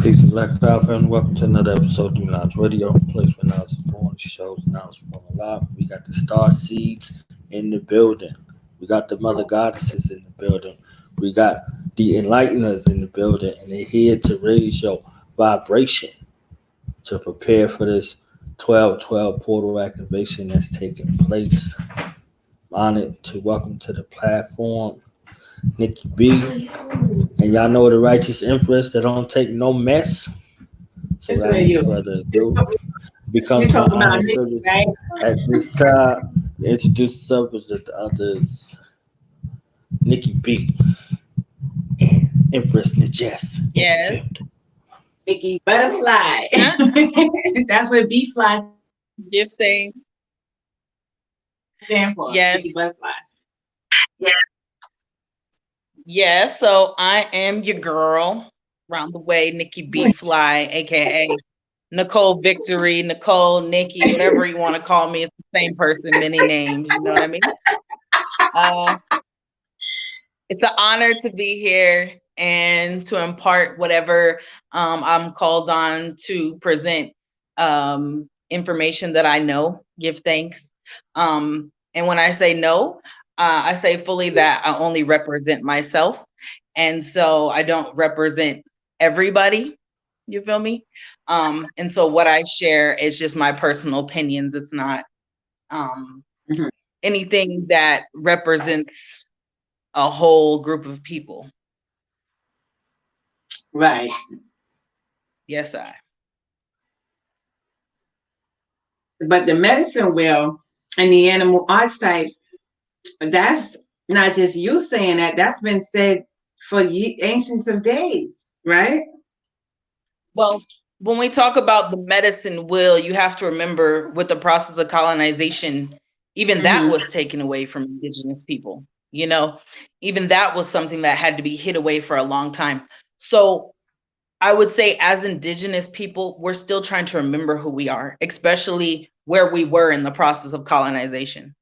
Peace and black cloud family. Welcome to another episode of New Lounge Radio. Place where knowledge is born, shows knowledge from a lot. We got the star seeds in the building. We got the mother goddesses in the building. We got the enlighteners in the building, and they're here to raise your vibration to prepare for this 12-12 portal activation that's taking place. I'm honored to welcome to the platform Nikkey B. And y'all know the righteous empress that don't take no mess. So Listen without to any you. further It's, ado, it you becomes my talking about honor Nikki, privilege right? at this time to introduce yourself as the others. Nikkey B and Empress Najess in the Yes. building. Nikkey Butterfly. Huh? That's what BFly Gift things. stand for. Nikkey Yes. Butterfly. Yes. So I am your girl around the way, Nikkey BFly, aka Nicole Victory, Nicole, Nikki, whatever you want to call me. It's the same person, many names. You know what I mean? Uh, it's an honor to be here and to impart whatever I'm called on to present information that I know. Give thanks. And when I say no, I say fully that I only represent myself. And so I don't represent everybody. You feel me? And so what I share is just my personal opinions. It's not Mhm. anything that represents a whole group of people. Right. Yes, I. But the medicine wheel and the animal archetypes, that's not just you saying that. That's been said for ancients of days, right? Well, when we talk about the medicine wheel, you have to remember with the process of colonization, even that Mm-hmm. was taken away from indigenous people. You know, even that was something that had to be hid away for a long time. So I would say, as indigenous people, we're still trying to remember who we are, especially where we were in the process of colonization.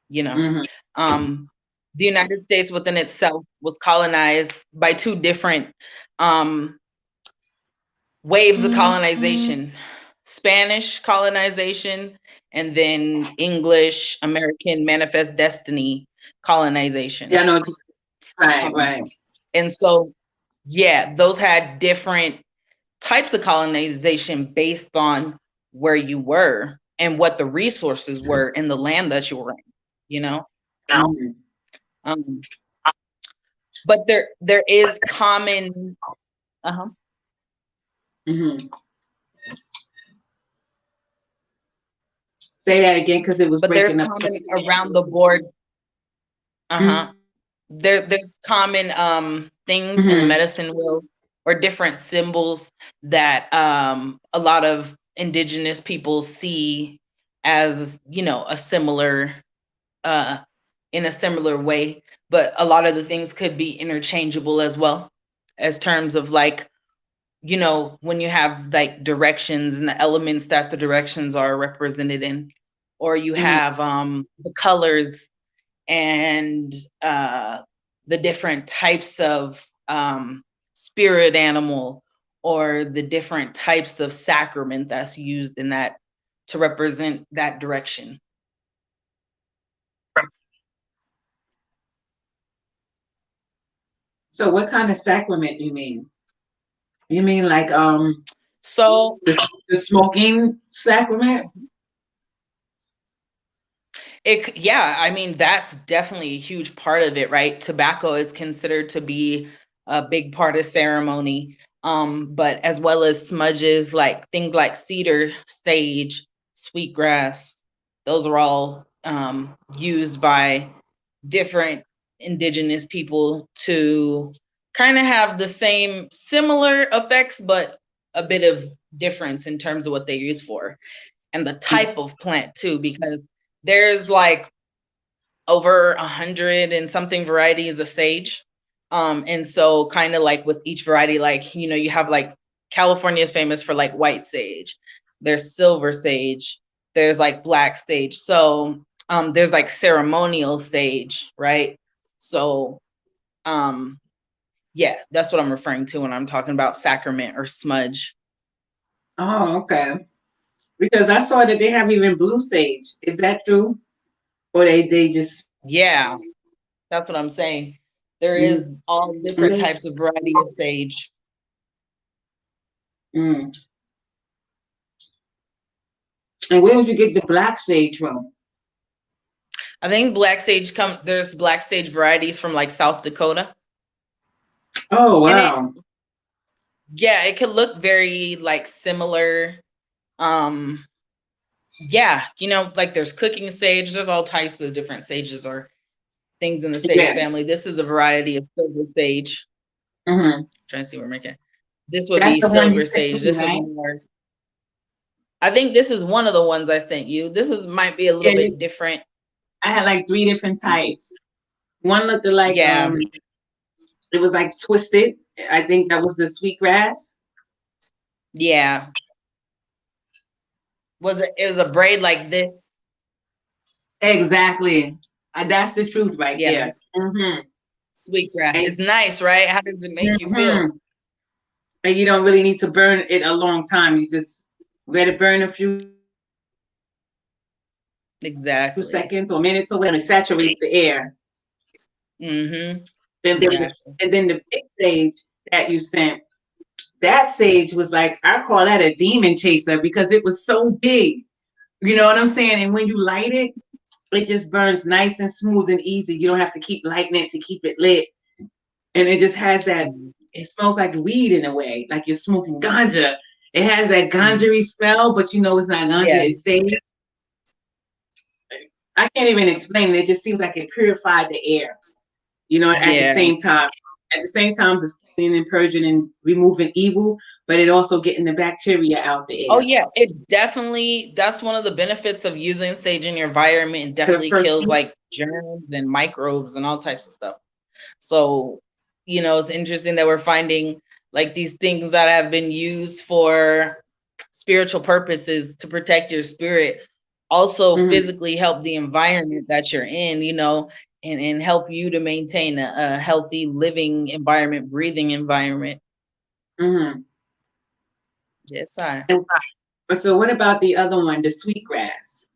You know, Mm-hmm. the United States within itself was colonized by two different um, waves of colonization: Spanish colonization, and then English, American Manifest Destiny Yeah, colonization. no, right, Um, right. and so, yeah, those had different types of colonization based on where you were and what the resources were in the land that you were in, you know? Mhm. Um, but there is common, uh-huh, Mhm. Say that again because it was but there's breaking up. common around the board, uh-huh. There's common things in the Mm-hmm. medicine wheel or different symbols that a lot of indigenous people see as, you know, a similar uh in a similar way, but a lot of the things could be interchangeable as well, as terms of like, you know, when you have like directions and the elements that the directions are represented in, or you Mm-hmm. have the colors and the different types of spirit animal, or the different types of sacrament that's used in that to represent that direction. So what kind of sacrament you mean? You mean like So the smoking sacrament? yeah, I mean, that's definitely a huge part of it, right? Tobacco is considered to be a big part of ceremony. But as well as smudges, like things like cedar, sage, sweetgrass, those are all used by different indigenous people to kind of have the same similar effects, but a bit of difference in terms of what they use for, and the type of plant too, because there's like over 100 and something varieties of sage. And so kind of like with each variety, like, you know, you have like California is famous for like white sage, there's silver sage, there's like black sage. So there's like ceremonial sage, right? So um Yeah, that's what I'm referring to when I'm talking about sacrament or smudge. Oh, okay. Because I saw that they have even blue sage. Is that true? Or they just Yeah, that's what I'm saying. There mm, is all blue different sage? types of variety of sage. Mm. And where would you get the black sage from? I think there's black sage varieties from like South Dakota. Oh And it wow. yeah, it could look very like similar. Um yeah, like there's cooking sage, there's all types of different sages or things in the sage Yeah. family. This is a variety of silver sage. Hmm. Trying to see where I'm making. This would That's be the one you silver sent sage. me, This is right? more. I think this is one of the ones I sent you. This is might be a little Yeah, bit different. I had like three different types. One looked like Yeah, it was like twisted. I think that was the sweetgrass. yeah. It was a braid like this? Exactly. That's the truth right Yeah, there. that's Mm-hmm. sweetgrass. And, It's nice, right? How does it make you feel? mhm. And you don't really need to burn it a long time. You just let it burn a few Exactly. seconds or minutes or when it saturates the air. Mm-hmm. And then, Exactly. and then the big sage that you sent, that sage was like, I call that a demon chaser because it was so big. You know what I'm saying? And when you light it, it just burns nice and smooth and easy. You don't have to keep lighting it to keep it lit. And it just has that, it smells like weed in a way, like you're smoking ganja. It has that ganjery smell, but you know it's not ganja, Yeah, it's sage. I can't even explain it. It just seems like it purified the air, at the yeah. same time. At the same time, it's cleaning and purging and removing evil, but it also getting the bacteria out the Oh air. yeah, that's one of the benefits of using sage in your environment. It The definitely first, kills like germs and microbes and all types of stuff. So, it's interesting that we're finding like these things that have been used for spiritual purposes to protect your spirit also mm-hmm, physically help the environment that you're in, and help you to maintain a healthy living environment, breathing environment. mm-hmm. Yes, I. So what about the other one, the sweetgrass?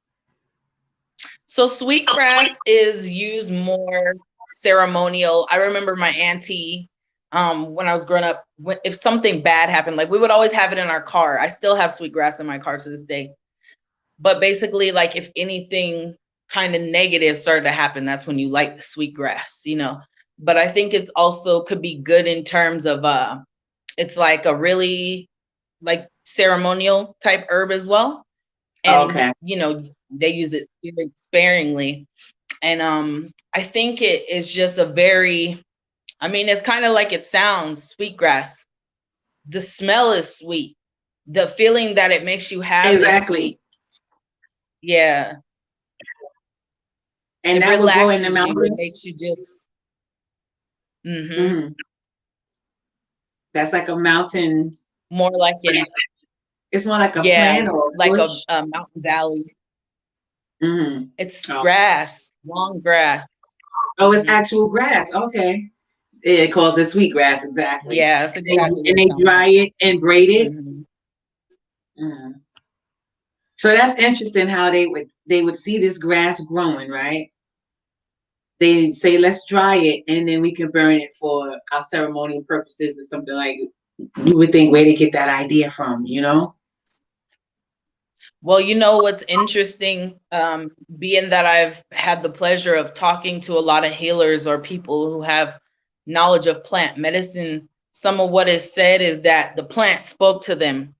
So sweetgrass is used more ceremonial. I remember my auntie, when I was growing up, if something bad happened, like we would always have it in our car. I still have sweetgrass in my car to this day. But basically, like if anything kind of negative started to happen, that's when you light the sweetgrass. But I think it's also could be good in terms of it's like a really like ceremonial type herb as well. And Okay. they use it sparingly. And I think it is just a very, I mean, it's kind of like it sounds, sweetgrass. The smell is sweet. The feeling that it makes you have is Exactly. sweet. Yeah. And It that would grow in the relaxes you. It mountains. makes you just Mm-hmm. That's like a mountain. more like It's more like a yeah, plant or a like a, bush. a mountain valley. Mm-hmm. It's Oh. grass, long grass. Oh, it's Mhm. actual grass. Okay. It calls it sweetgrass, exactly. Yeah, that's And they, exactly what and it they sounds dry like. it and braid it. Mhm. Mhm. So that's interesting how they would see this grass growing, right? They say let's dry it and then we can burn it for our ceremonial purposes or something like. You would think where they get that idea from. Well, what's interesting, being that I've had the pleasure of talking to a lot of healers or people who have knowledge of plant medicine, some of what is said is that the plant spoke to them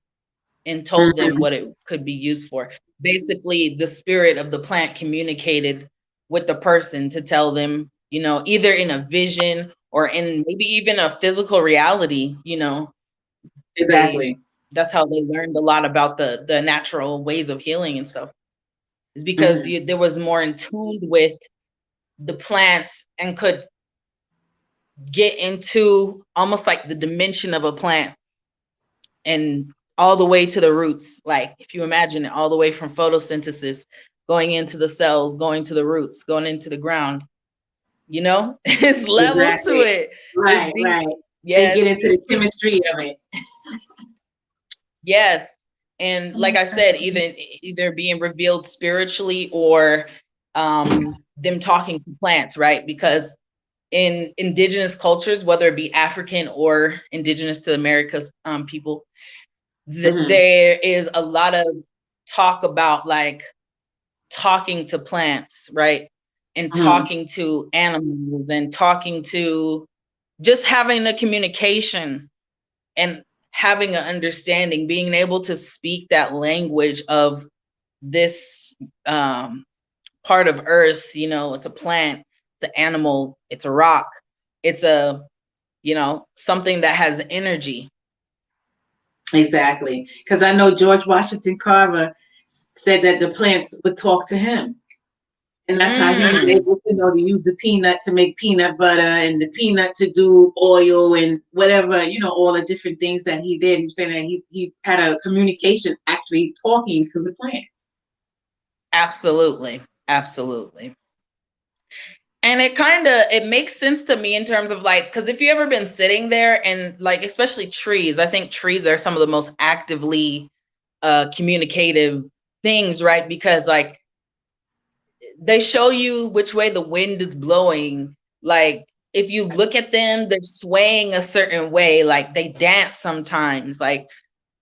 and told them Mhm. what it could be used for. Basically, the spirit of the plant communicated with the person to tell them, either in a vision or in maybe even a physical reality. they Exactly. That's how they learned a lot about the natural ways of healing and stuff. Is because Hmm. there was more in tune with the plants and could get into almost like the dimension of a plant and all the way to the roots. Like if you imagine it, all the way from photosynthesis, going into the cells, going to the roots, going into the ground. It's levels to Exactly. it. It's Right, deep. right. They Yes. get into the chemistry of it. Yes. And like I said, either being revealed spiritually or them talking to plants, right? Because in indigenous cultures, whether it be African or indigenous to America's people, there is a lot of talk about like talking to plants, right? And talking to animals and talking to just having a communication and having an understanding, being able to speak that language of this part of earth. You know, it's a plant, it's an animal, it's a rock, it's a, you know, something that has energy. Exactly. Because I know George Washington Carver said that the plants would talk to him. And that's how he was able to, you know, to use the peanut to make peanut butter and the peanut to do oil and whatever, you know, all the different things that he did. He was saying that he had a communication actually talking to the plants. Absolutely. Absolutely. And it makes sense to me in terms of like, because if you ever been sitting there and like, especially trees, I think trees are some of the most actively communicative things, right? Because like they show you which way the wind is blowing. Like if you look at them, they're swaying a certain way, like they dance sometimes, like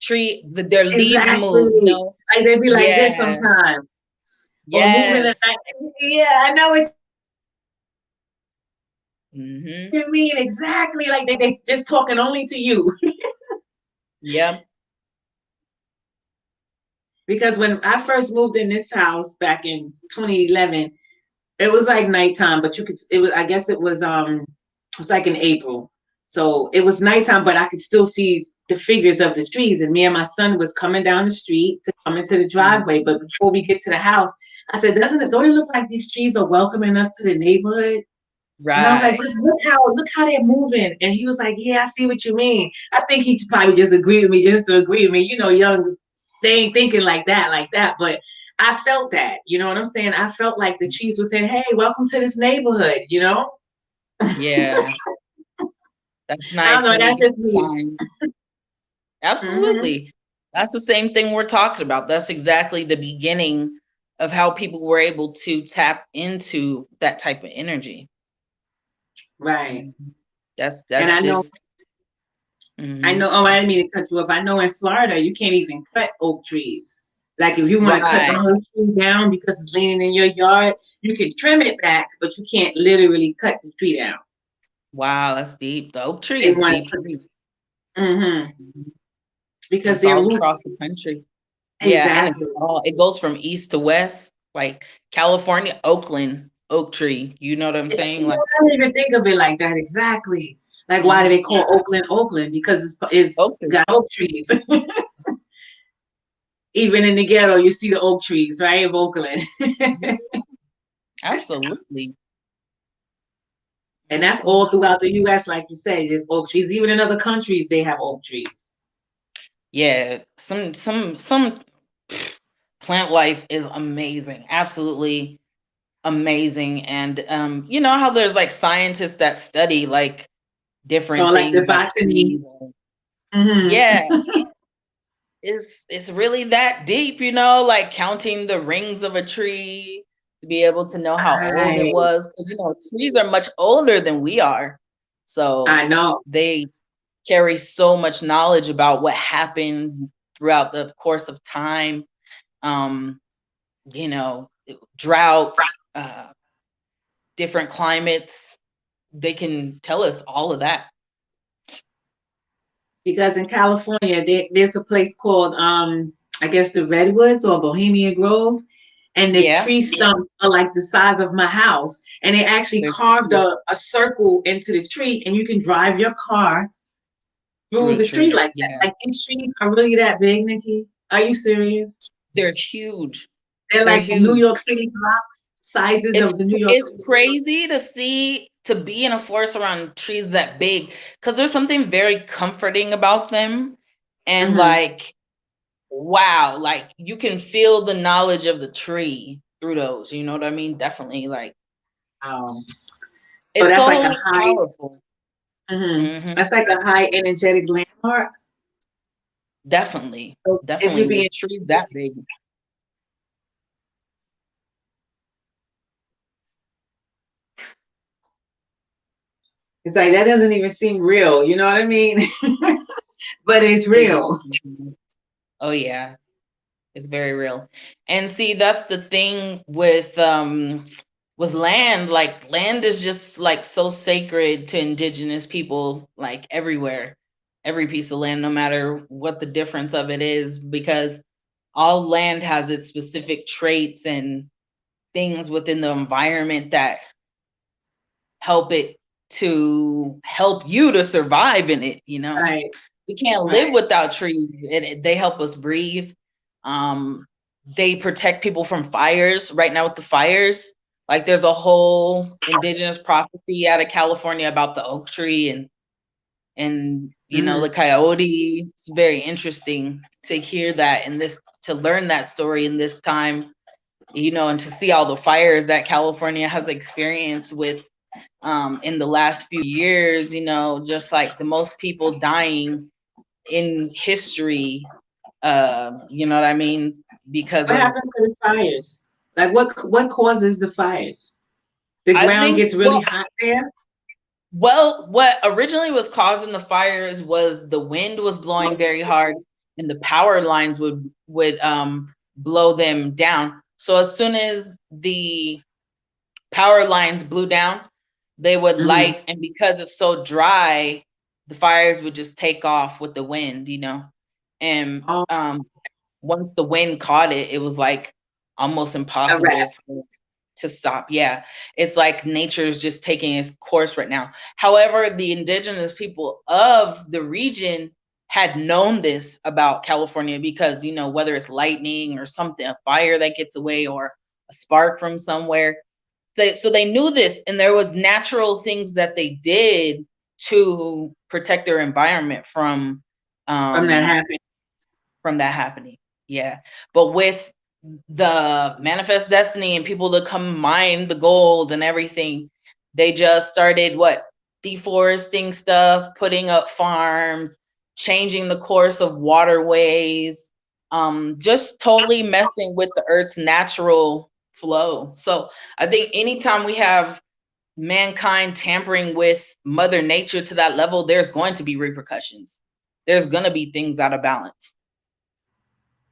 their leaves move, you know? Like they be like this Yeah. sometimes. Or moving Yes. yeah, I know what Mm-hmm. you mean exactly. Like they just talking only to you. Yep. Because when I first moved in this house back in 2011, it was like nighttime, but you could it was I guess it was like in April. So it was nighttime, but I could still see the figures of the trees. And me and my son was coming down the street to come into the driveway. But before we get to the house, I said, don't it look like these trees are welcoming us to the neighborhood? Right. And I was like, just look how they're moving. And he was like, yeah, I see what you mean. I think he probably just agreed with me just to agree with me. You know, young, they ain't thinking like that. But I felt that, you know what I'm saying? I felt like the trees were saying, hey, welcome to this neighborhood, you know? Yeah. That's nice. I don't know, that's just me. Absolutely. That's the same thing we're talking about. That's exactly the beginning of how people were able to tap into that type of energy. Right. That's And I know, just oh, I didn't mean to cut you off. I know in Florida, you can't even cut oak trees. Like if you want to cut the whole tree down because it's leaning in your yard, you can trim it back, but you can't literally cut the tree down. Wow, that's deep. The oak tree is deep. Because it's they're all roots. across the country. Exactly. Yeah, and it goes from east to west, like California, Oakland, oak tree. You know what I'm saying? Like I don't even think of it like that. Exactly. Like why do they call Oakland? Because it's got oak trees. Even in the ghetto, you see the oak trees, right? Of Oakland. Absolutely. And that's all throughout the US, like you say, there's oak trees. Even in other countries, they have oak trees. Yeah, some plant life is amazing, absolutely amazing. And you know how there's like scientists that study like different things, like the trees. Yeah, it's really that deep, you know, like counting the rings of a tree to be able to know how old it was, because you know trees are much older than we are, so I know they carry so much knowledge about what happened throughout the course of time. You know, droughts, different climates, they can tell us all of that. Because in California, there's a place called I guess the Redwoods or Bohemian Grove, and the tree stumps are like the size of my house, and they actually carved a circle into the tree, and you can drive your car through the tree like that. Like these trees are really that big, Nikkey? Are you serious? They're huge. They're like huge. New York City blocks sizes of the New York City. It's crazy to be in a forest around trees that big, because there's something very comforting about them. And like, wow, like you can feel the knowledge of the tree through those, you know what I mean? Definitely, like so it's that's so like a high powerful. That's like a high energetic landmark. Definitely, So if definitely you're with being, trees that big. it's like that doesn't even seem real. You know what I mean? But it's It real. is. Oh yeah, it's very real. And see, that's the thing with land. Like land is just like so sacred to indigenous people, like everywhere. Every piece of land, no matter what the difference of it is, because all land has its specific traits and things within the environment that help it to help you to survive in it, you know. Right. We can't live Right. without trees. They help us breathe. um they protect people from fires. Right now with the fires, like there's a whole indigenous prophecy out of California about the oak tree and you know the coyote. It's very interesting to hear that and this to learn that story in this time, you know, and to see all the fires that California has experienced with in the last few years, you know, just like the most people dying in history, you know what I mean? Because What of, happens to the fires? Like what causes the fires? The I ground think, gets really hot there. well, what originally was causing the fires was the wind was blowing very hard and the power lines would blow them down. So as soon as the power lines blew down, they would Mm-hmm. light, and because it's so dry, the fires would just take off with the wind, you know. And Oh, once the wind caught it, it was like almost a wrap. impossible for it to stop. Yeah, it's like nature's just taking its course right now. However, the indigenous people of the region had known this about California because, you know, whether it's lightning or something, a fire that gets away or a spark from somewhere, so they knew this, and there was natural things that they did to protect their environment From that um happening. from that happening. Yeah. But with the manifest destiny and people to come mine the gold and everything, they just started what? Deforesting stuff, putting up farms, changing the course of waterways, just totally messing with the earth's natural flow. So I think anytime we have mankind tampering with mother nature to that level, there's going to be repercussions. There's going to be things out of balance.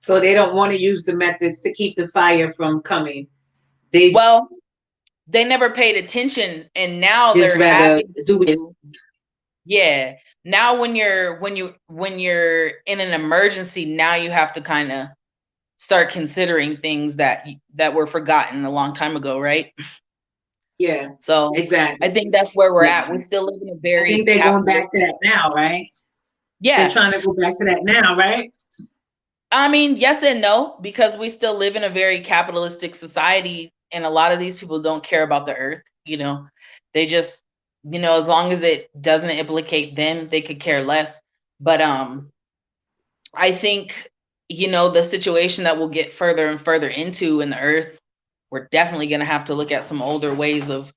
So they don't want to use the methods to keep the fire from coming. They Well, they never paid attention, and now just they're rather having do it. to. Yeah, now when you're in an emergency, now you have to kind of start considering things that were forgotten a long time ago, right? Yeah, So I exactly. think that's where we're Yeah. at. We still live in a I very think they're going back to capitalistic. that now, right? They're Yeah, trying to go back to that now, right? I mean, yes and no, because we still live in a very capitalistic society, and a lot of these people don't care about the earth. You know, they just, you know, as long as it doesn't implicate them, they could care less. But I think, you know, the situation that we'll get further and further into in the earth, we're definitely going to have to look at some older ways of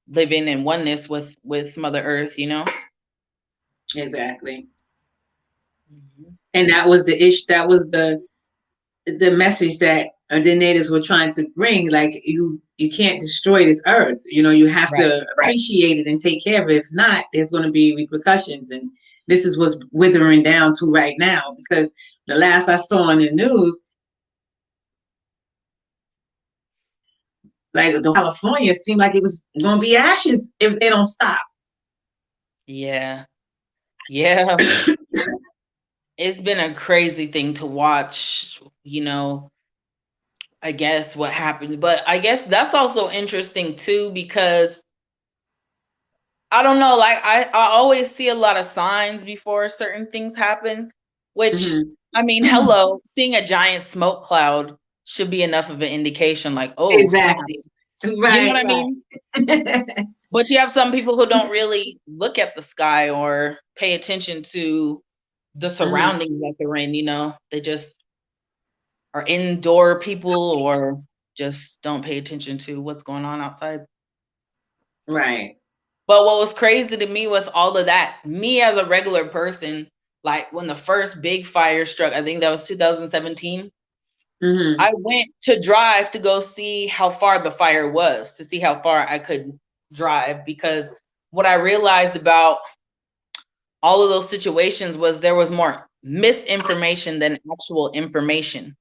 living in oneness with Mother Earth. You know. Exactly. Mhm. And that was the issue. That was the message that the natives were trying to bring. Like you can't destroy this earth. You know, you have Right. to appreciate it and take care of it. If not, there's going to be repercussions. And this is what's withering down to right now. Because the last I saw on the news, like the California seemed like it was going to be ashes if they don't stop. Yeah. Yeah. It's been a crazy thing to watch, you know, I guess what happened. But I guess that's also interesting too, because I don't know, like I always see a lot of signs before certain things happen, which Mm-hmm. I mean, hello, seeing a giant smoke cloud should be enough of an indication, like, oh, snap. Exactly. You know what Right, I mean? right. But you have some people who don't really look at the sky or pay attention to the Mhm. surroundings that they're in, you know. They just are indoor people or just don't pay attention to what's going on outside. Right. But what was crazy to me with all of that, me as a regular person, like when the first big fire struck, I think that was 2017. I went to drive to go see how far the fire was, to see how far I could drive, because what I realized about all of those situations was there was more misinformation than actual information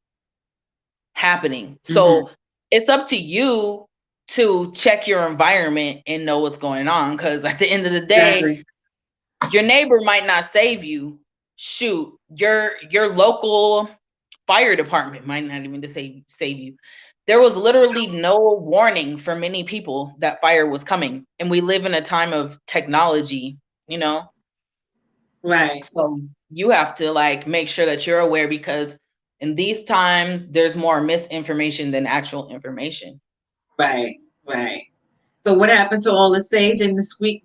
happening. So it's up to you to check your environment and know what's going on, because at the end of the day, Exactly. your neighbor might not save you. Shoot, your local fire department might not even save you. There was literally no warning for many people that fire was coming, and we live in a time of technology, you know. Right. So you have to like make sure that you're aware, because in these times there's more misinformation than actual information. Right. Right. So what happened to all the sage and the sweet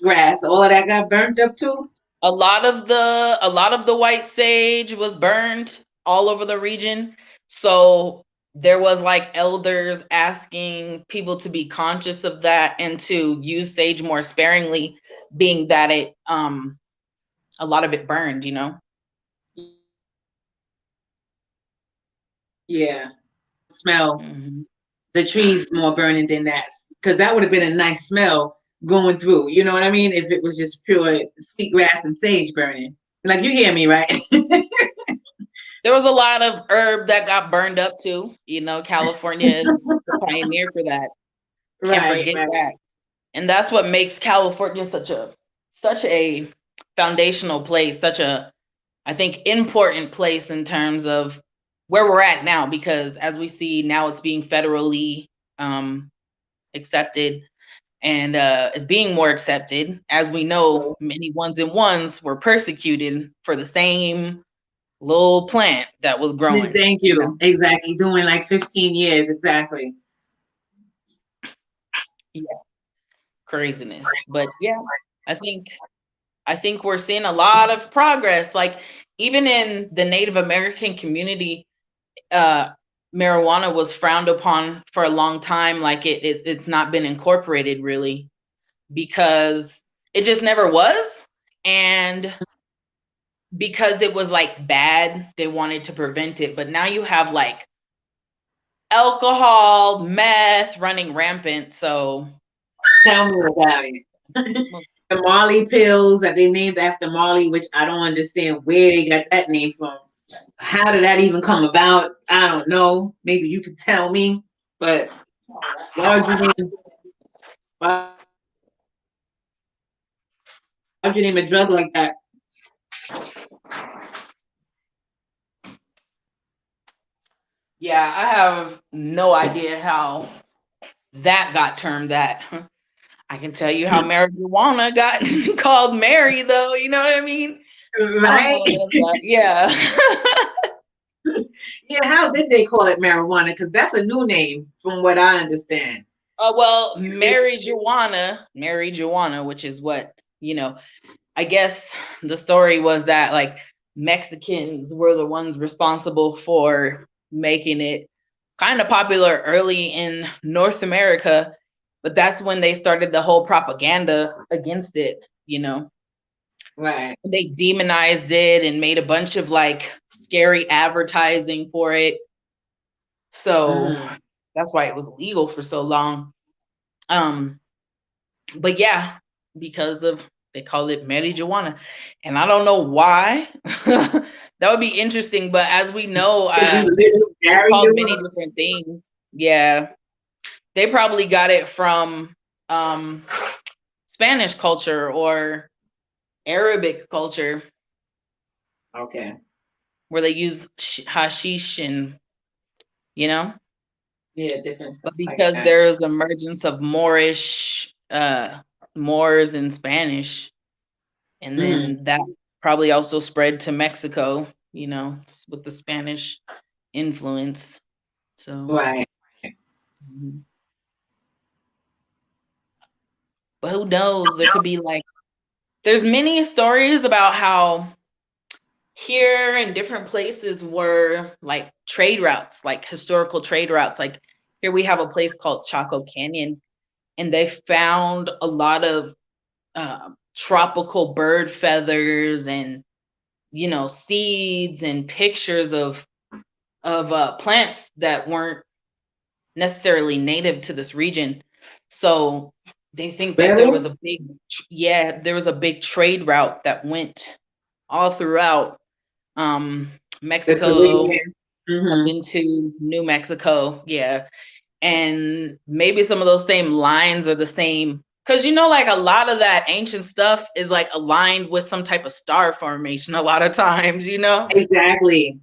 grass? All of that got burnt up too? A lot of the white sage was burned all over the region. So there was like elders asking people to be conscious of that and to use sage more sparingly, being that it a lot of it burned, you know. Yeah. Smell. Mhm. The trees more burning than that. Because that would have been a nice smell going through. You know what I mean? If it was just pure sweet grass and sage burning. Like you hear me, right? There was a lot of herb that got burned up too. You know, California is the pioneer for that. Can't Right, forget right. that. And that's what makes California such a foundational place, such a, I think, important place in terms of where we're at now, because as we see now, it's being federally um, accepted, and is being more accepted. As we know, many ones and ones were persecuted for the same little plant that was growing, Thank you you. know. Exactly. Doing like 15 years. Exactly. Yeah, craziness. But yeah, I think I think we're seeing a lot of progress. Like even in the Native American community, uh, marijuana was frowned upon for a long time. Like it's not been incorporated really, because it just never was, and because it was like bad, they wanted to prevent it. But now you have like alcohol, meth running rampant. So Tell me about it. The Marley pills that they named after Marley, which I don't understand where they got that name from. How did that even come about? I don't know. Maybe you could tell me. But why would you name why would you name a drug like that? yeah, I have no idea how that got termed that. I can tell you how marijuana got called Mary, though. You know what I mean? I don't know Right? what else got. Yeah. Yeah, how did they call it marijuana? Because that's a new name from what I understand. Well, Mary Juana, which is what, you know, I guess the story was that like Mexicans were the ones responsible for making it kind of popular early in North America, but that's when they started the whole propaganda against it, you know. Right. They demonized it and made a bunch of like scary advertising for it. So Mm. that's why it was illegal for so long. Um, but yeah, because of they call it marijuana, and I don't know why. That would be interesting, but as we know, Is it little it's called many barrier? different things. Yeah, they probably got it from um, Spanish culture or Arabic culture, Okay. where they use hashish and you know. Yeah, different stuff But like because that. there is emergence of Moors in Spanish, and Mm. then that probably also spread to Mexico, you know, with the Spanish influence. So, Right. mhm. But who knows? There could be like, there's many stories about how here in different places were like trade routes, like historical trade routes. Like here we have a place called Chaco Canyon, and they found a lot of tropical bird feathers and, you know, seeds and pictures of plants that weren't necessarily native to this region. So they think that there was a big, there was a big trade route that went all throughout Mexico up into New Mexico. Yeah. And maybe some of those same lines are the same, because, you know, like a lot of that ancient stuff is like aligned with some type of star formation a lot of times, you know? Exactly.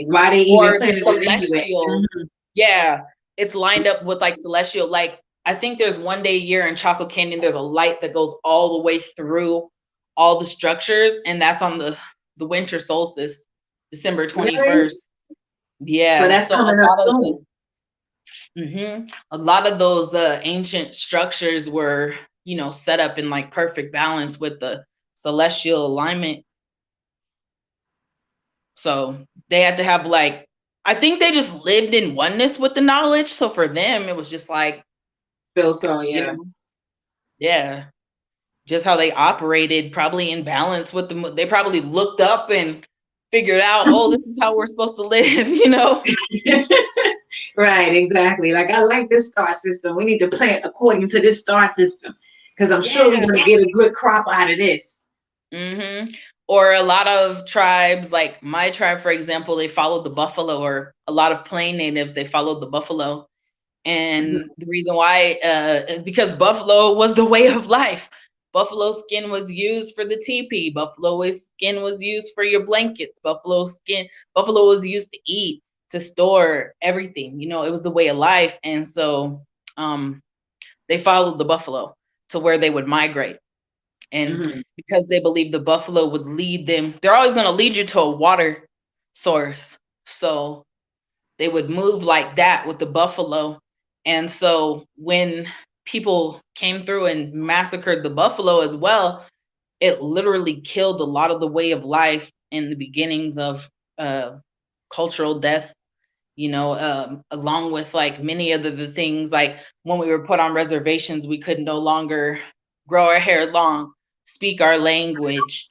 Why they Or even the planted it anyway. celestial. Yeah, it's lined up with like celestial. Like, I think there's one day a year in Chaco Canyon, there's a light that goes all the way through all the structures, and that's on the winter solstice, December 21st. Yeah. So that's coming up soon. A lot of those ancient structures were, you know, set up in like perfect balance with the celestial alignment. So they had to have like, I think they just lived in oneness with the knowledge. So for them, it was just like, feel so, yeah. You know, yeah, just how they operated, probably in balance with the, they probably looked up and figured out, oh, this is how we're supposed to live, you know? Right, exactly. Like, I like this star system. We need to plant according to this star system, because I'm sure we're going to get a good crop out of this. Or a lot of tribes, like my tribe, for example, they followed the buffalo, or a lot of plain natives, they followed the buffalo. And the reason why is because buffalo was the way of life. Buffalo skin was used for the teepee. Buffalo skin was used for your blankets. Buffalo was used to eat, to store everything. You know, it was the way of life. And so they followed the buffalo to where they would migrate. And because they believed the buffalo would lead them, they're always going to lead you to a water source. So they would move like that with the buffalo. And so when people came through and massacred the buffalo as well, it literally killed a lot of the way of life in the beginnings of cultural death, you know, along with like many of the things, like when we were put on reservations, we could no longer grow our hair long, speak our language,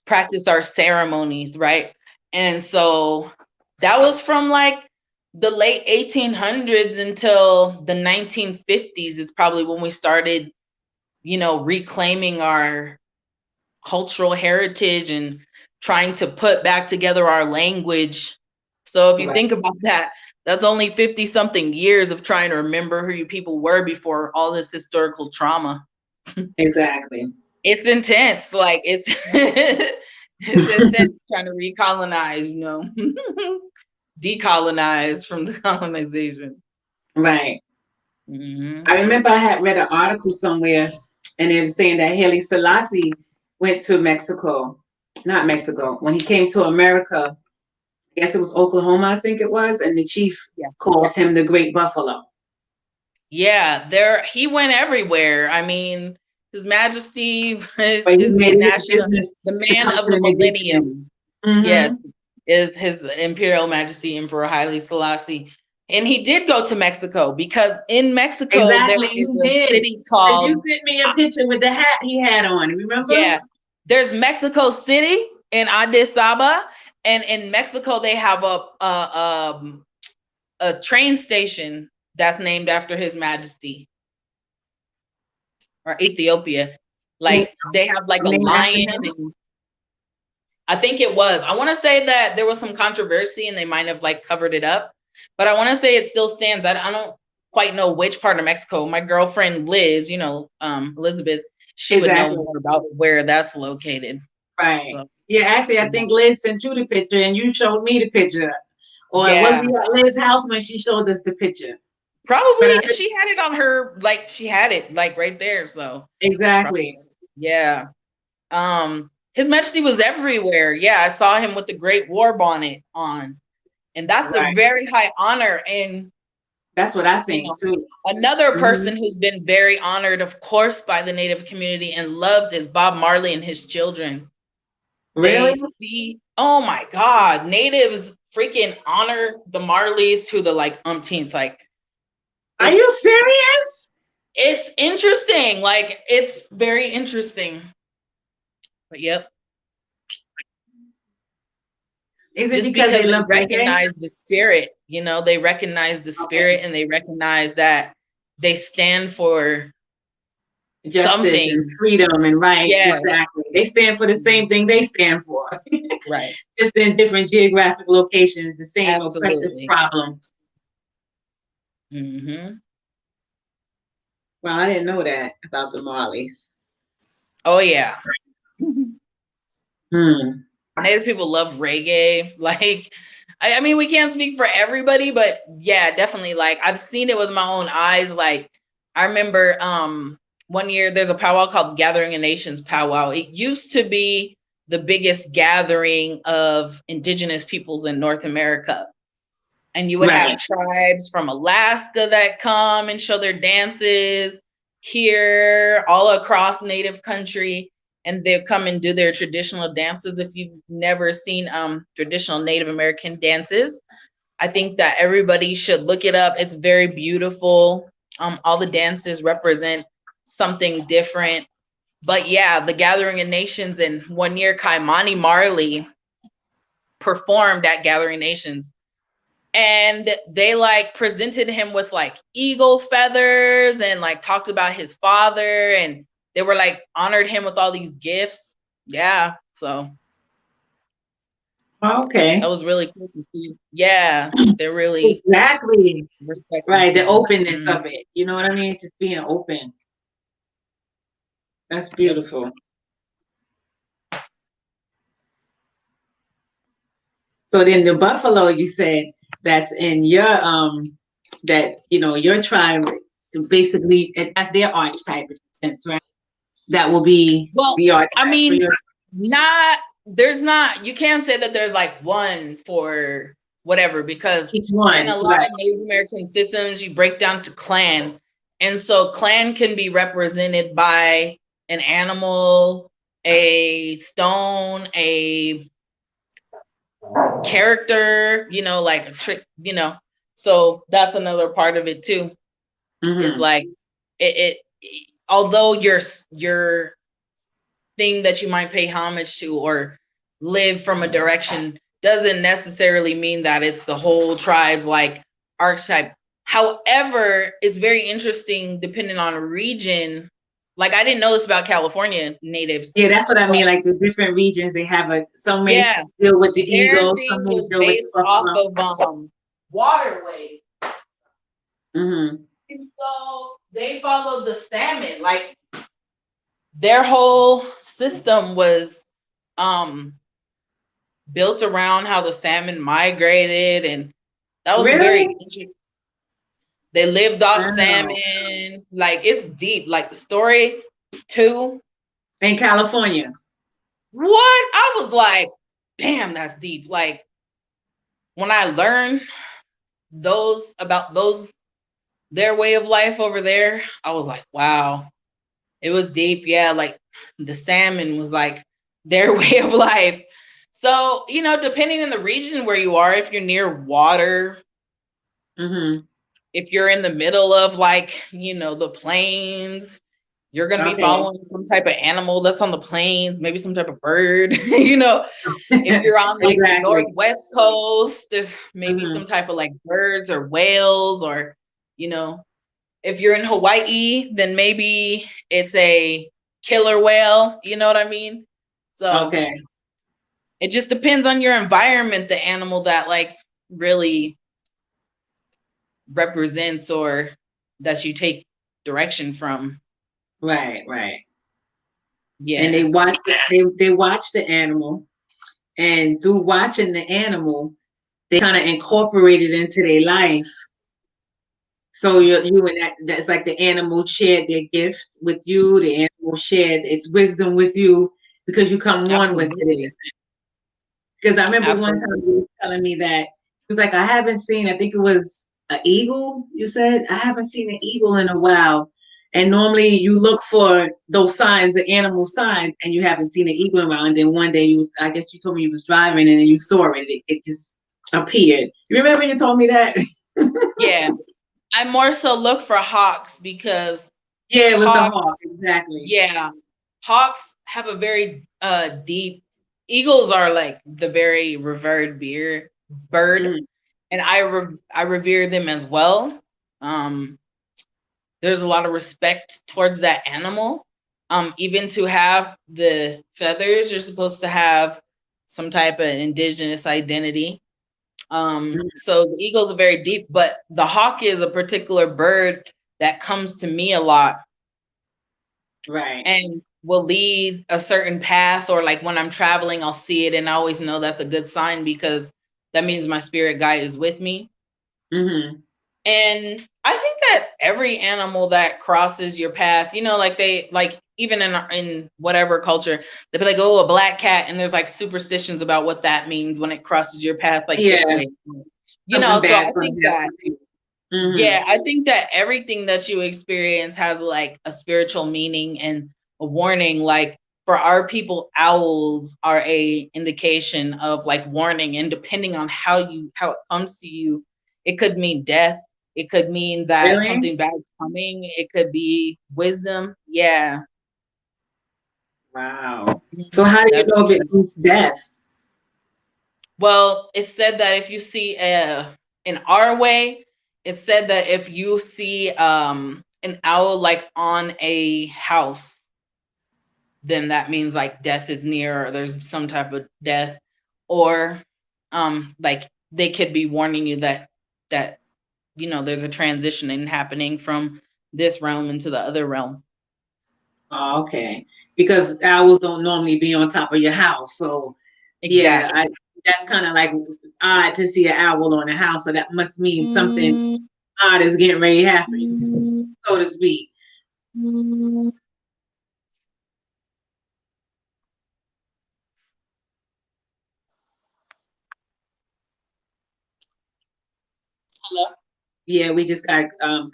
practice our ceremonies, right? And so that was from like the late 1800s until the 1950s is probably when we started, you know, reclaiming our cultural heritage and trying to put back together our language. So if you think about that, that's only 50 something years of trying to remember who you people were before all this historical trauma. Exactly. It's intense. Like it's it's intense trying to recolonize, you know, decolonize from the colonization. Right. I remember I had read an article somewhere, and it was saying that Haile Selassie went to Mexico, not Mexico, when he came to America. I guess it was Oklahoma, I think it was, and the chief called him the Great Buffalo. Yeah, he went everywhere. I mean, His Majesty is the man of the millennium. Yes, is His Imperial Majesty Emperor Haile Selassie. And he did go to Mexico, because in Mexico there is a city called. You sent me a picture with the hat he had on. Remember? Yeah, there's Mexico City in Addis Ababa, and in Mexico they have a train station that's named after His Majesty. Or Ethiopia, like they have like a lion. And I think it was. I want to say that there was some controversy and they might have like covered it up, but I want to say it still stands. I don't quite know which part of Mexico. My girlfriend Liz, you know, Elizabeth, she would know more about where that's located. Right. So, yeah, actually, I think Liz sent you the picture and you showed me the picture. Or it was at Liz's house when she showed us the picture. Probably she had it on her, like she had it like right there. So exactly. Probably, yeah. His Majesty was everywhere. Yeah, I saw him with the Great War bonnet on, and that's a very high honor. And that's what I think too. Another person who's been very honored, of course, by the Native community and loved is Bob Marley and his children. Really? Oh my God, Natives freaking honor the Marleys to the like umpteenth. Like Are you serious? It's interesting. Like, it's very interesting. But yep. Is it Just because because they they love reggae? recognize the spirit, you know, they recognize the spirit, and they recognize that they stand for Justice and something. freedom and rights. Yes. Exactly. They stand for the same thing they stand for. Right. Just in different geographic locations, the same oppressive Absolutely. problem. Mm-hmm. Well, I didn't know that about the Marleys. Oh yeah. Native people love reggae. Like, I mean, we can't speak for everybody, but yeah, definitely. Like, I've seen it with my own eyes. Like, I remember one year there's a powwow called Gathering of Nations powwow. It used to be the biggest gathering of indigenous peoples in North America. And you would have tribes from Alaska that come and show their dances here, all across Native country, and they'll come and do their traditional dances. If you've never seen traditional Native American dances, I think that everybody should look it up. It's very beautiful. All the dances represent something different. But yeah, the Gathering of Nations, and one year Kaimani Marley performed at Gathering Nations. And they like presented him with like eagle feathers and like talked about his father, and they were like honored him with all these gifts. Yeah. So okay. That was really cool to see. Yeah. They're really exactly right. The openness mm-hmm. of it. You know what I mean? Just being open. That's beautiful. So then the buffalo, you said that's in your that your tribe, basically that's their archetype in a sense, right? That will be the archetype. I mean, there's not, you can't say that there's like one for whatever, because each one, in a lot of Native American systems, you break down to clan. And so clan can be represented by an animal, a stone, a character, like a trick, so that's another part of it too. Is like it although your thing that you might pay homage to or live from a direction doesn't necessarily mean that it's the whole tribe's like archetype. However, it's very interesting depending on a region. Like, I didn't know this about California natives. Yeah, that's what I mean. Like the different regions, they have some may deal with the eagle, some may deal with the buffalo. Off of waterways. Mm-hmm. And so they followed the salmon. Like, their whole system was built around how the salmon migrated, and that was very interesting. They lived off salmon. Like, it's deep. Like, the story too. In California. What? I was like, damn, that's deep. Like, when I learned about their way of life over there, I was like, wow, it was deep. Yeah, like the salmon was like their way of life. So, depending on the region where you are, if you're near water, if you're in the middle of like, the plains, you're going to be following some type of animal that's on the plains, maybe some type of bird, if you're on like the Northwest coast, there's maybe some type of like birds or whales, or, if you're in Hawaii, then maybe it's a killer whale, you know what I mean? So it just depends on your environment, the animal that like really represents or that you take direction from. Right. Yeah. And they watch the animal, and through watching the animal, they kind of incorporate it into their life. So you and that's like the animal shared their gift with you. The animal shared its wisdom with you because you come one with it. Because I remember one time you were telling me that it was like, I think it was an eagle. You said, I haven't seen an eagle in a while. And normally you look for those signs, the animal signs, and you haven't seen an eagle around. And then one day I guess you told me you was driving and then you saw it. It just appeared. You remember you told me that? Yeah. I more so look for hawks because Yeah, it was the hawk, hawks, exactly. yeah, hawks have a very deep. Eagles are like the very revered bird, Mm, and I revere them as well. Um, there's a lot of respect towards that animal. Even to have the feathers, you're supposed to have some type of indigenous identity. mm, So the eagles are very deep, but the hawk is a particular bird that comes to me a lot right. and will lead a certain path, or like when I'm traveling, I'll see it and I always know that's a good sign because that means my spirit guide is with me. Mm-hmm. And I think that every animal that crosses your path, like they like even in whatever culture, they'd be like, oh, a black cat, and there's like superstitions about what that means when it crosses your path like this Yeah, way. something So bad's I gonna think that happen to you. Mm-hmm. yeah, I think that everything that you experience has like a spiritual meaning and a warning. Like for our people, owls are a indication of like warning, and depending on how it comes to you, it could mean death. It could mean that Really? something bad is coming. It could be wisdom. Yeah. Wow. So how do you That's know if it means death? Well, it said that if you see in our way, it said that if you see an owl like on a house, then that means like death is near or there's some type of death, or like they could be warning you that there's a transitioning happening from this realm into the other realm. Oh, okay. Because owls don't normally be on top of your house. So yeah, Exactly. that's kind of like odd to see an owl on a house. So that must mean something odd is getting ready to happen, so to speak. Hello. Yeah, we just got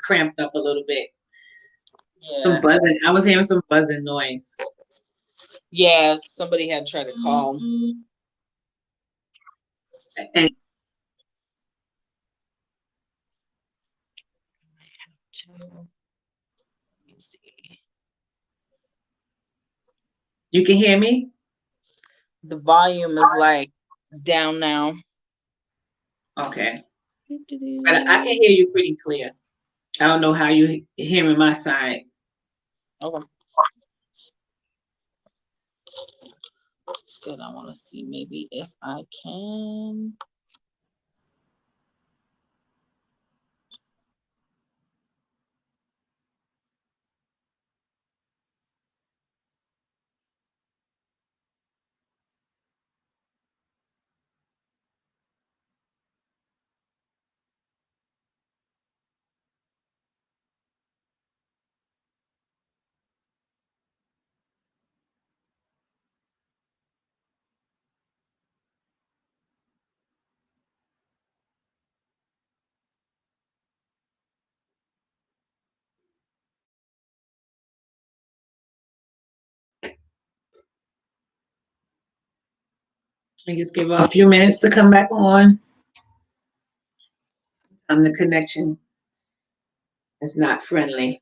cramped up a little bit. Some Yeah. buzzing. I was hearing some buzzing noise. Yeah, somebody had tried to call. And Let me see. you can hear me? The volume is like down now. Okay. But I can hear you pretty clear. I don't know how you hearing my side. Okay, that's good. I want to see maybe if I can. I just give her a few minutes to come back on. The connection is not friendly.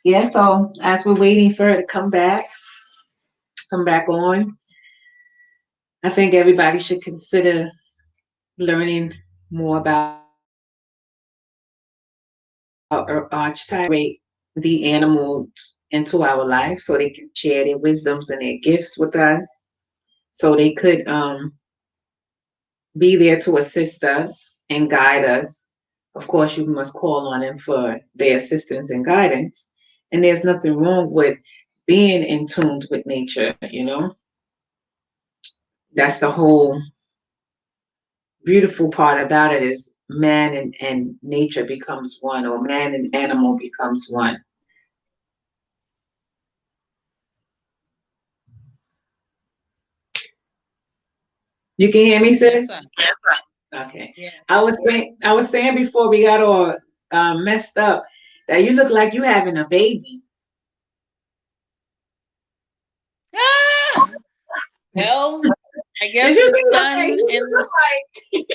Yeah, so as we're waiting for her to come back on, I think everybody should consider learning more about our archetype, the animals into our life so they can share their wisdoms and their gifts with us. So they could be there to assist us and guide us. Of course, you must call on them for their assistance and guidance. And there's nothing wrong with being in tune with nature, you know? That's the whole beautiful part about it is man and nature becomes one, or man and animal becomes one. You can hear me, Yes, sis? sir. Okay. Yeah. I was saying before we got all messed up that you look like you having a baby. Ah! Well, I Did guess you the see the sun face? You and look like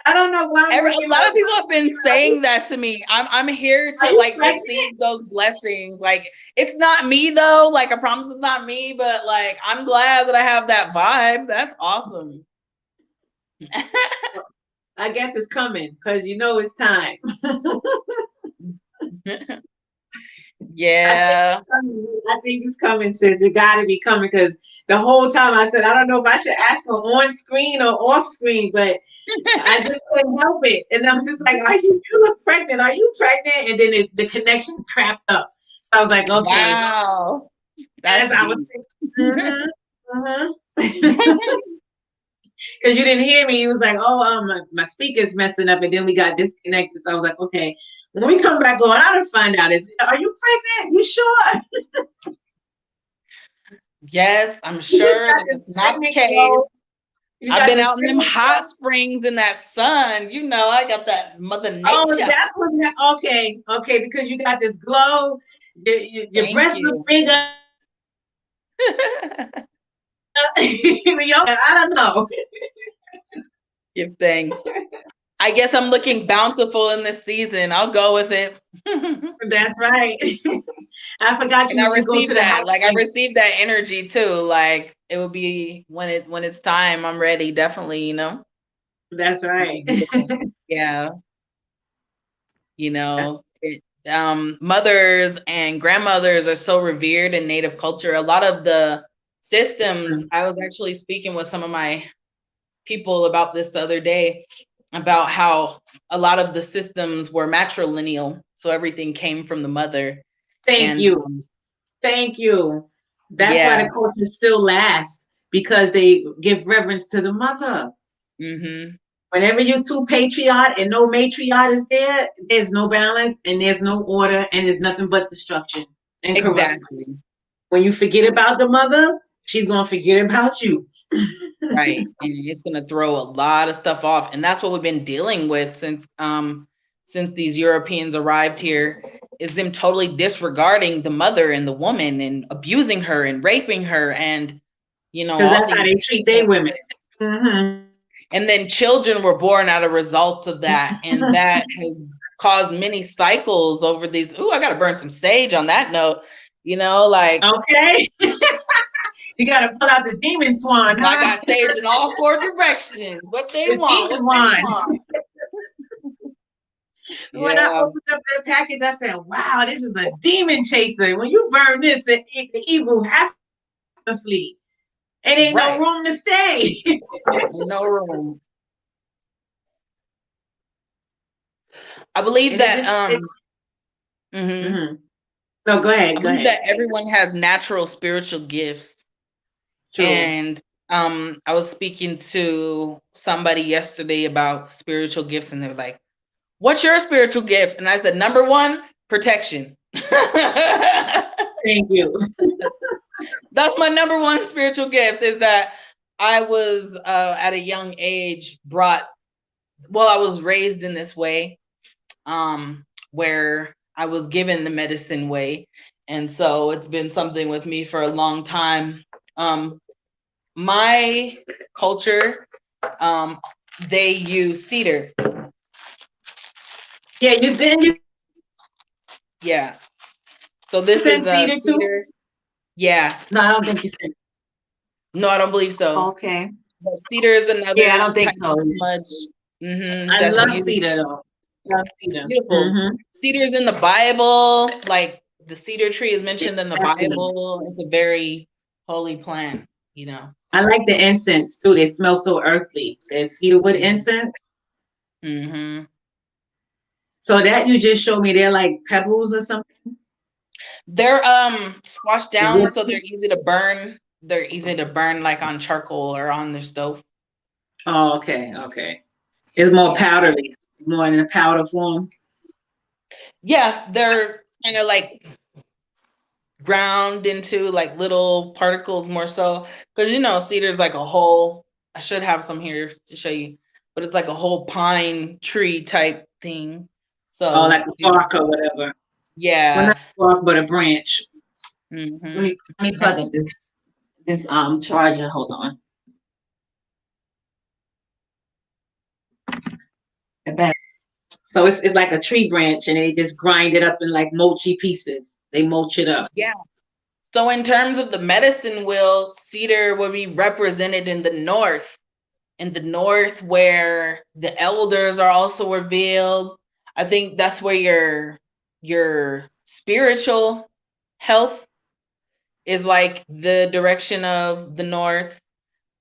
I don't know why I'm a looking lot up. of people have been saying that to me. I'm here Are to you like pregnant? receive those blessings. Like it's not me though. Like I promise it's not me, but like I'm glad that I have that vibe. That's awesome. I guess it's coming because you know it's time. Yeah. I think it's coming, sis. It got to be coming because the whole time I said I don't know if I should ask her on screen or off screen, but I just couldn't help it. And I was just like, "Are you look pregnant? Are you pregnant?" And then the connection crapped up. So I was like, "Okay." Wow. As That's I was, deep. because you didn't hear me. He was like, "Oh, my speaker's messing up," and then we got disconnected. So I was like, "Okay, when we come back on, I don't find out. Are you pregnant? You sure?" Yes, I'm You sure got that this that's not the pregnant case. glow. You I've got been this out in them pregnant hot glow. springs in that sun. You know, I got that mother Oh, nature. that's what. Okay, okay, because you got this glow. Your Thank breasts look you. bigger. I don't know. Give thanks. I guess I'm looking bountiful in this season. I'll go with it. And That's right. I forgot you I need to go to received the that. hot Like I springs. received that energy too. Like it will be when it's time, I'm ready, definitely, you know. That's It'll be right. beautiful. Yeah. Mothers and grandmothers are so revered in Native culture. A lot of the systems, I was actually speaking with some of my people about this the other day, about how a lot of the systems were matrilineal. So everything came from the mother. Thank And you. Thank you. That's why yeah. the culture still lasts because they give reverence to the mother. Mm-hmm. Whenever you're too patriot and no matriarch is there, there's no balance and there's no order and there's nothing but destruction and corruption. Exactly. When you forget about the mother, she's gonna forget about you. Right. And it's gonna throw a lot of stuff off. And that's what we've been dealing with since these Europeans arrived here, is them totally disregarding the mother and the woman and abusing her and raping her and Because all that's how they these treat their women. Mm-hmm. and then children were born out of result of that. And that has caused many cycles over these. Ooh, I gotta burn some sage on that note. Like Okay. You gotta pull out the demon swan, I huh? got sage in all four directions. What they The want, demon what they wand. want. When I Yeah. opened up that package, I said, "Wow, this is a demon chaser. When you burn this, the evil has to flee. It ain't no Right. room to stay." No room. I believe And it that just, mhm. mm-hmm. No, go I ahead. Go believe ahead. that everyone has natural spiritual gifts. True. And I was speaking to somebody yesterday about spiritual gifts, and they're like, "What's your spiritual gift?" And I said, "Number one, protection." Thank you. That's my number one spiritual gift, is that I was at a young age I was raised in this way, where I was given the medicine way. And so it's been something with me for a long time. My culture, they use cedar. Yeah, you did. Yeah. So this is Send cedar too? cedar. Yeah. No, I don't think you said. No, I don't believe so. Okay. But cedar is Yeah, I another don't think type so. of smudge. I That's love used. cedar though. Love cedar. Beautiful. Mm-hmm. Cedar is in the Bible. Like the cedar tree is mentioned in the Exactly. Bible. It's a very holy plant, you know. I like the incense too. They smell so earthly. The cedarwood incense. Mm-hmm. So that you just showed me, they're like pebbles or something. They're squashed down, Wood. so they're easy to burn. They're easy to burn like on charcoal or on the stove. Oh, okay, okay. It's more powdery, more in a powder form. Yeah, they're kind of like ground into like little particles more so because cedar's like a whole. I should have some here to show you, but it's like a whole pine tree type thing. Oh, So like a bark or whatever. Well, yeah. not a bark, but a branch. Mm-hmm. Let me plug in this charger. Hold on. So it's like a tree branch, and they just grind it up in like mochi pieces. They mulch it up. Yeah. So in terms of the medicine wheel, cedar would be represented in the north. In the north, where the elders are also revealed. I think that's where your spiritual health is like the direction of the north.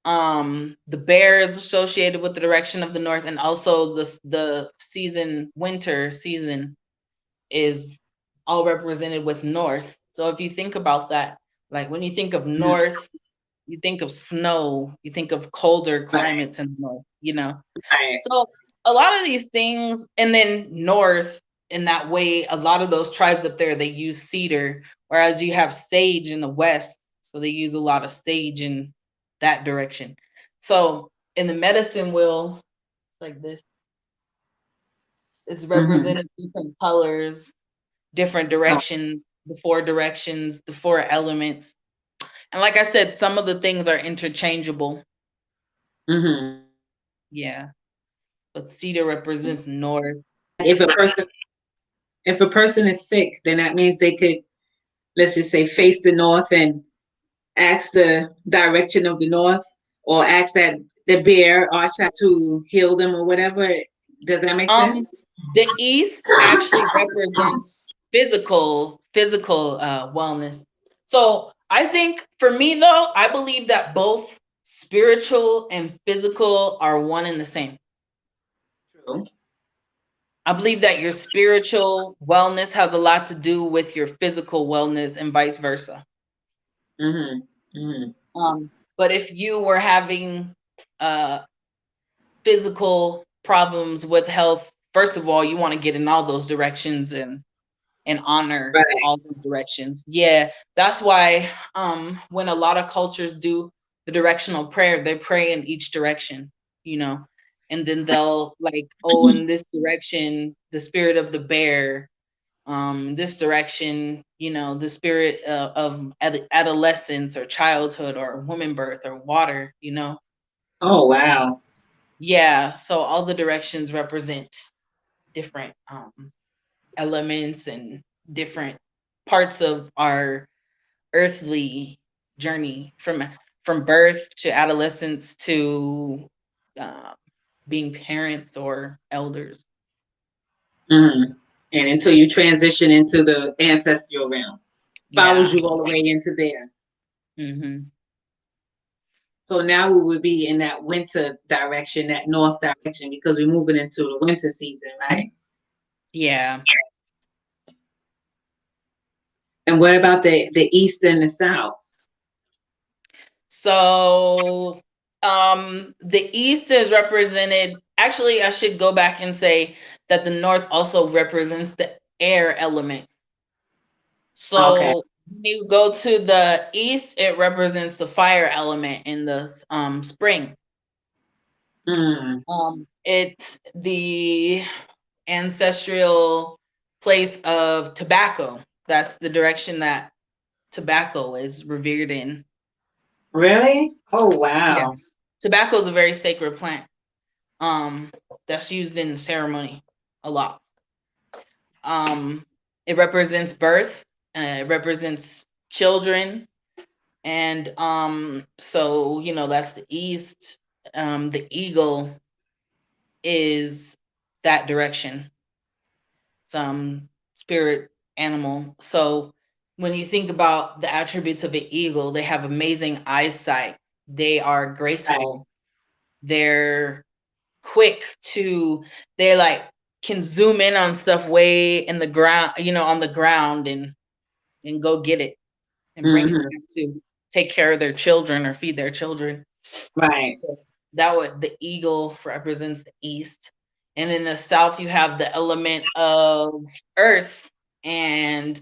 The bear is associated with the direction of the north, and also the season, winter season, is all represented with north. So if you think about that, like when you think of Mhm. north, you think of snow, you think of colder Right, climates in the north. right. So a lot of these things, and then north, in that way, a lot of those tribes up there, they use cedar, whereas you have sage in the west, so they use a lot of sage in that direction. So in the medicine wheel, like this, it's Mm-hmm. represented different colors, different Oh, directions, the four elements. And like I said, some of the things are interchangeable. mm-hmm. Yeah. But cedar represents north. If a person is sick, then that means they could, let's just say, face the north and ask the direction of the north, or ask that the bear or try to heal them or whatever. Does that make Um, sense? the east actually represents physical wellness. So I think for me though, I believe that both spiritual and physical are one and the same. True. I believe that your spiritual wellness has a lot to do with your physical wellness and vice versa. Mm-hmm. Mm-hmm. But if you were having uh physical problems with health, first of all, you want to get in all those directions and honor Right. all those directions. Yeah, that's why when a lot of cultures do the directional prayer, they pray in each direction. And then they'll like, oh, in this direction, the spirit of the bear, this direction, the spirit of adolescence or childhood or woman birth or water. Oh, wow. Yeah, so all the directions represent different elements and different parts of our earthly journey from birth to adolescence to uh, being parents or elders. Mm-hmm. And until you transition into the ancestral realm, follows Yeah. you all the way into there. Hmm. So now we would be in that winter direction, that north direction, because we're moving into the winter season, right? Yeah. And what about the east and the south? So the east is represented. Actually, I should go back and say that the north also represents the air element. Okay. So when you go to the east, it represents the fire element in the spring. Mm. It's the ancestral place of tobacco. That's the direction that tobacco is revered in. Really? Oh, Yeah. wow. Tobacco is a very sacred plant. That's used in ceremony a lot. Um, It represents birth. It represents children. And so that's the east. The eagle is that direction, some spirit animal. So when you think about the attributes of an eagle, they have amazing eyesight. They are Right. graceful. They're quick to, they like can zoom in on stuff way in the ground, on the ground, and go get it and bring it Mm-hmm. back to take care of their children or feed their children. Right. So that would, the eagle represents the east. And in the south you have the element of earth, and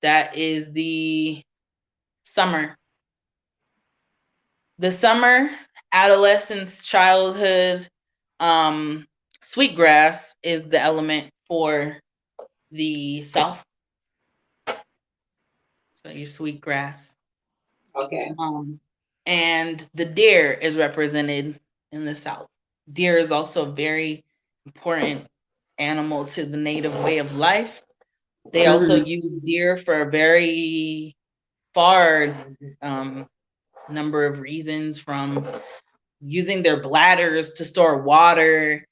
that is the summer. The summer, adolescence, childhood, sweetgrass is the element for the south. So your sweetgrass. Okay. And the deer is represented in the south. Deer is also a very important animal to the native way of life. They also Mm-hmm. use deer for a very far number of reasons, from using their bladders to store water,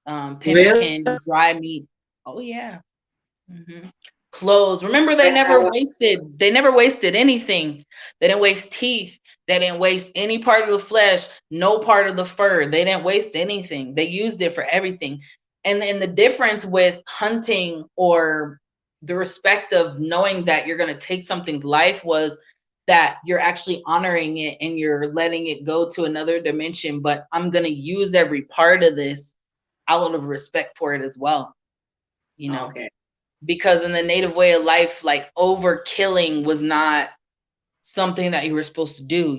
Really? pemmican, dry meat. Oh yeah. hmm Clothes. Remember, Wow. They never wasted anything. They didn't waste teeth. They didn't waste any part of the flesh. No part of the fur. They didn't waste anything. They used it for everything. And the difference with hunting, or the respect of knowing that you're going to take something's life, was that you're actually honoring it and you're letting it go to another dimension. But I'm going to use every part of this out of respect for it as well. You know, Okay. because in the native way of life, like overkilling was not something that you were supposed to do.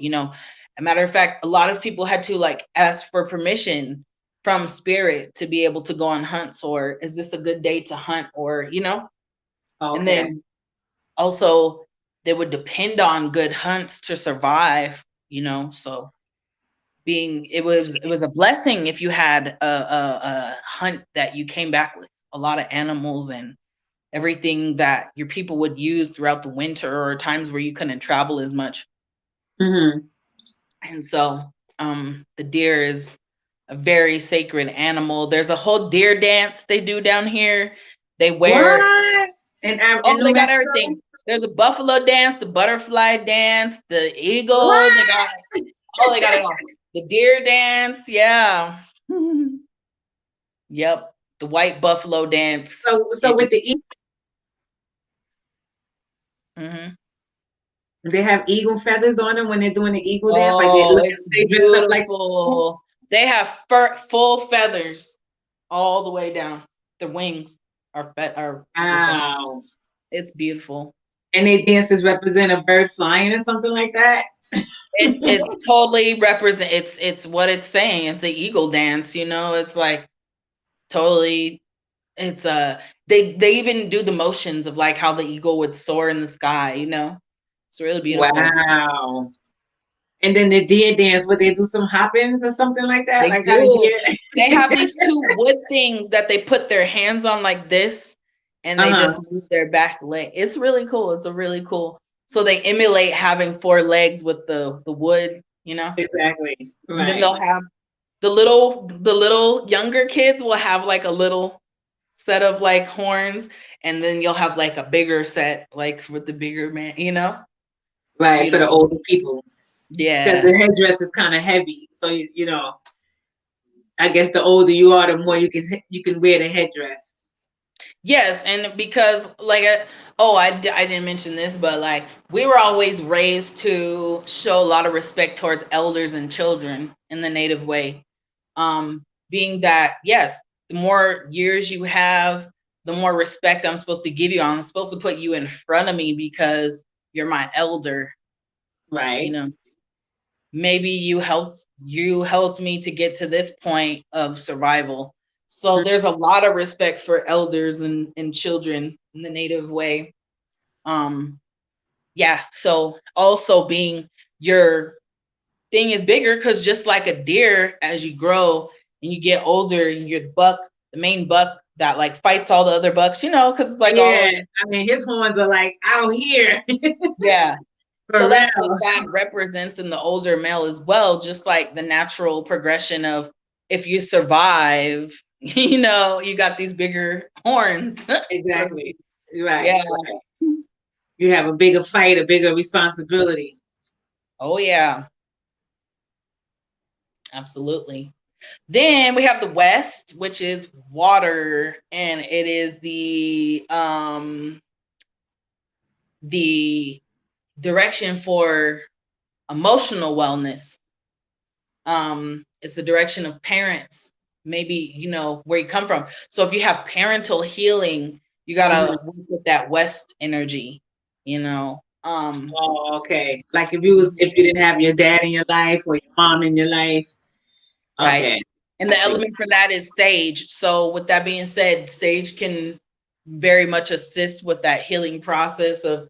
A matter of fact, a lot of people had to like ask for permission from spirit to be able to go on hunts, or is this a good day to hunt, or and Okay. then also they would depend on good hunts to survive. So being, it was a blessing if you had a hunt that you came back with a lot of animals and everything that your people would use throughout the winter, or times where you couldn't travel as much. Mm-hmm. And so the deer is a very sacred animal. There's a whole deer dance they do down here. They wear, What? In oh, New they got Mexico? everything. There's a buffalo dance, the butterfly dance, the eagle. They got, What? oh, they got it all. The deer dance, yeah. Yep, the white buffalo dance. So with the Mhm. they have eagle feathers on them when they're doing the eagle dance, like Oh, it's they dressed up like. beautiful. They have full feathers all the way down. The wings are with feathers. Wow. It's beautiful. And their dances represent a bird flying or something like that. It's totally represent. It's what it's saying. It's the eagle dance. It's like totally. It's they even do the motions of like how the eagle would soar in the sky. It's really beautiful. Wow. And then the deer dance, would they do some hoppings or something like that? They Like how the do. They deer. have these two wood things that they put their hands on like this, and they Uh-huh. just move their back leg. It's really cool. It's a really cool. So they emulate having four legs with the wood, Exactly. And then Right. they'll have the little younger kids will have like a little set of like horns, and then you'll have like a bigger set like with the bigger man. Right. For the Beautiful. older people. Because Yeah. the headdress is kind of heavy. So I guess the older you are, the more you can wear the headdress. Yes, and because like I didn't mention this, but like we were always raised to show a lot of respect towards elders and children in the native way. Being that, yes, the more years you have, the more respect I'm supposed to give you. I'm supposed to put you in front of me because you're my elder, you Right. know. Maybe you helped me to get to this point of survival. So there's a lot of respect for elders and children in the native way. Um yeah, so also being your thing is bigger, because just like a deer, as you grow and you get older, and you're the main buck that like fights all the other bucks, because it's like all Yeah, of, I mean, his horns are like out here. yeah. For So that's what real. that represents in the older male as well, just like the natural progression of if you survive, you got these bigger horns. Exactly. Right. Yeah. Right. You have a bigger fight, a bigger responsibility. Oh yeah, absolutely. Then we have the West, which is water, and it is the direction for emotional wellness. It's the direction of parents, maybe where you come from. So if you have parental healing, you gotta work with that West energy, Oh, okay. Like if you didn't have your dad in your life or your mom in your life. right. Okay. And I the see. element for that is sage. So with that being said, sage can very much assist with that healing process of,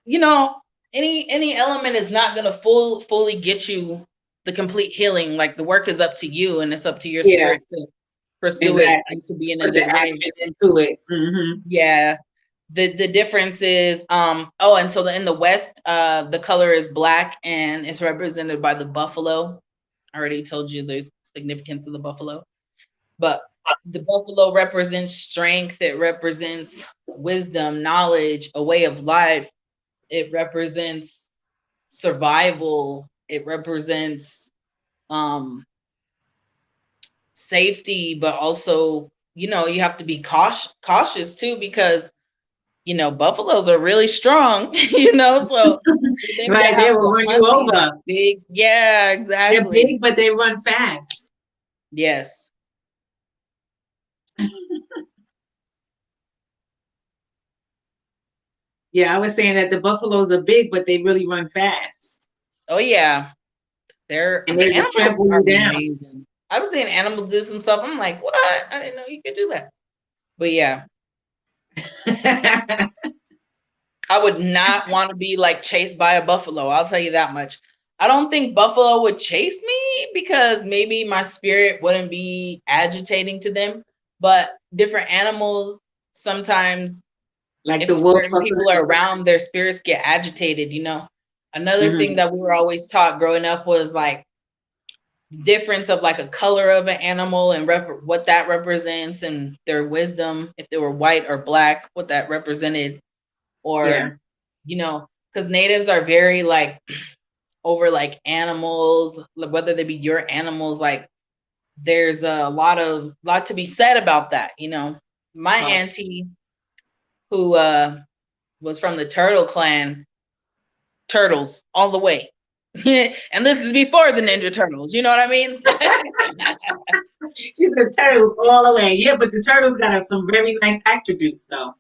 any element is not gonna fully get you the complete healing. Like the work is up to you, and it's up to your Yeah, spirit to pursue it exactly. and to be in a Put the good way. action into it. Mm-hmm. Yeah. The difference is and so in the West, the color is black and it's represented by the buffalo. I already told you the significance of the buffalo. But the buffalo represents strength, it represents wisdom, knowledge, a way of life. It represents survival. It represents safety, but also, you have to be cautious too, because buffaloes are really strong, so for them to Right, they have will to run you hunt these over. big, yeah, They're exactly. big, but they run fast. Yes. Yeah, I was saying that the buffaloes are big, but they really run fast, Oh yeah. They're and they will animals trample are you down. amazing. I was seeing animals do some stuff. I'm like, what? I didn't know you could do that. But yeah, I would not want to be like chased by a buffalo. I'll tell you that much. I don't think buffalo would chase me because maybe my spirit wouldn't be agitating to them. But different animals, sometimes Like the if wolf certain or people are around, their spirits get agitated. Another thing something. that we were always taught growing up was like difference of like a color of an animal and what that represents, and their wisdom, if they were white or black, what that represented. Yeah. Or because natives are very like over like animals, whether they be your animals, like there's a lot to be said about that. My Oh. auntie, who was from the turtle clan, turtles all the way. And this is before the Ninja Turtles, you know what I mean? She said turtles all the way. Yeah, but the turtles got some very nice attributes, though.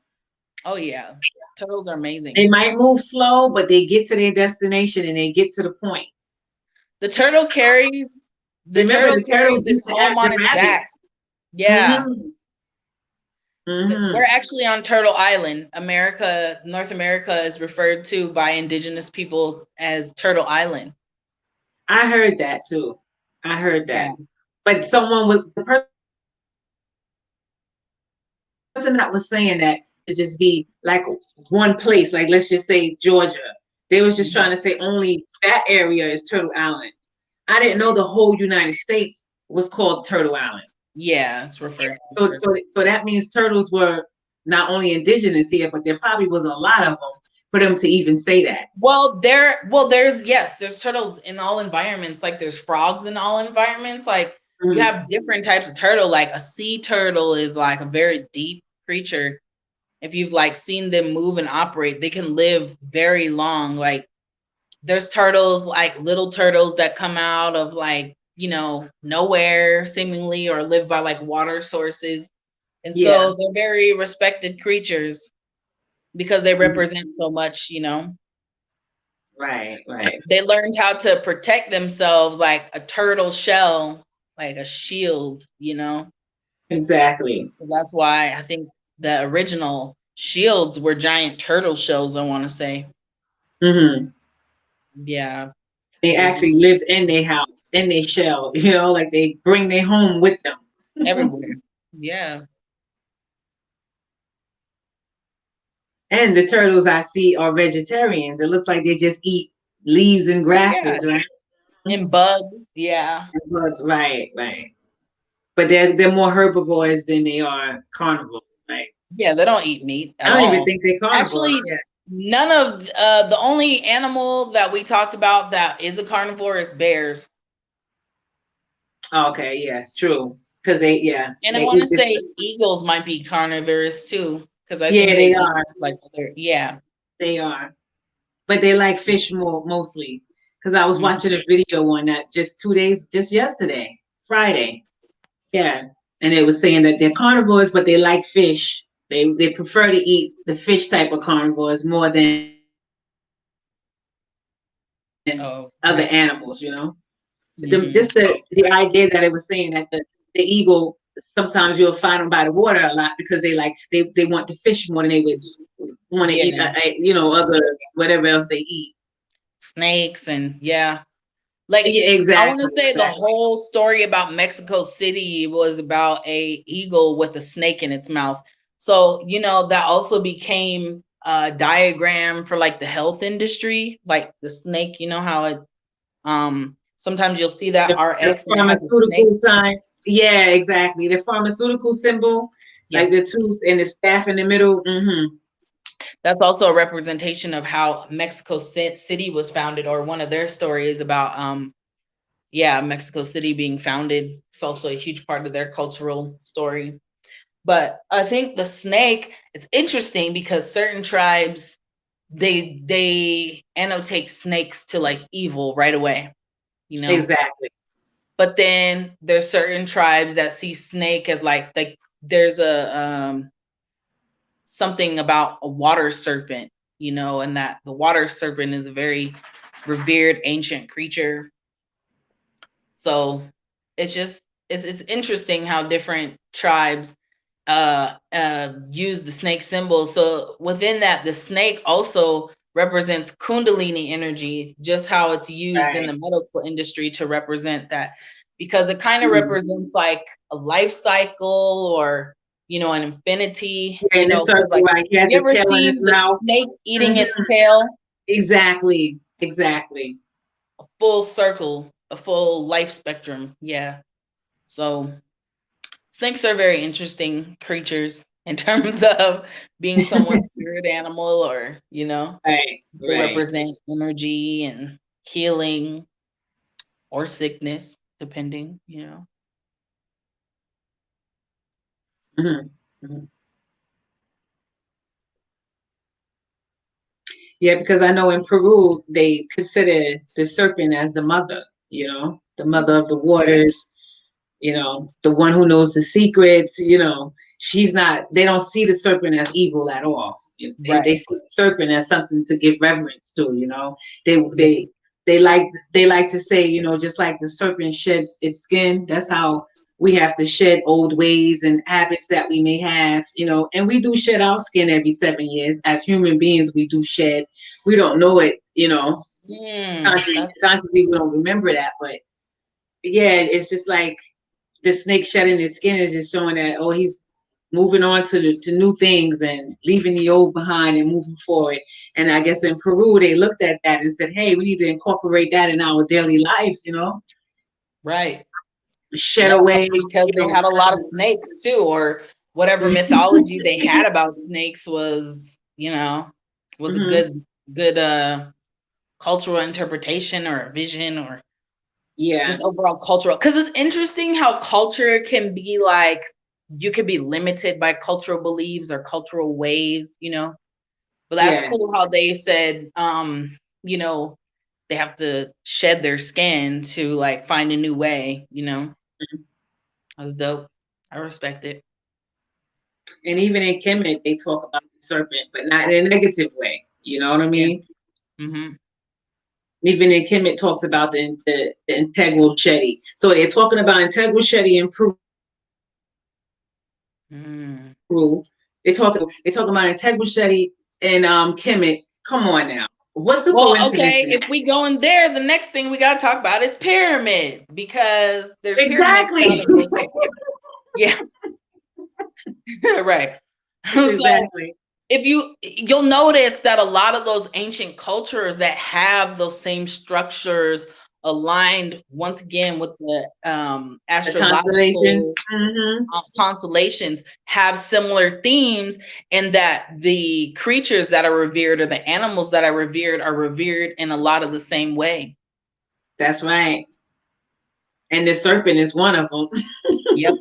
Oh yeah, turtles are They amazing. might move slow, but they get to their destination and they get to the point. The turtle carries the Remember, turtle the turtles carries its used to home have on the its back. rabbits. Yeah. Mm-hmm. Mm-hmm. We're actually on Turtle Island. North America is referred to by indigenous people as Turtle Island. I heard that too. I heard Yeah. that. But the person that was saying that to just be like one place, like let's just say Georgia. They was just trying to say only that area is Turtle Island. I didn't know the whole United States was called Turtle Island. Yeah, it's referred to. So that means turtles were not only indigenous here, but there probably was a lot of them for them to even say that. There's turtles in all environments. Like there's frogs in all environments. Like you have different types of turtle. Like a sea turtle is like a very deep creature. If you've like seen them move and operate, they can live very long. Like there's turtles, like little turtles that come out of like, nowhere seemingly, or live by like water sources. And Yeah. so they're very respected creatures because they represent so much. Right, right. They learned how to protect themselves like a turtle shell, like a shield. Exactly. So that's why I think the original shields were giant turtle shells, I want to say. Mm-hmm. Yeah. They actually lived in their house, in their shell, like they bring their home with them. Everywhere. Yeah. And the turtles I see are vegetarians. It looks like they just eat leaves and Yeah, grasses, right? and bugs. Yeah, And bugs, right, right. But they're more herbivores than they are carnivores, right? yeah, they don't eat meat I at don't even all. think they're carnivores. Actually, Yeah. none of the only animal that we talked about that is a carnivore is bears. Oh, okay, yeah, true. Because And I they want eat to this. say eagles might be carnivorous too, because I Yeah, think they they eat are. like yeah. They are. But they like fish more mostly. Because I was Mhm. watching a video on that just 2 days, just yesterday, Friday. Yeah. And it was saying that they're carnivores, but they like fish. They prefer to eat the fish type of carnivores more than Oh, other right. animals, you know? Hmm. Just the idea that it was saying that the eagle, sometimes you'll find them by the water a lot because they want to fish more than they would want to eat, Yeah, other whatever else they eat. snakes and yeah. Like Yeah, I want to exactly, say the exactly. whole story about Mexico City was about a eagle with a snake in its mouth. So, that also became a diagram for like the health industry, like the snake, how it's sometimes you'll see that The RX and it has a snake. pharmaceutical sign. Yeah, exactly. The pharmaceutical symbol, like Yep. the tooth and the staff in the middle. Mm-hmm. That's also a representation of how Mexico City was founded, or one of their stories about Mexico City being founded. It's also a huge part of their cultural story. But I think the snake, it's interesting because certain tribes they annotate snakes to like evil right away, you know. Exactly. But then there's certain tribes that see snake as like there's a something about a water serpent, and that the water serpent is a very revered ancient creature. So it's just it's interesting how different tribes use the snake symbol. So within that, the snake also represents kundalini energy, just how it's used in Right. the medical industry to represent that, because it kind of Mhm. represents like a life cycle, or an infinity, Yeah, in the because circle, like, right? He have has you a ever tail in his seen the mouth. snake eating its Mhm. tail? Exactly. Exactly. Full circle, a full life spectrum. Yeah. So snakes are very interesting creatures in terms of being someone's spirit animal, or, Right. to Right. represent energy and healing or sickness, depending. Mhm. Mhm. Yeah, because I know in Peru they consider the serpent as the mother, the mother of the waters, the one who knows the secrets, she's not, they don't see the serpent as evil at all. They Right. see the serpent as something to give reverence to, They Yeah. they they like to say, just like the serpent sheds its skin, that's how we have to shed old ways and habits that we may have, and we do shed our skin every 7 years. As human beings, we do shed. We don't know it, That's consciously we don't remember that, but yeah, it's just like the snake shedding his skin is just showing that, oh, he's moving on to new things and leaving the old behind and moving forward. And I guess in Peru they looked at that and said, hey, we need to incorporate that in our daily lives, right. shed Yeah, away, because they had a lot of snakes too, or whatever mythology they had about snakes was a Mhm. good cultural interpretation or a vision, or Yeah, just overall cultural, because it's interesting how culture can be like, you could be limited by cultural beliefs or cultural ways. But that's yeah. cool how they said you know they have to shed their skin to like find a new way. That's dope. I respect it. And even in Kemet, they talk about the serpent, but not in a negative way. You know what I Yeah. mean? Mm-hmm. Even in Kim, it talks about the integral shetty. So they're talking about integral shetty in Peru. Mm. They talk about integral shetty and Kemet. Come on now, what's the Well, coincidence okay, in if that? we go in there, the next thing we got to talk about is pyramids, because there's pyramids Exactly. found in both. Yeah. Right. So Exactly. you'll notice that a lot of those ancient cultures that have those same structures aligned once again with the The constellations. astrological constellations have similar themes, and that the creatures that are revered or the animals that are revered in a lot of the same way. That's right. And the serpent is one of them. Yep.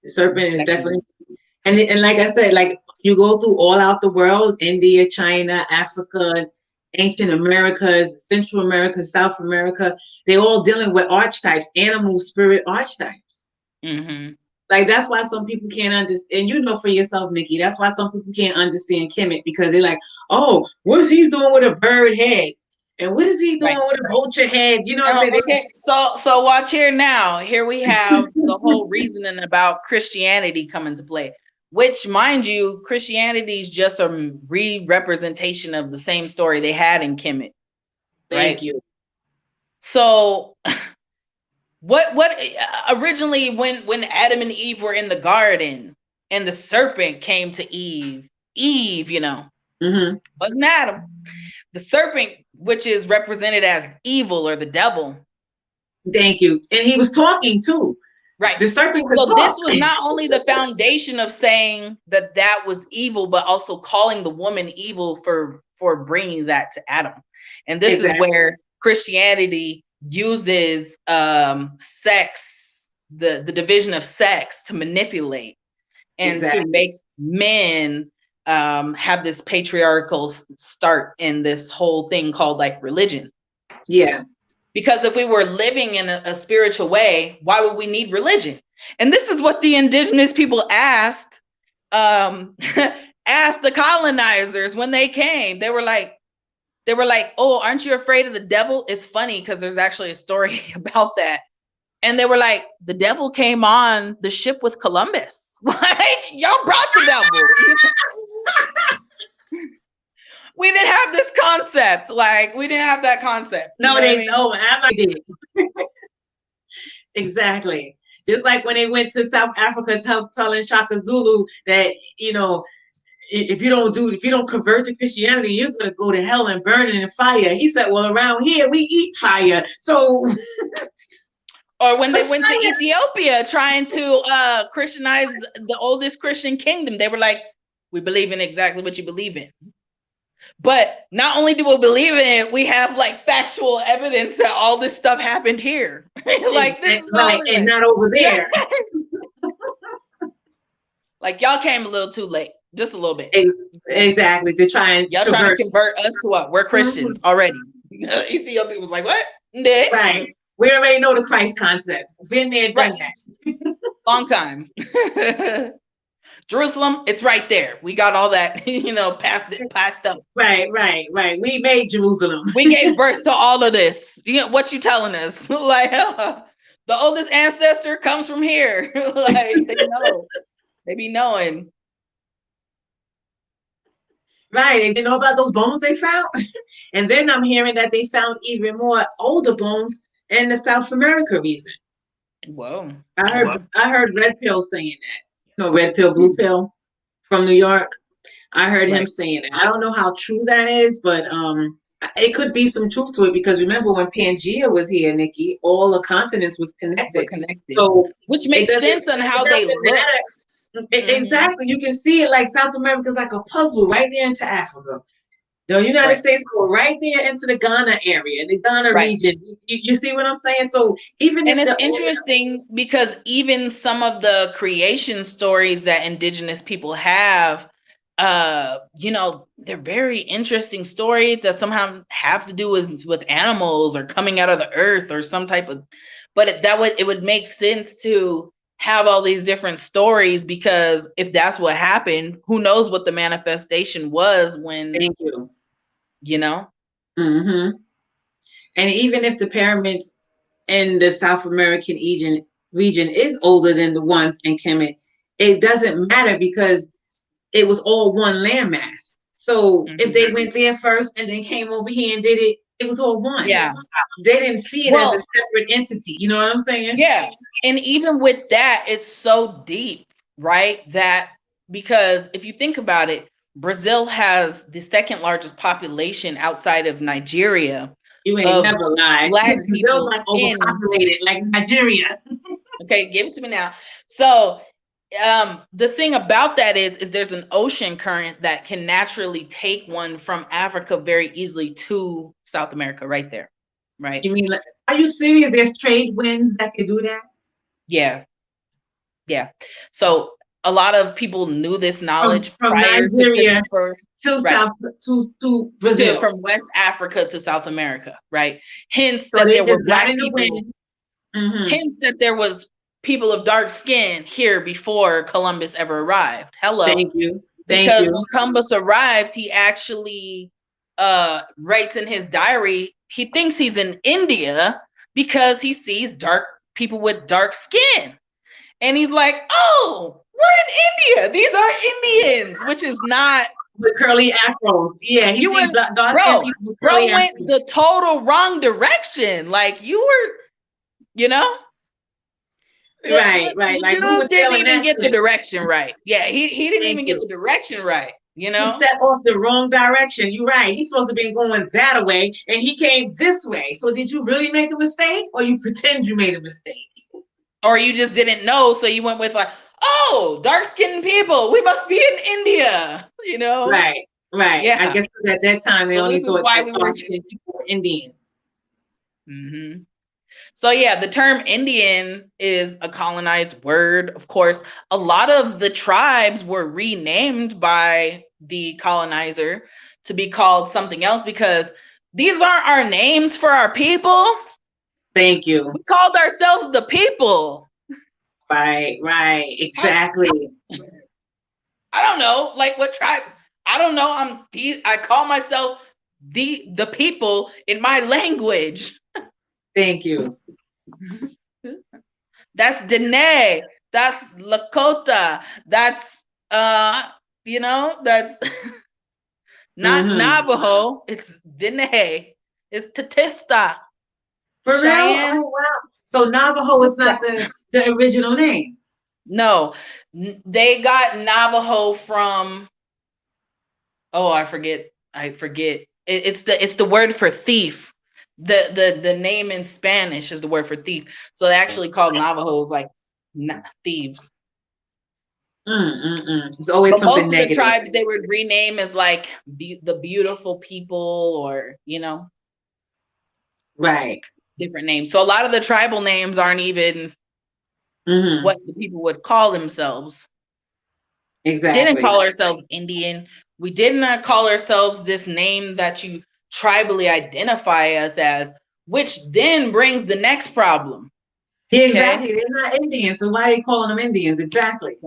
The serpent is definitely, and like I said, like you go through all out the world, India, China, Africa, ancient Americas, Central America, South America, they all dealing with archetypes, animal spirit archetypes. Like that's why some people can't understand, and you know for yourself, Nikkey, that's why some people can't understand Kemet, because they're like, oh, what's he doing with a bird head? And what is he doing with a vulture head? You know what I'm saying? Okay, so watch here now. Here we have the whole reasoning about Christianity come into play, which, mind you, Christianity is just a re-representation of the same story they had in Kemet. Thank you. So what originally when Adam and Eve were in the garden and the serpent came to Eve, you know, wasn't Adam. The serpent, which is represented as evil or the devil. Thank you. And he was talking too. Right. The serpent could so talk. This was not only the foundation of saying that was evil, but also calling the woman evil for bringing that to Adam. And this is where Christianity uses sex, the division of sex, to manipulate and to make men have this patriarchal start in this whole thing called like religion. Yeah. Because if we were living in a spiritual way, why would we need religion? And this is what the indigenous people asked asked the colonizers when they came. They were like, oh, aren't you afraid of the devil? It's funny because there's actually a story about that. And they were like, the devil came on the ship with Columbus. Like, y'all brought the devil. We didn't have this concept. Like, we didn't have that concept. No, they know. I did. Exactly. Just like when they went to South Africa telling Shaka Zulu that, you know, if you don't convert to Christianity, you're gonna go to hell and burn in fire. He said, well, around here we eat fire. So or when they went to Ethiopia trying to Christianize the oldest Christian kingdom, they were like, we believe in exactly what you believe in. But not only do we believe in it, we have like factual evidence that all this stuff happened here. Like this and not over there. Like y'all came a little too late, just a little bit. Exactly, to try and y'all trying to convert us to what? We're Christians already. Ethiopia was like, what? Right. We already know the Christ concept. Been there, done that. Long time. Jerusalem, it's right there. We got all that, passed up. Right. We made Jerusalem. We gave birth to all of this. What you telling us? Like, the oldest ancestor comes from here. Like, they know. They be knowing. Right. They didn't know about those bones they found. And then I'm hearing that they found even more older bones in the South America region. Whoa. I heard Red Pill saying that. Red Pill, Blue Pill from New York. I heard him saying it. I don't know how true that is, but it could be some truth to it, because remember when Pangea was here, Nikkey, all the continents was connected. So which makes sense on how they look. Exactly. You can see it like South America is like a puzzle right there into Africa. The United States go right there into the Ghana area, the Ghana region. You see what I'm saying? So even and it's interesting because even some of the creation stories that indigenous people have, they're very interesting stories that somehow have to do with animals or coming out of the earth or some type of. But it would make sense to have all these different stories, because if that's what happened, who knows what the manifestation was when. Thank you. Mm-hmm. And even if the pyramids in the South American region is older than the ones in Kemet, it doesn't matter because it was all one landmass. So if they went there first and then came over here and did it, it was all one. Yeah. They didn't see it as a separate entity. You know what I'm saying? Yeah. And even with that, it's so deep, right? That because if you think about it, Brazil has the second largest population outside of Nigeria. You ain't never lied. Black Brazil's people like in, overpopulated, like Nigeria. okay, give it to me now. So the thing about that is there's an ocean current that can naturally take one from Africa very easily to South America right there, right? You mean, like, are you serious? There's trade winds that could do that? Yeah. So a lot of people knew this knowledge From prior Nigeria to Christopher, to right, South to Brazil. from West Africa to South America, right? Hence So that they there were just got black in the people. wind. Mm-hmm. Hence that there was people of dark skin here before Columbus ever arrived. Hello. Thank you. Because when Columbus arrived, he actually writes in his diary, he thinks he's in India because he sees dark people with dark skin. And he's like, oh, we're in India. These are Indians, which is not. With curly afros. Yeah, he sees dark skin people with curly afros. Went the total wrong direction. Like you were, you know? Right. The Like, dude didn't even get the direction right. Yeah, he didn't even get the direction right. You know, he set off the wrong direction. You're right. He's supposed to be going that way, and he came this way. So did you really make a mistake, or you pretend you made a mistake? Or you just didn't know, so you went with like, oh, dark-skinned people, we must be in India. You know, right. Yeah. I guess at that time they only thought why we were people were Indian. Mm-hmm. So yeah, the term Indian is a colonized word. Of course, a lot of the tribes were renamed by the colonizer to be called something else because these aren't our names for our people. Thank you. We called ourselves the people. Right, exactly. I don't know, like what tribe? I don't know. I call myself the people in my language. Thank you. That's Dene. That's Lakota. That's you know, that's not Navajo. It's Dene. It's Tatista. For Cheyenne. real? Oh, wow. So Navajo is not the original name. No, they got Navajo from. Oh, I forget. It's the word for thief. The name in Spanish is the word for thief. So they actually called Navajos like thieves. It's always something most of negative. the tribes they would rename as like the beautiful people, or you know, right, different names. So a lot of the tribal names aren't even what the people would call themselves. Exactly. Didn't call ourselves Indian. We did not call ourselves this name that you tribally identify us as, which then brings the next problem. Yeah, exactly. Okay? They're not Indians, so why are you calling them Indians? Exactly.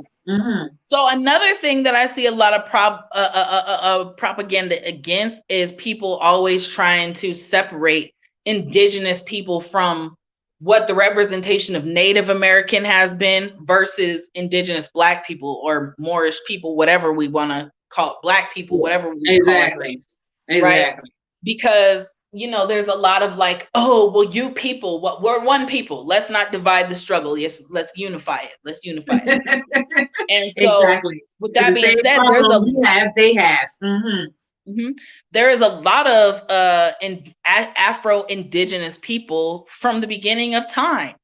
So another thing that I see a lot of propaganda against is people always trying to separate indigenous people from what the representation of Native American has been versus indigenous Black people or Moorish people, whatever we want to call it, Black people, whatever we call it. Exactly. Right? Because, you know, there's a lot of like, oh, well, you people, we're one people. Let's not divide the struggle. Yes, let's unify it. And so with that being said, they have. There is a lot of Afro-Indigenous people from the beginning of time.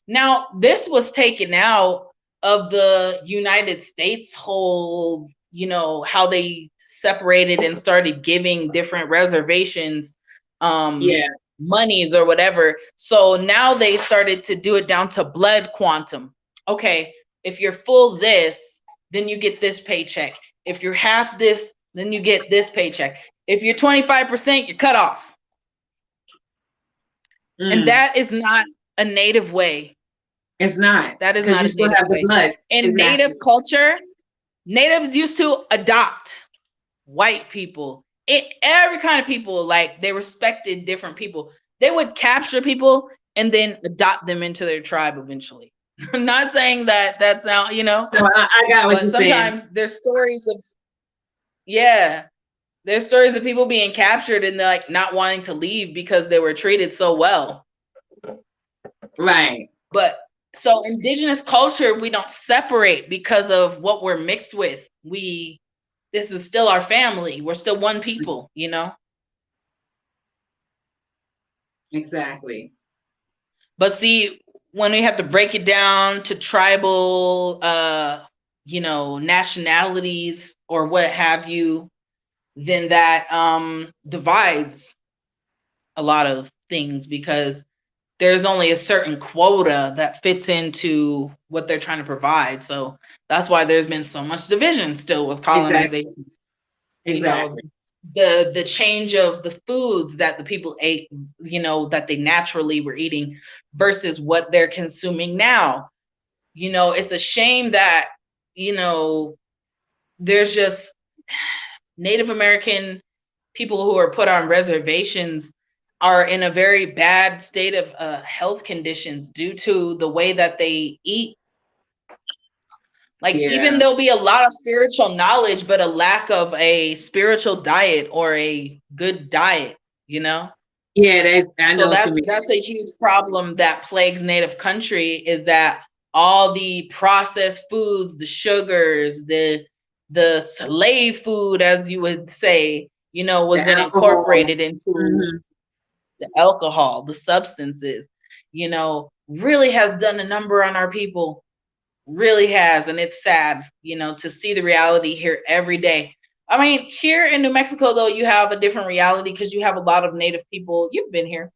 Now, this was taken out of the United States whole, you know, how they separated and started giving different reservations monies or whatever. So now they started to do it down to blood quantum. Okay, if you're full this, then you get this paycheck. If you're half this, then you get this paycheck. If you're 25%, you're cut off. And that is not a Native way. It's not. That is not a Native way. Blood. In Native culture, Natives used to adopt white people. Every kind of people, like they respected different people. They would capture people and then adopt them into their tribe eventually. I'm not saying that that's how, you know. So I got what you're saying. Sometimes there's stories of there's stories of people being captured and they're like not wanting to leave because they were treated so well. Right. But So indigenous culture, we don't separate because of what we're mixed with. This is still our family. We're still one people, you know? Exactly. But see, when we have to break it down to tribal, nationalities or what have you, then that divides a lot of things, because there's only a certain quota that fits into what they're trying to provide. So that's why there's been so much division still with colonization. Exactly. The change of the foods that the people ate, that they naturally were eating versus what they're consuming now. It's a shame that, there's just Native American people who are put on reservations are in a very bad state of health conditions due to the way that they eat. Like, even there'll be a lot of spiritual knowledge, but a lack of a spiritual diet or a good diet, Yeah, I know So what you mean. that's a huge problem that plagues Native country, is that all the processed foods, the sugars, the slave food, as you would say, was then incorporated into the alcohol, the substances, really has done a number on our people, really has. And it's sad, to see the reality here every day. I mean, here in New Mexico, though, you have a different reality because you have a lot of Native people, you've been here,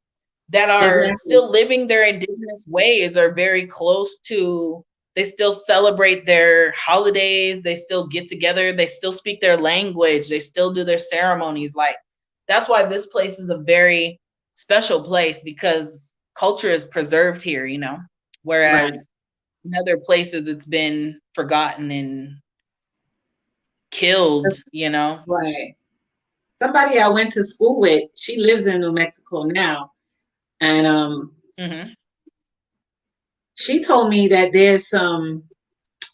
that are still living their indigenous ways, are very close to, they still celebrate their holidays, they still get together, they still speak their language, they still do their ceremonies. Like, that's why this place is a very special place, because culture is preserved here, whereas in other places it's been forgotten and killed, Right. Somebody I went to school with, she lives in New Mexico now. And she told me that there's some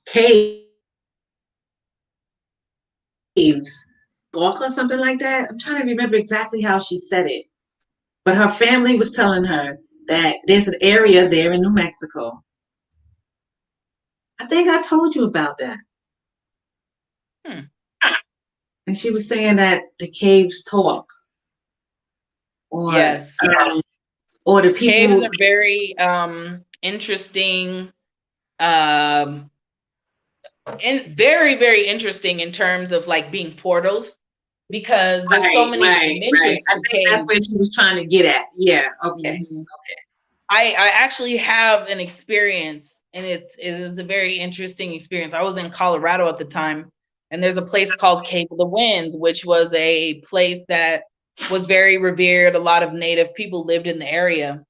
caves or something like that. I'm trying to remember exactly how she said it. But her family was telling her that there's an area there in New Mexico. I think I told you about that. And she was saying that the caves talk. Or, yes. Or the people. Caves are very interesting, and very, very interesting in terms of like being portals, because there's so many dimensions I to think caves. that's where she was trying to get at. Yeah. Okay. Okay. I actually have an experience, and it's a very interesting experience. I was in Colorado at the time, and there's a place called Cave of the Winds, which was a place that was very revered. A lot of Native people lived in the area.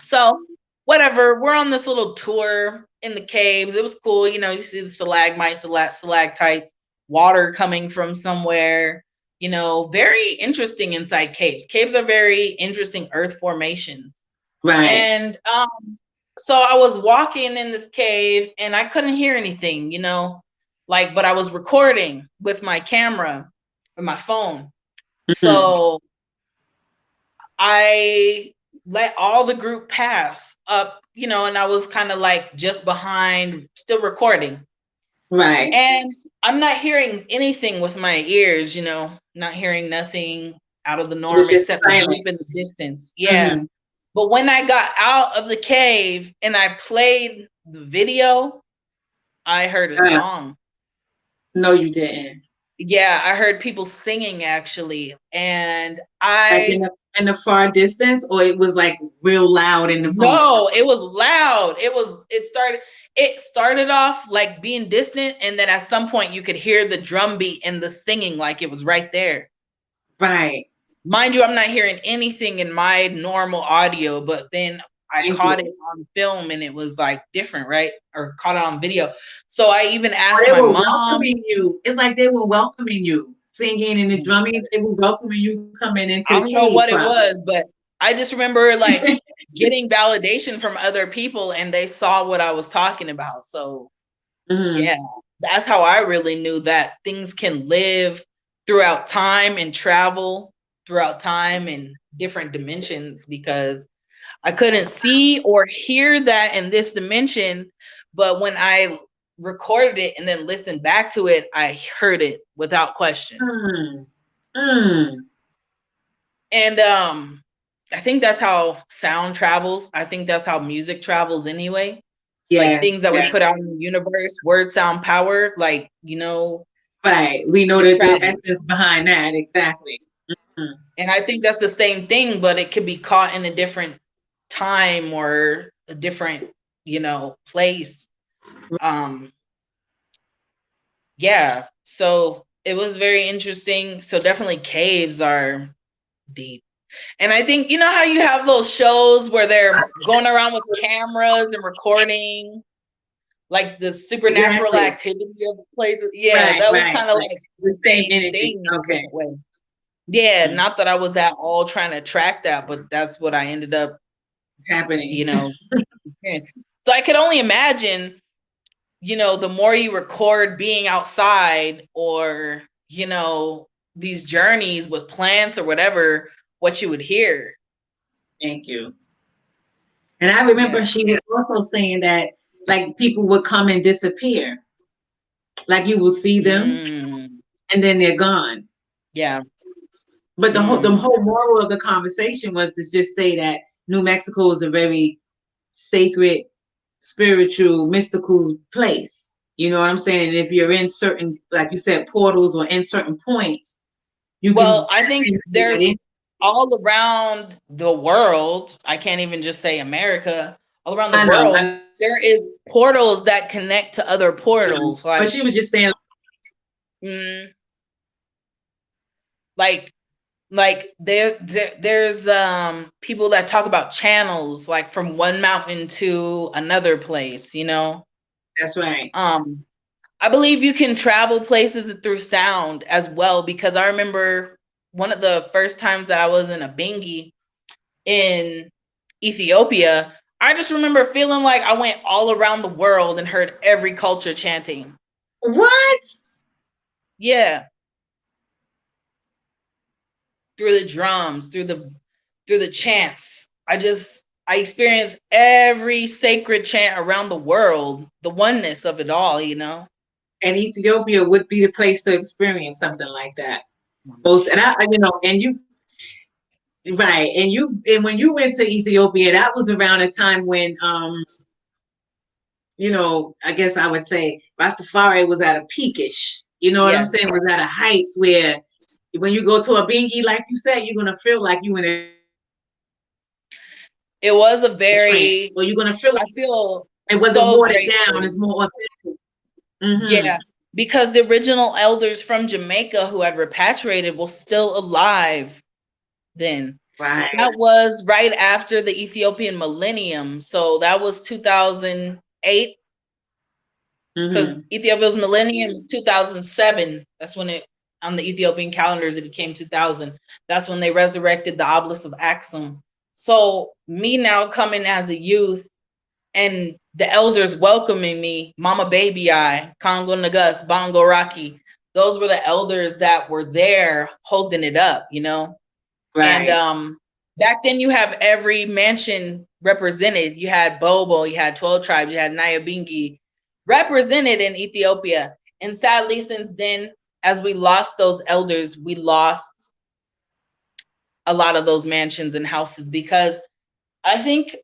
So whatever, we're on this little tour in the caves. It was cool. You see the stalagmites, stalactites, water coming from somewhere, very interesting inside caves. Caves are very interesting earth formations. Right. And so I was walking in this cave and I couldn't hear anything, but I was recording with my camera or my phone. So I let all the group pass up, and I was kind of like just behind, still recording. Right. And I'm not hearing anything with my ears, not hearing nothing out of the norm except the group in the distance. Yeah. But when I got out of the cave and I played the video, I heard a song. No, you didn't. Yeah, I heard people singing actually. And like in the far distance, or it was like real loud in the phone? No, it was loud. It started off like being distant, and then at some point you could hear the drum beat and the singing like it was right there. Right. Mind you, I'm not hearing anything in my normal audio, but then I caught it on film and it was like different, right? Or caught it on video. So I even asked my mom. Welcoming you. It's like they were welcoming you, singing and the drumming. They were welcoming you coming into the cave. I don't know what it was, but I just remember like getting validation from other people and they saw what I was talking about. So yeah, that's how I really knew that things can live throughout time and travel throughout time and different dimensions, because I couldn't see or hear that in this dimension, but when I recorded it and then listened back to it, I heard it without question. And I think that's how sound travels. I think that's how music travels anyway. Like things that we put out in the universe, word, sound, power, like, you know. Right. We know that the essence behind that. Exactly. And I think that's the same thing, but it could be caught in a different time or a different, you know, place. Yeah. So it was very interesting. So definitely caves are deep. And I think, you know how you have those shows where they're going around with cameras and recording like the supernatural activity of places. Yeah, that was kind of like the same thing in a different way. Yeah, not that I was at all trying to track that, but that's what I ended up happening. You know. So I could only imagine, you know, the more you record being outside or, you know, these journeys with plants or whatever, what you would hear. Thank you. And I remember she was also saying that like people would come and disappear. Like you will see them and then they're gone. Yeah. But the whole moral of the conversation was to just say that New Mexico is a very sacred, spiritual, mystical place. You know what I'm saying? And if you're in certain, like you said, portals or in certain points, you can. I think there's all around the world. I can't even just say America. All around the world, there is portals that connect to other portals. Like, but she was just saying, like there's people that talk about channels, like from one mountain to another place, you know. That's right. I believe you can travel places through sound as well, because I remember one of the first times that I was in a bingy in Ethiopia, I just remember feeling like I went all around the world and heard every culture chanting. What? Yeah. Through the drums, through the chants. I experienced every sacred chant around the world, the oneness of it all, you know. And Ethiopia would be the place to experience something like that. Most, and I, you know, and you, right, and when you went to Ethiopia, that was around a time when, you know, I guess I would say Rastafari was at a peakish. You know what I'm saying? Was at a heights where when you go to a bingy, like you said, you're gonna feel like you in a. It was a very. Well, you're gonna feel like I feel it wasn't so watered down. It's more authentic. Yeah, because the original elders from Jamaica who had repatriated were still alive then. Right. That was right after the Ethiopian millennium. So that was 2008. Because Ethiopia's millennium is 2007. That's when it, on the Ethiopian calendars, it became 2000. That's when they resurrected the obelisk of Axum. So me now coming as a youth and the elders welcoming me, Mama Baby I, Congo Nagus, Bongo Rocky, those were the elders that were there holding it up, you know? Right. And back then you have every mansion represented. You had Bobo, you had 12 tribes, you had Nyabingi represented in Ethiopia. And sadly, since then, as we lost those elders, we lost a lot of those mansions and houses, because I think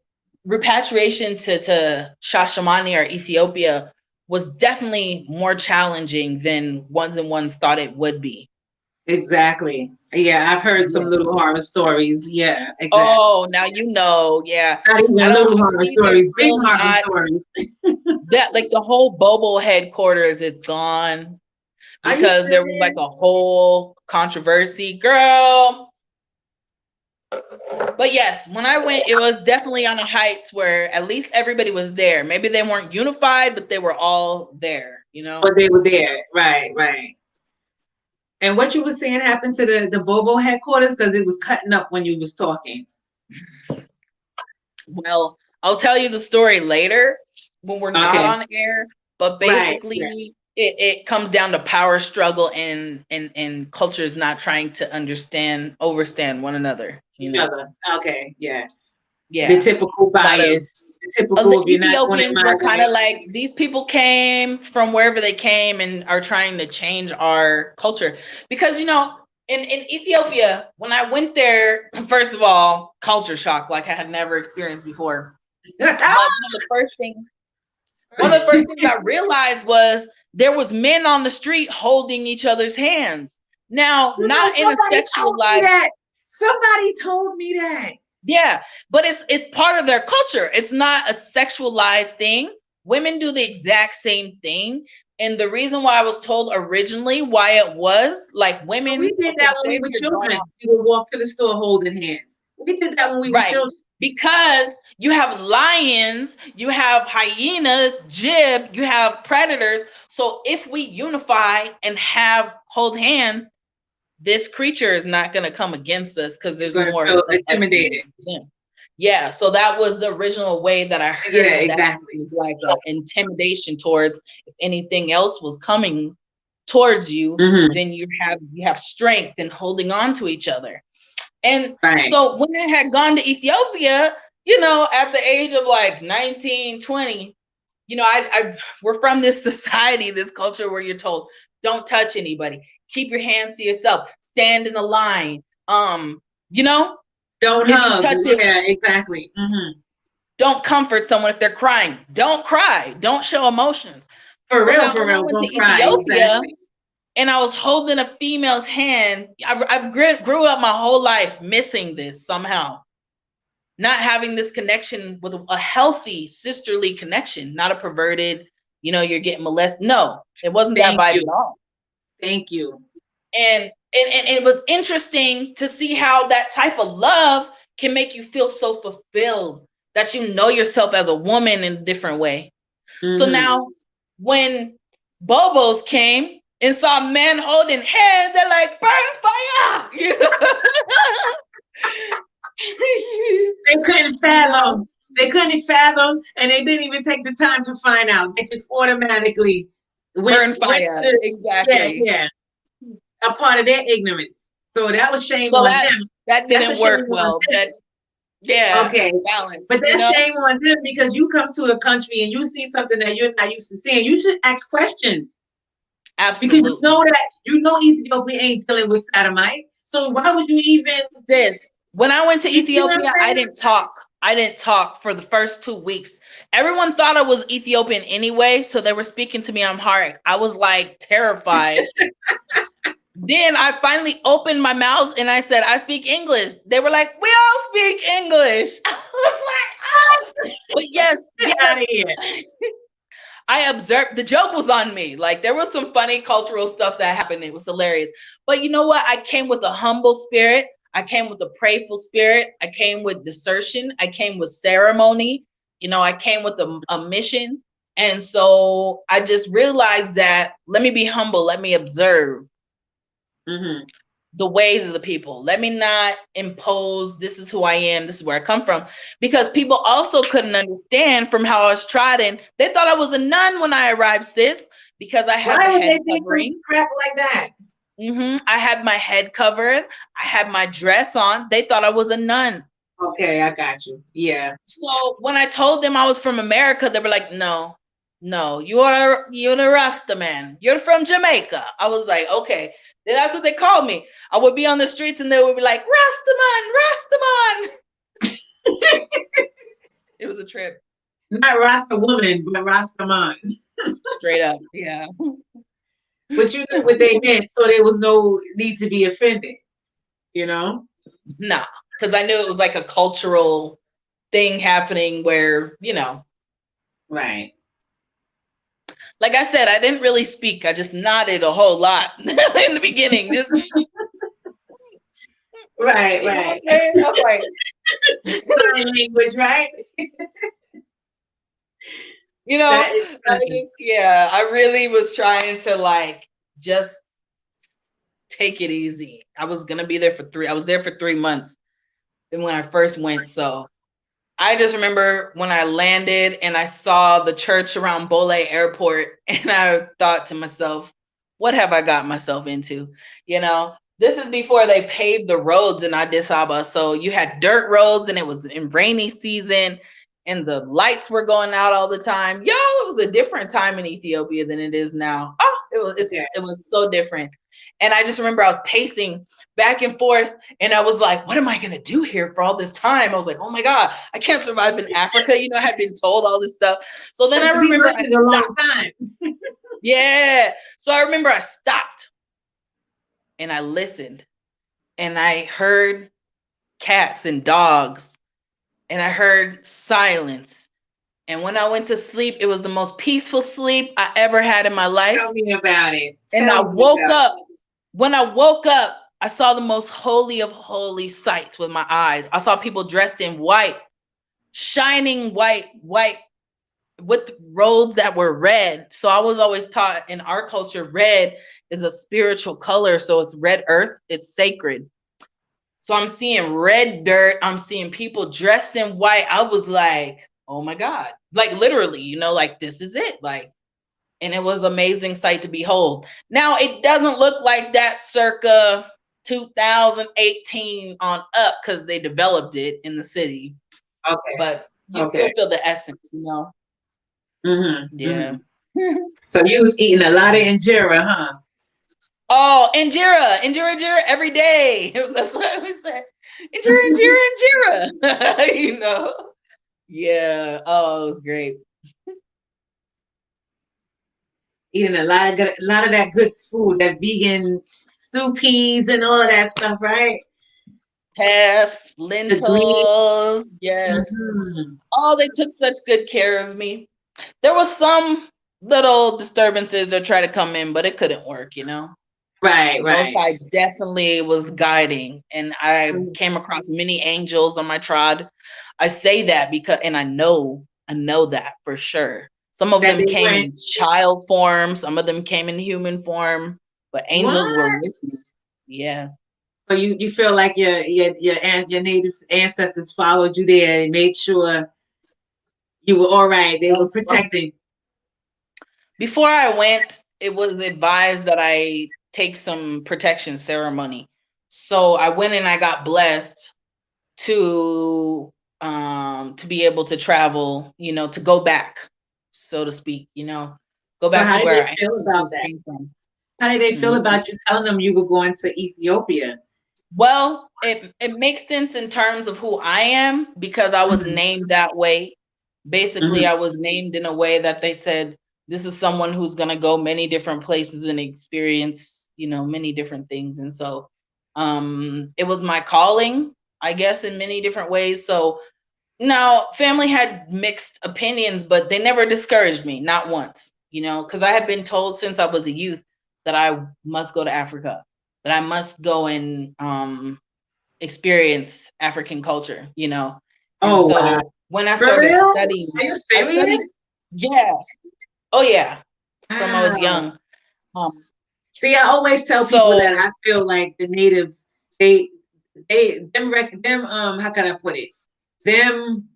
repatriation to Shashamani or Ethiopia was definitely more challenging than ones and ones thought it would be. Exactly. Yeah, I've heard some little horror stories. Yeah, exactly. Oh, now you know. Yeah. Not even little horror stories, big horror stories. That, like, the whole Bobo headquarters is gone because there was like a whole controversy, girl. But yes, when I went, it was definitely on the heights where at least everybody was there. Maybe they weren't unified, but they were all there, you know? But they were there. Right, right. And what you were saying happened to the Bobo headquarters, because it was cutting up when you was talking. Well, I'll tell you the story later when we're not on air. But basically, it comes down to power struggle and cultures not trying to overstand one another. You know? Okay, yeah. Yeah. The typical bias, the typical The if you're not doing it Ethiopians my were kind way. of like, these people came from wherever they came and are trying to change our culture. Because, you know, in Ethiopia, when I went there, first of all, culture shock like I had never experienced before. But one of the first things I realized was there was men on the street holding each other's hands. Now, not in a sexualized. Somebody told me that. Yeah, but it's part of their culture. It's not a sexualized thing. Women do the exact same thing. And the reason why I was told originally why it was like women. We did that when we were children. We would walk to the store holding hands. We did that when we were children. Because you have lions, you have hyenas, jib, you have predators. So if we unify and hold hands, this creature is not going to come against us because there's more intimidated. Yeah, so that was the original way that I heard. Yeah, exactly. It was like an intimidation towards if anything else was coming towards you, then you have strength in holding on to each other. And so when I had gone to Ethiopia, you know, at the age of like 19, 20, you know, we're from this society, this culture where you're told, don't touch anybody. Keep your hands to yourself. Stand in a line. You know, don't hug. Yeah, exactly. Don't comfort someone if they're crying. Don't cry. Don't show emotions. For real. Don't cry. Exactly. And I was holding a female's hand. I've grew up my whole life missing this somehow. Not having this connection with a healthy sisterly connection, not a perverted, you know, you're getting molested. No, it wasn't that vibe at all. Thank you. And it was interesting to see how that type of love can make you feel so fulfilled that you know yourself as a woman in a different way. So now when Bobos came and saw men holding hands, they're like, burn fire! You know? They couldn't fathom. And they didn't even take the time to find out. They just automatically burn fire. Exactly. Yeah. A part of their ignorance. So that was shame on them. That didn't work well. Okay. Balance, but that's shame on them because you come to a country and you see something that you're not used to seeing. You should ask questions. Absolutely. Because you know Ethiopia ain't dealing with sodomite. So why would you even When I went to Ethiopia, I didn't talk for the first 2 weeks. Everyone thought I was Ethiopian anyway, so they were speaking to me Amharic. I was like terrified. Then I finally opened my mouth and I said, I speak English. They were like, we all speak English. I was like, oh. But yes, I observed, the joke was on me. Like there was some funny cultural stuff that happened. It was hilarious. But you know what? I came with a humble spirit. I came with a prayerful spirit. I came with discernment. I came with ceremony. You know, I came with a mission. And so I just realized that let me be humble. Let me observe the ways of the people. Let me not impose, this is who I am, this is where I come from. Because people also couldn't understand from how I was trodden. They thought I was a nun when I arrived, sis, because I had my head covering. Crap like that. I had my head covered. I had my dress on. They thought I was a nun. Okay, I got you. Yeah. So when I told them I was from America, they were like, no, you're the Rasta man. You're from Jamaica. I was like, okay. That's what they called me. I would be on the streets and they would be like, Rastaman. It was a trip. Not Rasta woman, but Rastaman. Straight up, yeah. But you knew what they meant, so there was no need to be offended, you know? Nah, because I knew it was like a cultural thing happening where, you know. Right. Like I said, I didn't really speak. I just nodded a whole lot in the beginning. Right. I was like, sign language, right? You know, I really was trying to like just take it easy. I was gonna be there for I was there for 3 months when I first went. So I just remember when I landed and I saw the church around Bole Airport and I thought to myself, what have I got myself into? You know, this is before they paved the roads in Addis Ababa. So you had dirt roads and it was in rainy season and the lights were going out all the time. Yo, it was a different time in Ethiopia than it is now. Oh, it was so different. And I just remember I was pacing back and forth and I was like, what am I going to do here for all this time? I was like, oh my God, I can't survive in Africa. You know, I had been told all this stuff. So then I remember I stopped. A long time. Yeah. So I remember I stopped and I listened and I heard cats and dogs and I heard silence. And when I went to sleep, it was the most peaceful sleep I ever had in my life. Tell me about it. And I woke up. When I woke up, I saw the most holy of holy sights with my eyes. I saw people dressed in white, shining white with robes that were red. So I was always taught in our culture, red is a spiritual color. So it's red earth, it's sacred. So I'm seeing red dirt. I'm seeing people dressed in white. I was like, oh my God, like literally, you know, like this is it. Like, and it was amazing sight to behold. Now it doesn't look like that circa 2018 on up because they developed it in the city. Okay. But you still feel the essence, you know? Mm-hmm. Yeah. Mm-hmm. So you was eating a lot of injera, huh? Oh, injera every day. That's what I was saying. Injera. You know? Yeah. Oh, it was great. Eating a lot of that good food, that vegan stew peas and all of that stuff, right? Teff, lentils, yes. Mm-hmm. Oh, they took such good care of me. There was some little disturbances that tried to come in, but it couldn't work, you know? Right. Most High definitely was guiding, and I came across many angels on my trod. I say that because, and I know that for sure. Some of them came in child form, some of them came in human form, but angels were with me. Yeah. So you feel like your native ancestors followed you there and made sure you were all right. They were protecting. Before I went, it was advised that I take some protection ceremony. So I went and I got blessed to be able to travel, you know, to go back, so to speak, you know, go back to where I came from. How did they feel about you telling them you were going to Ethiopia? Well, it makes sense in terms of who I am because I was named that way. Basically, I was named in a way that they said, this is someone who's going to go many different places and experience, you know, many different things. And so it was my calling, I guess, in many different ways. So now family had mixed opinions, but they never discouraged me, not once, you know, because I had been told since I was a youth that I must go to Africa, that I must go and experience African culture, you know. And so when I started studying, I studied, yeah. Oh yeah. From I was young. See, I always tell people that I feel like the natives, how can I put it? Them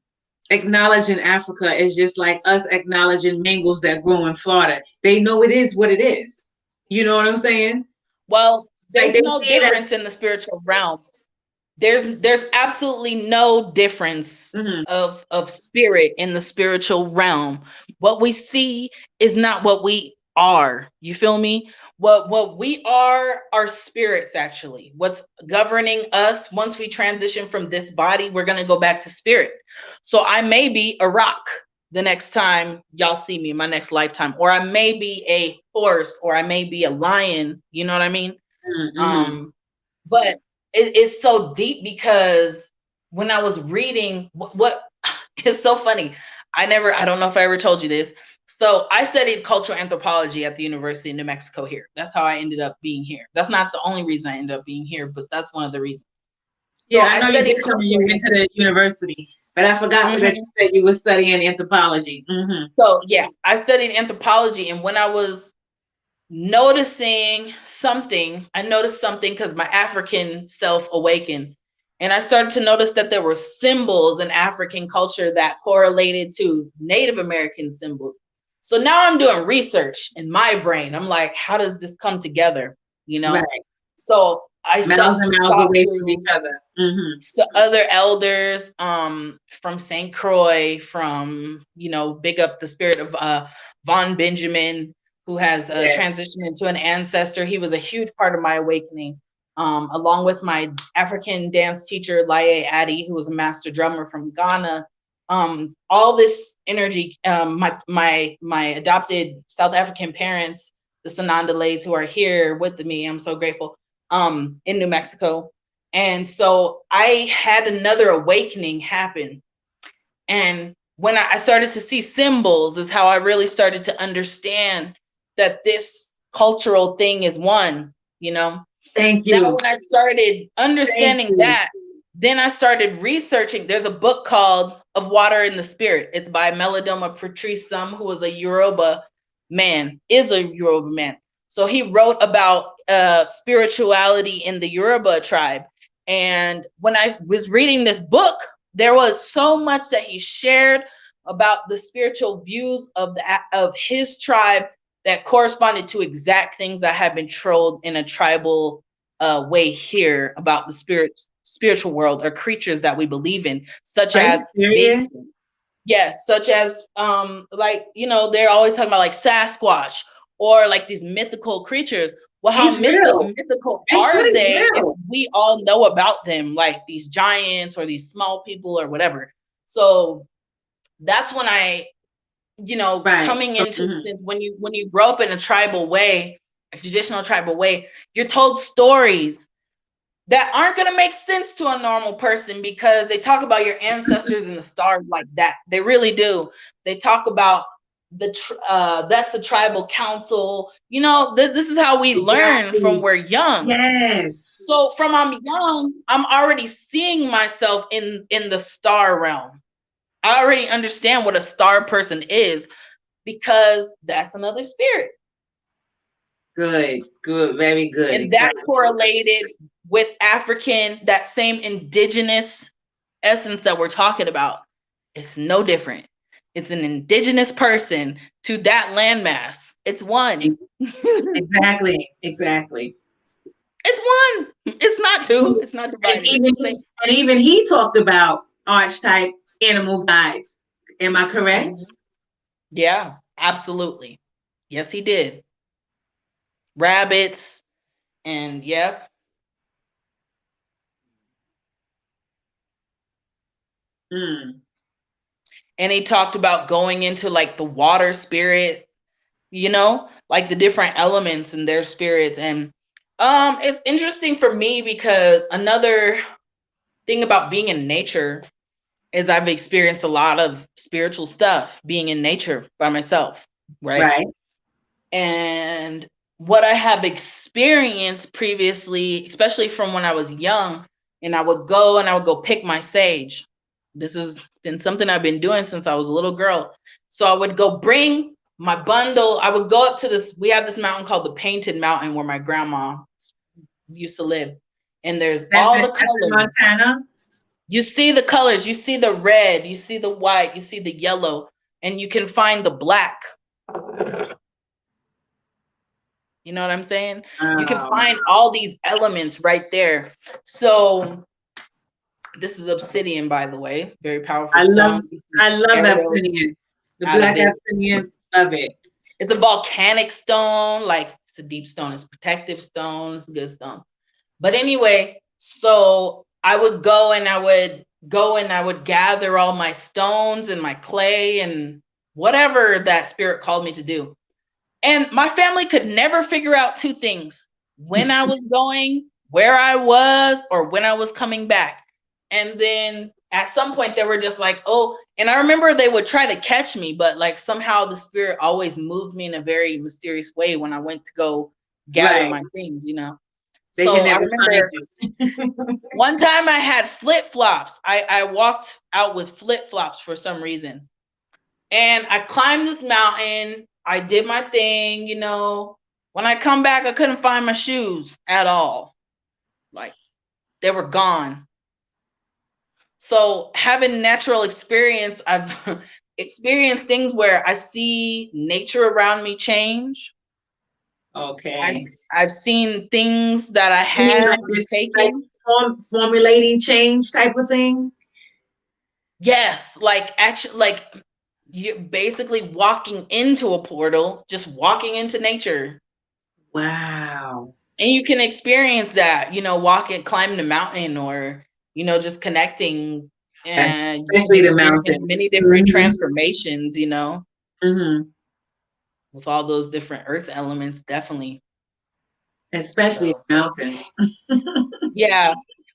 acknowledging Africa is just like us acknowledging mangoes that grow in Florida. They know it is what it is. You know what I'm saying? Well, there's no difference in the spiritual realm. There's absolutely no difference of spirit in the spiritual realm. What we see is not what we are. You feel me? What we are spirits, actually. What's governing us once we transition from this body, we're going to go back to spirit. So I may be a rock the next time y'all see me in my next lifetime, or I may be a horse, or I may be a lion. You know what I mean? But it's so deep because when I was reading what it's so funny. I don't know if I ever told you this. So I studied cultural anthropology at the University of New Mexico here. That's how I ended up being here. That's not the only reason I ended up being here, but that's one of the reasons. Yeah, so I know you did tell me you went to the university, but I forgot that you said you were studying anthropology. So yeah, I studied anthropology, and when I was noticing something, I noticed something because my African self awakened. And I started to notice that there were symbols in African culture that correlated to Native American symbols. So now I'm doing research in my brain. I'm like, how does this come together? You know? Right. So I miles and miles talked away from to each other. Mm-hmm. other elders from St. Croix, from, big up the spirit of Von Benjamin, who has Yes. transitioned into an ancestor. He was a huge part of my awakening, along with my African dance teacher, Laye Addy, who was a master drummer from Ghana. All this energy, my adopted South African parents, the Sanandalays, who are here with me, I'm so grateful, in New Mexico. And so I had another awakening happen. And when I started to see symbols is how I really started to understand that this cultural thing is one, Thank Now, you. when I started understanding you. that, then I started researching. There's a book called Of Water in the Spirit. It's by Melodoma Patrice Sum, who was a Yoruba man, is a Yoruba man. So he wrote about spirituality in the Yoruba tribe. And when I was reading this book, there was so much that he shared about the spiritual views of his tribe that corresponded to exact things that had been trolled in a tribal way here about the spiritual world or creatures that we believe in, such as Bigfoot. Yes, such as they're always talking about like Sasquatch or like these mythical creatures. Well, how mythical are they if we all know about them, like these giants or these small people or whatever? So that's when I, coming into since when you grow up in a tribal way, a traditional tribal way, you're told stories that aren't going to make sense to a normal person because they talk about your ancestors and the stars like that. They really do. They talk about that's the tribal council. This is how we learn from we're young. Yes. So from I'm young, I'm already seeing myself in the star realm. I already understand what a star person is because that's another spirit. Good, very good. And that correlated with African, that same indigenous essence that we're talking about. It's no different. It's an indigenous person to that landmass. It's one. Exactly. It's one. It's not two. It's not divided. And even he talked about archetype animal guides. Am I correct? Yeah, absolutely. Yes, he did. Rabbits and yep. And he talked about going into like the water spirit, like the different elements and their spirits. And it's interesting for me because another thing about being in nature is I've experienced a lot of spiritual stuff being in nature by myself, right? And what I have experienced previously, especially from when I was young, and I would go pick my sage. This has been something I've been doing since I was a little girl. So I would go bring my bundle. I would go up to we have this mountain called the Painted Mountain where my grandma used to live. And there's all the colors. Montana. You see the colors, you see the red, you see the white, you see the yellow, and you can find the black. You know what I'm saying? You can find all these elements right there. So this is obsidian, by the way. Very powerful stone. I love obsidian. The black obsidian, love it. It's a volcanic stone. Like, it's a deep stone. It's a protective stone. It's a good stone. But anyway, so I would go and I would gather all my stones and my clay and whatever that spirit called me to do. And my family could never figure out two things: when I was going, where I was, or when I was coming back. And then at some point they were just like, oh, and I remember they would try to catch me, but like somehow the spirit always moved me in a very mysterious way when I went to go gather my things, So I remember one time I had flip-flops. I walked out with flip-flops for some reason. And I climbed this mountain. I did my thing, When I come back, I couldn't find my shoes at all. Like, they were gone. So having natural experience, I've experienced things where I see nature around me change. Okay. I've seen things that I You mean had like this, like taken. formulating change type of thing? Yes, like actually, like you're basically walking into a portal, just walking into nature. Wow. And you can experience that, walking, climbing a mountain, or, just connecting, and you can Especially the experience many mountains. different transformations, Mm-hmm. with all those different earth elements, definitely. Especially So, the mountains. yeah.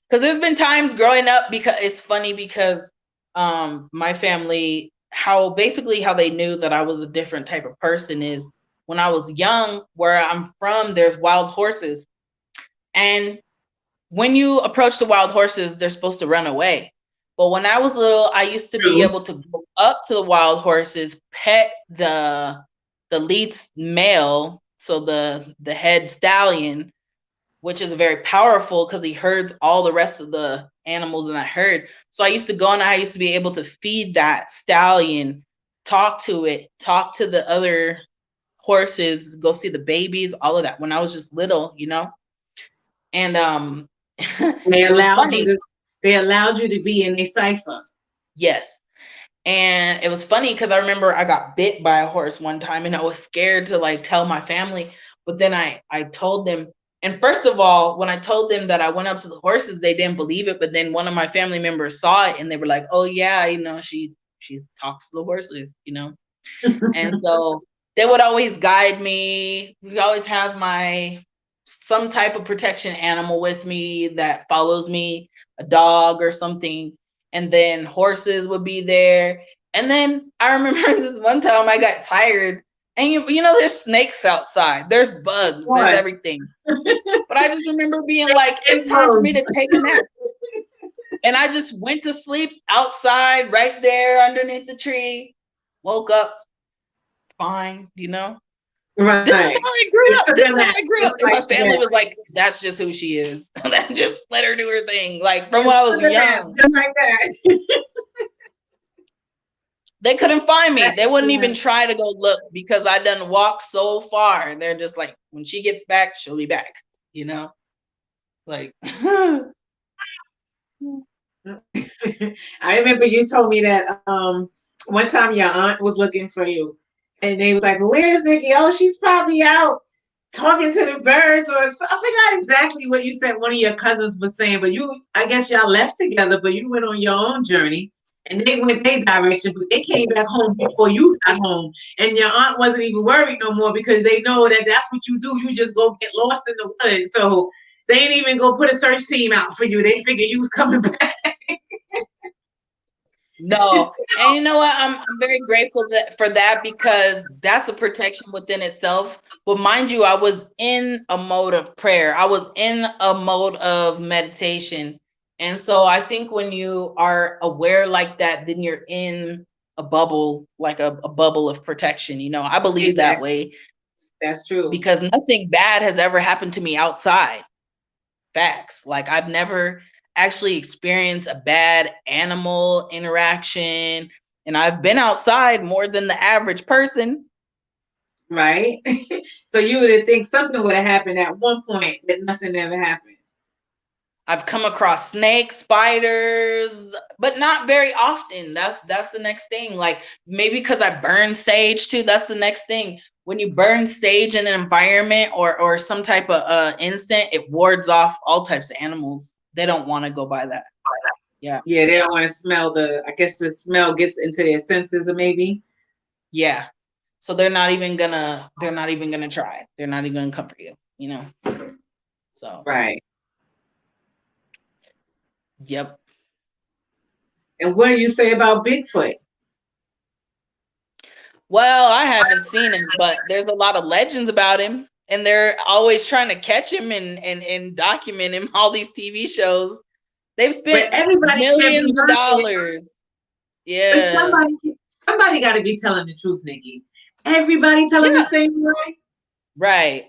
Because there's been times growing up, because it's funny because my family, how they knew that I was a different type of person is when I was young, where I'm from, there's wild horses. And when you approach the wild horses, they're supposed to run away. But when I was little, I used to be True. able to go up to the wild horses, pet the lead male, so the head stallion, which is very powerful because he herds all the rest of the animals in that herd. So I used to go and I used to be able to feed that stallion, talk to it, talk to the other horses, go see the babies, all of that when I was just little, And They it was allowed you funny. to they allowed you to be in a cipher. Yes. And it was funny because I remember I got bit by a horse one time and I was scared to like tell my family. But then I told them. And first of all, when I told them that I went up to the horses, they didn't believe it. But then one of my family members saw it and they were like, oh yeah, she talks to the horses. And so they would always guide me. We always have some type of protection animal with me that follows me, a dog or something. And then horses would be there. And then I remember this one time I got tired. And there's snakes outside. There's bugs. There's What? everything. But I just remember being like, it's time for me to take a nap. And I just went to sleep outside right there underneath the tree. Woke up fine. Right. This is how I grew up. This is how I grew up. And my Like, family was like, that's just who she is. Then just let her do her thing. Like from when I was young. Just like that. They couldn't find me. They wouldn't even try to go look because I done walked so far. And they're just like, when she gets back, she'll be back. Like I remember you told me that one time your aunt was looking for you, and they was like, "Where is Nikkey? Oh, she's probably out talking to the birds." Or I forgot exactly what you said. One of your cousins was saying, but I guess y'all left together, but you went on your own journey, and they went their direction, but they came back home before you got home, and your aunt wasn't even worried no more because they know that that's what you do. You just go get lost in the woods, so they didn't even go put a search team out for you. They figured you was coming back. no. And you know what? I'm very grateful for that because that's a protection within itself. But mind you, I was in a mode of prayer. I was in a mode of meditation. And so I think when you are aware like that, then you're in a bubble, like a bubble of protection. I believe that way. That's true. Because nothing bad has ever happened to me outside. Facts. Like I've never actually experienced a bad animal interaction, and I've been outside more than the average person. Right. So you would think something would have happened at one point, but nothing ever happened. I've come across snakes, spiders, but not very often. That's the next thing. Like maybe because I burn sage too. That's the next thing. When you burn sage in an environment or some type of incense, it wards off all types of animals. They don't want to go by that. Yeah. Yeah, they don't want to smell I guess the smell gets into their senses or maybe. Yeah. So they're not even gonna try. They're not even gonna come for you, So Right. Yep. And what do you say about Bigfoot? Well, I haven't seen him, but there's a lot of legends about him. And they're always trying to catch him and document him, all these TV shows. They've spent millions of dollars. Yeah. But somebody got to be telling the truth, Nikkey. Everybody telling the same way. Right.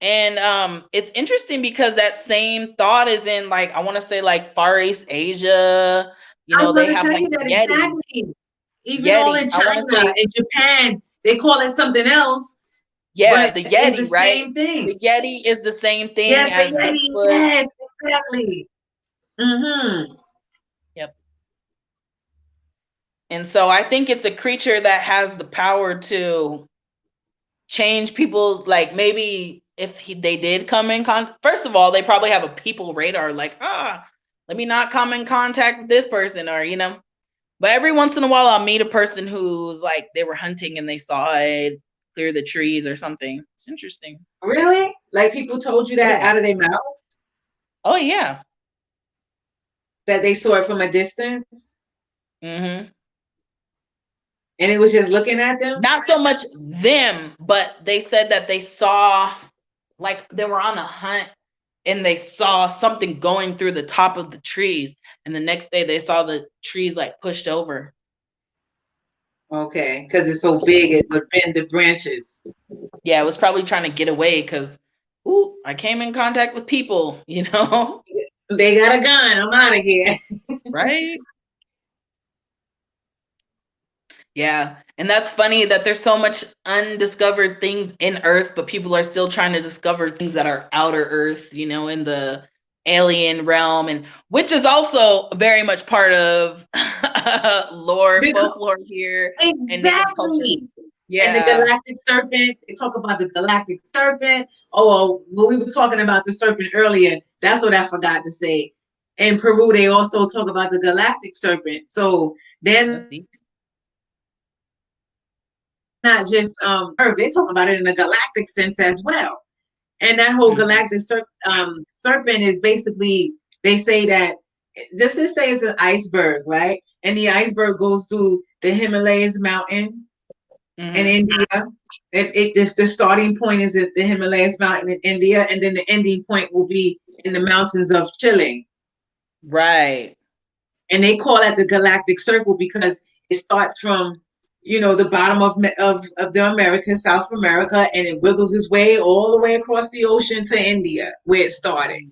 And it's interesting because that same thought is in I want to say Far East Asia. They have Yeti. Exactly. Even all in China and Japan, they call it something else. Yeah, but the it's the Yeti, right? same thing. The Yeti is the same thing Yes, as the Yeti. Bigfoot. Yes, exactly. Mm-hmm. Yep. And so I think it's a creature that has the power to change people's, like, maybe if they did come in contact, first of all, they probably have a people radar, like, let me not come in contact with this person, or, you know. But every once in a while, I'll meet a person who's like, they were hunting and they saw it clear the trees or something. It's interesting. Really? Like people told you that out of their mouth? Oh, yeah. That they saw it from a distance? Mm-hmm. And it was just looking at them? Not so much them, but they said that they saw, like, they were on a hunt and they saw something going through the top of the trees. And the next day they saw the trees like pushed over. Okay, because it's so big it would bend the branches. Yeah, it was probably trying to get away because, ooh, I came in contact with people, you know? They got a gun. I'm out of here. Right? Yeah. And that's funny that there's so much undiscovered things in Earth, but people are still trying to discover things that are outer Earth, you know, in the alien realm, and which is also very much part of lore, folklore here, and native culture. Exactly. Yeah. And the galactic serpent, they talk about the galactic serpent. Oh, well, when we were talking about the serpent earlier, that's what I forgot to say. In Peru, they also talk about the galactic serpent. So then not just Earth, they talk about it in a galactic sense as well. And that whole galactic serpent is basically, they say that, this is say it's an iceberg, right? And the iceberg goes through the Himalayas mountain in India. If the starting point is at the Himalayas mountain in India, and then the ending point will be in the mountains of Chile. Right. And they call it the galactic circle because it starts from, you know, the bottom of the Americas, South America, and it wiggles its way all the way across the ocean to India, where it started,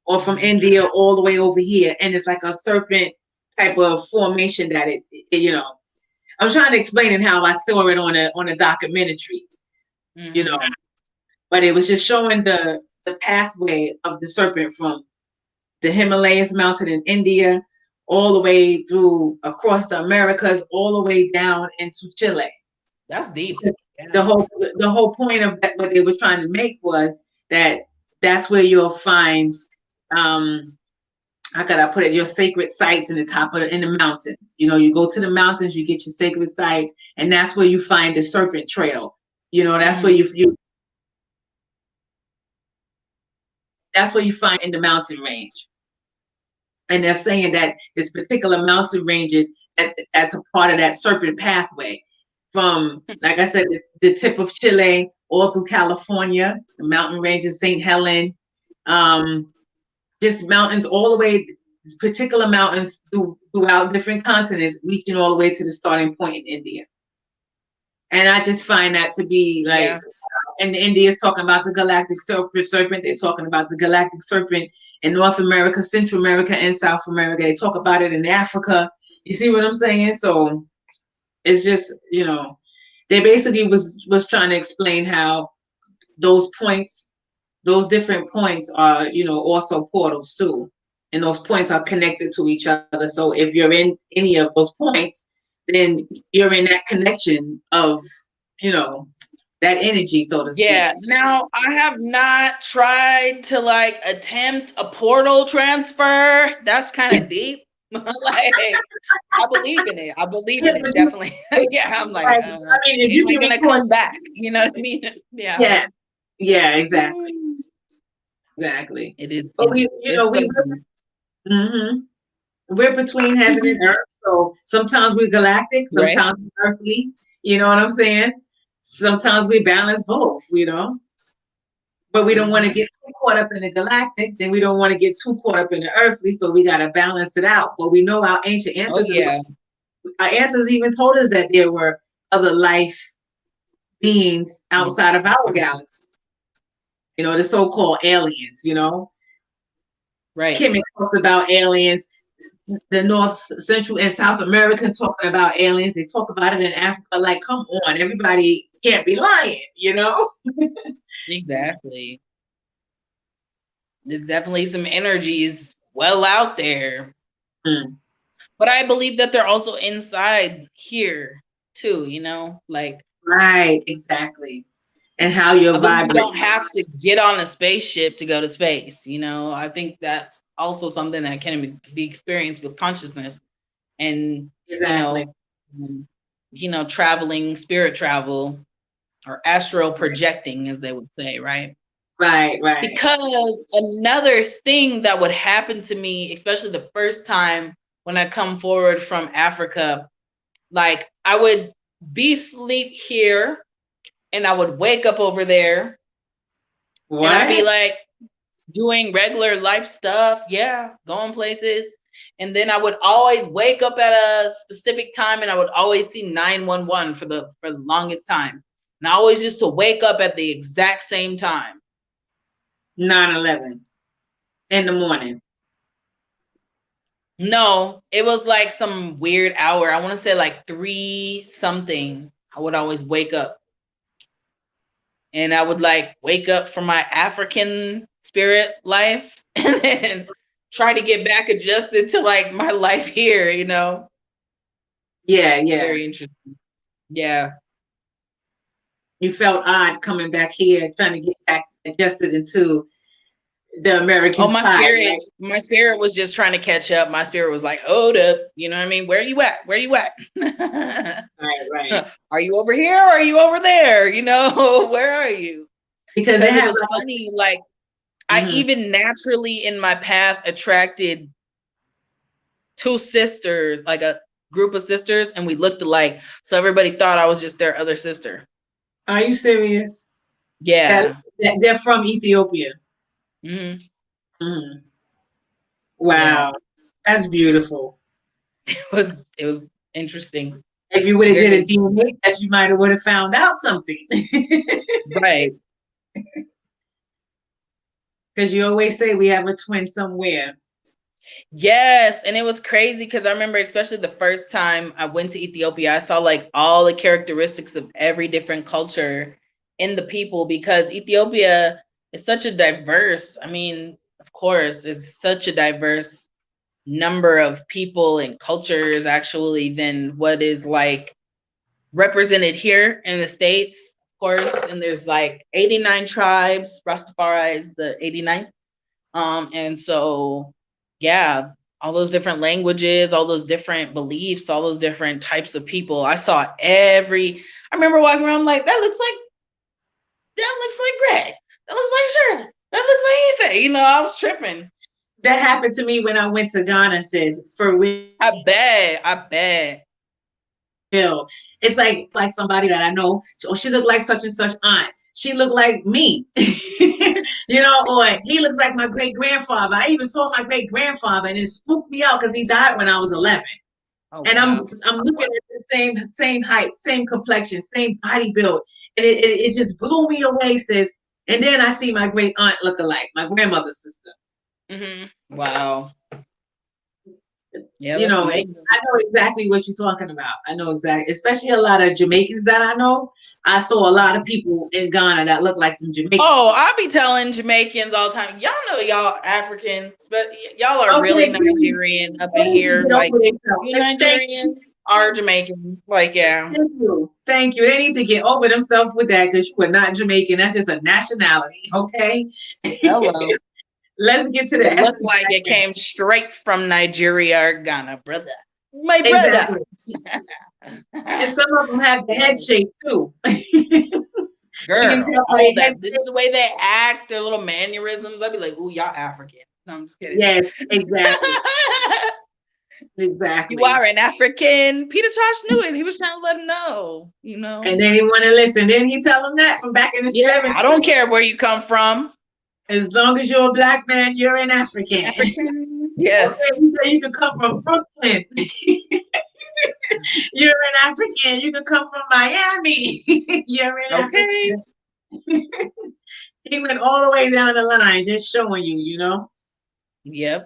or from India all the way over here. And it's like a serpent type of formation that it you know. I'm trying to explain it how I saw it on a documentary, you know, but it was just showing the pathway of the serpent from the Himalayas mountain in India, all the way through across the Americas, all the way down into Chile. That's deep. The whole point of that, what they were trying to make was that that's where you'll find, how could I put it, your sacred sites in the top of in the mountains. You know, you go to the mountains, you get your sacred sites, and that's where you find the serpent trail. You know, that's where you that's where you find in the mountain range. And they're saying that this particular mountain ranges as a part of that serpent pathway from, like I said, the tip of Chile all through California, the mountain ranges, St. Helen, just mountains all the way, particular mountains throughout different continents, reaching all the way to the starting point in India. And I just find that to be like, and India is talking about the galactic serpent. They're talking about the galactic serpent in North America, Central America, and South America. They talk about it in Africa. You see what I'm saying? So it's just, you know, they basically was trying to explain how those points, those different points are, you know, also portals too. And those points are connected to each other. So if you're in any of those points, then you're in that connection of, you know, that energy, so to speak. Yeah. Now, I have not tried to like attempt a portal transfer. That's kind of deep. Like, I believe in it. I believe in it, definitely. Yeah, I'm like, I mean, if you am I gonna come back? You know what I mean? Yeah. Yeah, exactly. Exactly. It is. But we, you know, we're between heaven and earth. So sometimes we're galactic, sometimes we're earthly. You know what I'm saying? Sometimes we balance both, you know. But we don't want to get too caught up in the galactic, then we don't want to get too caught up in the earthly, so we got to balance it out. But we know our ancient ancestors, our ancestors even told us that there were other life beings outside of our galaxy. You know, the so-called aliens, you know. Right. Kemet talks about aliens. the North, Central, and South America talking about aliens. They talk about it in Africa. Like, come on, everybody can't be lying, you know? Exactly. There's definitely some energies well out there. Mm. But I believe that they're also inside here too, like Right, exactly. And how you're I believe you don't vibrating. have to get on a spaceship to go to space, I think that's also something that can be experienced with consciousness and Exactly. Traveling, spirit travel, or astral projecting, as they would say, right? Right. Because another thing that would happen to me, especially the first time when I come forward from Africa, like I would be asleep here and I would wake up over there. What? And I'd be like doing regular life stuff, going places. And then I would always wake up at a specific time and I would always see 911 for the longest time. And I always used to wake up at the exact same time. 9/11 in the morning. No, it was like some weird hour. I want to say like 3 something. I would always wake up. And I would like wake up from my African spirit life and then try to get back adjusted to like my life here, Yeah. Very interesting. Yeah. You felt odd coming back here, trying to get back adjusted into the American my pie. spirit, Right? my spirit was just trying to catch up. My spirit was like, hold up, you know what I mean? Where you at? Where you at? Right. Are you over here? Or are you over there? Where are you? Because it was funny, like I Mhm. even naturally in my path attracted 2 sisters, like a group of sisters, and we looked alike. So everybody thought I was just their other sister. Are you serious? Yeah. They're from Ethiopia. Mm-hmm. Mm-hmm. Wow. Yeah. That's beautiful. It was interesting. If you would have did a DNA test, you might have would have found out something. Right. Because you always say we have a twin somewhere. Yes, and it was crazy because I remember, especially the first time I went to Ethiopia, I saw like all the characteristics of every different culture in the people, because Ethiopia is such a diverse, of course, it's such a diverse number of people and cultures actually than what is like represented here in the States, of course. And there's like 89 tribes. Rastafari is the 89th. And so, yeah, all those different languages, all those different beliefs, all those different types of people. I remember walking around like, that looks like Greg. That looks like Shirley. That looks like Ife. I was tripping. That happened to me when I went to Ghana, sis, for real. I bet. It's like somebody that I know, she looked like such and such aunt. She looked like me, or he looks like my great grandfather. I even saw my great grandfather, and it spooked me out because he died when I was 11. Oh, and wow. I'm looking at the same height, same complexion, same body build, and it just blew me away, sis. And then I see my great aunt look alike, my grandmother's sister. Mm-hmm. Wow. Yeah, I know exactly what you're talking about. I know exactly, especially a lot of Jamaicans that I know. I saw a lot of people in Ghana that look like some Jamaicans. Oh, I be telling Jamaicans all the time, y'all know y'all Africans, but y'all are really Nigerian up in here. Like, you Nigerians are Jamaican. Like, yeah. Thank you. They need to get over themselves with that, because you are not Jamaican. That's just a nationality, okay? Hello. Let's get to the. It looked like it came straight from Nigeria or Ghana, brother. My brother. And some of them have the head shape too. Girl, this is the way they act, their little mannerisms. I'd be like, ooh, y'all African. No, I'm just kidding. Yes, exactly. Exactly. You are an African. Peter Tosh knew it. He was trying to let him know, And then he want to listen. Didn't he tell him that from back in the 70s? I don't care where you come from. As long as you're a black man, you're an African. Yes. Okay, you can come from Brooklyn. You're an African. You can come from Miami. You're an African. He went all the way down the line, just showing you, Yep.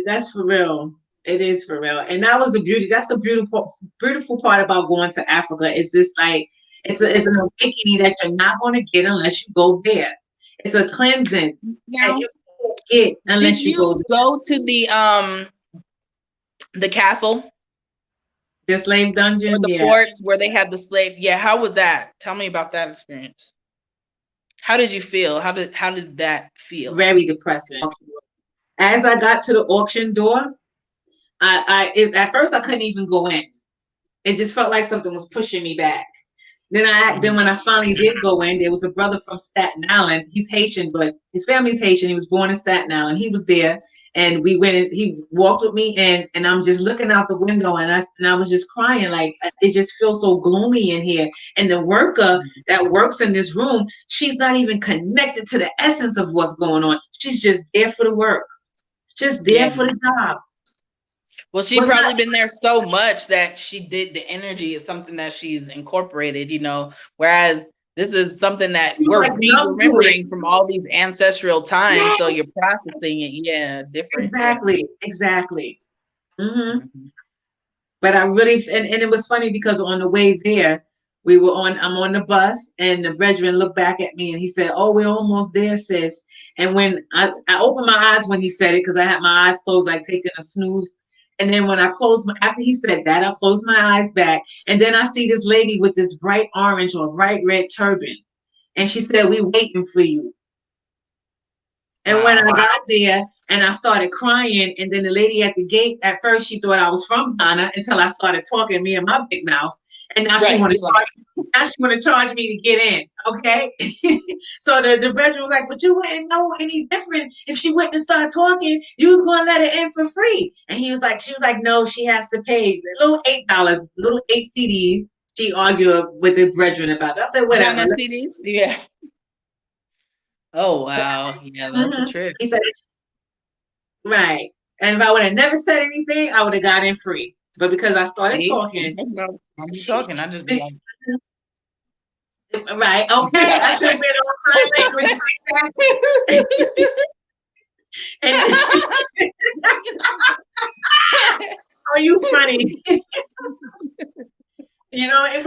That's for real. It is for real. And that was the beauty. That's the beautiful part about going to Africa. It's just like it's an awakening that you're not going to get unless you go there. It's a cleansing that Now, you can't get did unless you go you there. go to the castle The slave or dungeon, the yeah. forts where they had the slave? Yeah, how was that? Tell me about that experience. How did you feel? How did that feel? Very depressing. As I got to the auction door, at first I couldn't even go in. It just felt like something was pushing me back. Then when I finally did go in, there was a brother from Staten Island. He's Haitian, but his family's Haitian. He was born in Staten Island. He was there, and we went. He walked with me in, and I'm just looking out the window, and I was just crying. Like, it just feels so gloomy in here. And the worker that works in this room, she's not even connected to the essence of what's going on. She's just there for the work, just there for the job. Well, she probably been there so much that the energy is something that she's incorporated, whereas this is something that we're remembering from all these ancestral times. Yeah. So you're processing it. Yeah. Different. Exactly. Mm-hmm. But I really, and it was funny because on the way there, I'm on the bus, and the brethren looked back at me and he said, "Oh, we're almost there, sis." And when I opened my eyes when he said it, because I had my eyes closed, like taking a snooze. And then when I after he said that, I closed my eyes back. And then I see this lady with this bright orange or bright red turban. And she said, "We waiting for you." And when I got there and I started crying, and then the lady at the gate, at first she thought I was from Ghana until I started talking, me and my big mouth. And now she want to charge me to get in. Okay. So the brethren was like, "But you wouldn't know any different if she wouldn't start talking. You was gonna let her in for free." And she was like, "No, she has to pay little $8, little 8 CDs." She argued with the brethren about it. I said, "Whatever." CDs? Yeah. Oh wow. Yeah, that's a trip. He said, right. And if I would have never said anything, I would have got in free. But because I started talking. I just be like, right. Okay. I should have been on sign language. Oh, you funny. It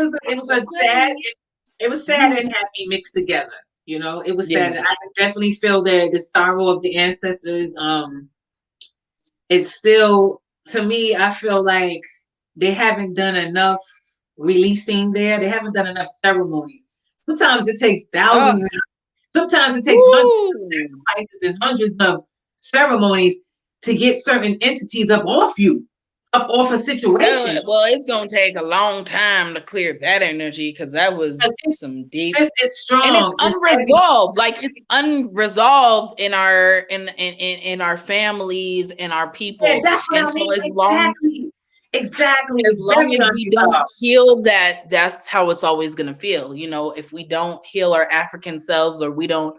was sad and happy mixed together. It was sad. I definitely feel that the sorrow of the ancestors. It's still, to me, I feel like they haven't done enough releasing there. They haven't done enough ceremonies. Sometimes it takes thousands. Sometimes it takes hundreds of sacrifices and hundreds of ceremonies to get certain entities up off a situation. Well, it's gonna take a long time to clear that energy, because that was some deep. It's strong. And it's unresolved. Like, it's unresolved in our families and our people. Yeah, that's what and I mean. So exactly. As long as we don't heal that, that's how it's always gonna feel. If we don't heal our African selves, or we don't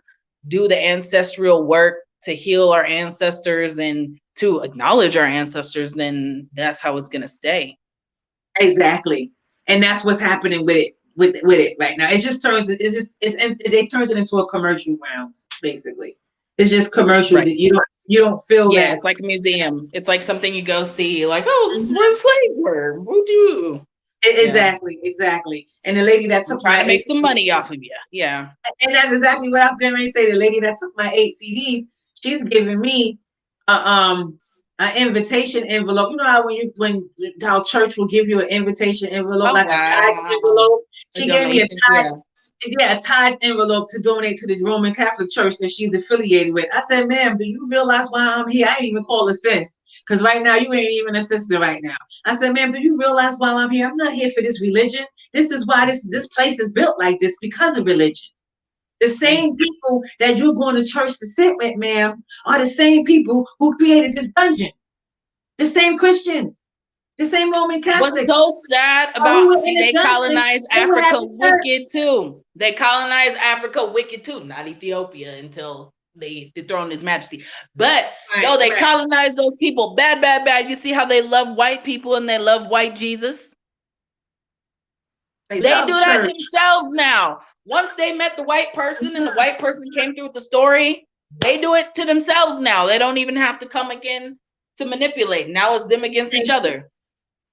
do the ancestral work to heal our ancestors and to acknowledge our ancestors, then that's how it's gonna stay. Exactly. And that's what's happening with it right now. They turned it into a commercial grounds, basically. It's just commercial. Right. You don't feel that. It's like a museum. It's like something you go see, like, oh, this is where slaves were. Voodoo. Exactly. And the lady that took trying to make some money off of you. Yeah. And that's exactly what I was going to say. The lady that took my 8 CDs, she's giving me an invitation envelope. You know how church will give you an invitation envelope, a tithe envelope. She gave me a tithe envelope to donate to the Roman Catholic Church that she's affiliated with. I said, "Ma'am, do you realize why I'm here?" I ain't even call a sis, because right now you ain't even a sister right now. I said, "Ma'am, do you realize why I'm here? I'm not here for this religion. This is why this place is built like this, because of religion. The same people that you're going to church to sit with, ma'am, are the same people who created this dungeon. The same Christians. The same Roman Catholics." What's so sad about they colonized Africa wicked too. They colonized Africa wicked too. Not Ethiopia until they dethroned His Majesty. But they colonized those people bad. You see how they love white people and they love white Jesus? They do that themselves now. Once they met the white person and the white person came through with the story, they do it to themselves now. They don't even have to come again to manipulate. Now it's them against each other.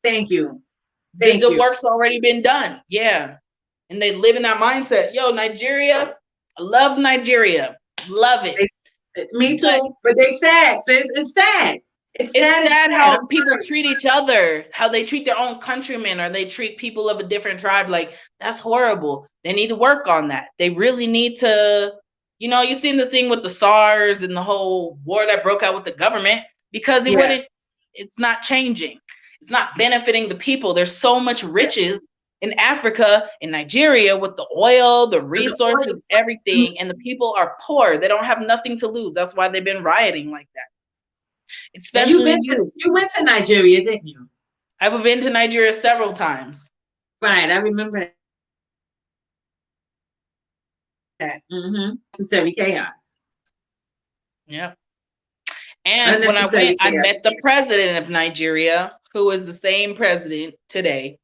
Thank you. The work's already been done. Yeah. And they live in that mindset. Yo, Nigeria, I love Nigeria. Love it. Me too. But they sad. Sis. It's sad. It's sad how people treat each other, how they treat their own countrymen, or they treat people of a different tribe. Like, that's horrible. They need to work on that. They really need to, you know, you seen the thing with the SARS and the whole war that broke out with the government, because it's not changing. It's not benefiting the people. There's so much riches in Africa, in Nigeria, with the oil, the resources, everything, and the people are poor. They don't have nothing to lose. That's why they've been rioting like that. Especially you went to Nigeria, didn't you? I've been to Nigeria several times. Right, I remember that. Necessary chaos. Yeah. And when I went, I met the president of Nigeria, who is the same president today.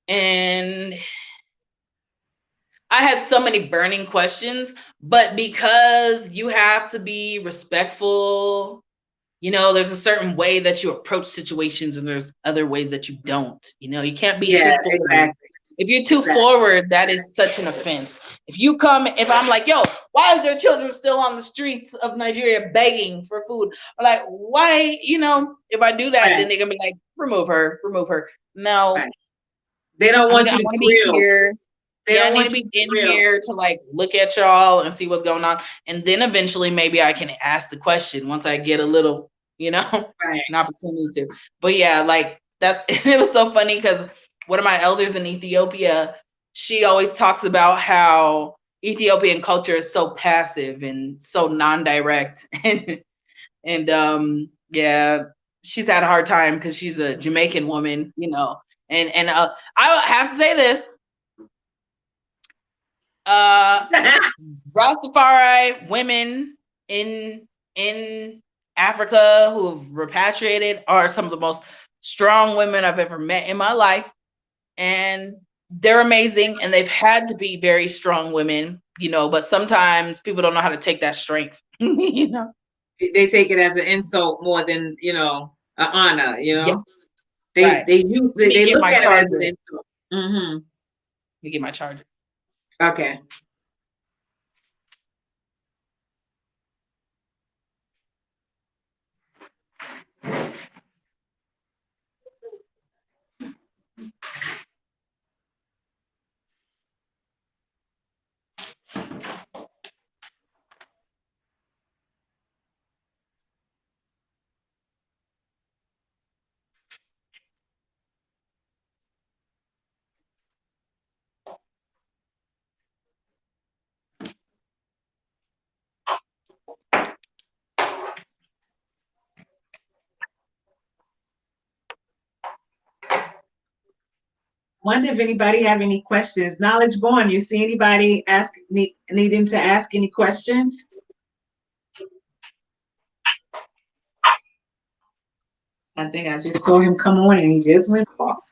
And I had so many burning questions, but because you have to be respectful, you know, there's a certain way that you approach situations and there's other ways that you don't. You know, you can't be too forward. Exactly. If you're too forward, that is such an offense. If I'm like, yo, why is there children still on the streets of Nigeria begging for food? Or like, why, you know, if I do that, then they're gonna be like, remove her. No. They don't want you to be here. I need to be in here to like look at y'all and see what's going on. And then eventually maybe I can ask the question once I get a little, you know, an opportunity to. But yeah, like it was so funny because one of my elders in Ethiopia, she always talks about how Ethiopian culture is so passive and so non-direct. and yeah, she's had a hard time because she's a Jamaican woman, you know. And I have to say this. Rastafari women in Africa who have repatriated are some of the most strong women I've ever met in my life, and they're amazing, and they've had to be very strong women, you know, but sometimes people don't know how to take that strength. You know, they take it as an insult more than, you know, an honor, you know. Yes. They look at it as an insult. Let me get my charger. Okay. Wonder if anybody have any questions. Knowledge Born, you see anybody needing to ask any questions? I think I just saw him come on and he just went off.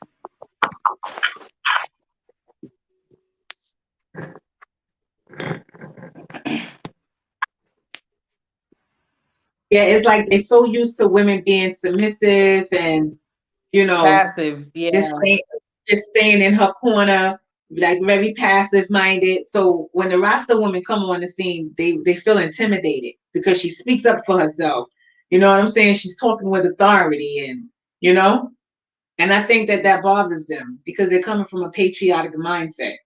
Yeah, it's like they're so used to women being submissive and, you know, passive, just staying in her corner, like very passive minded. So when the Rasta woman come on the scene, they feel intimidated because she speaks up for herself. You know what I'm saying? She's talking with authority, and you know, and I think that bothers them because they're coming from a patriotic mindset.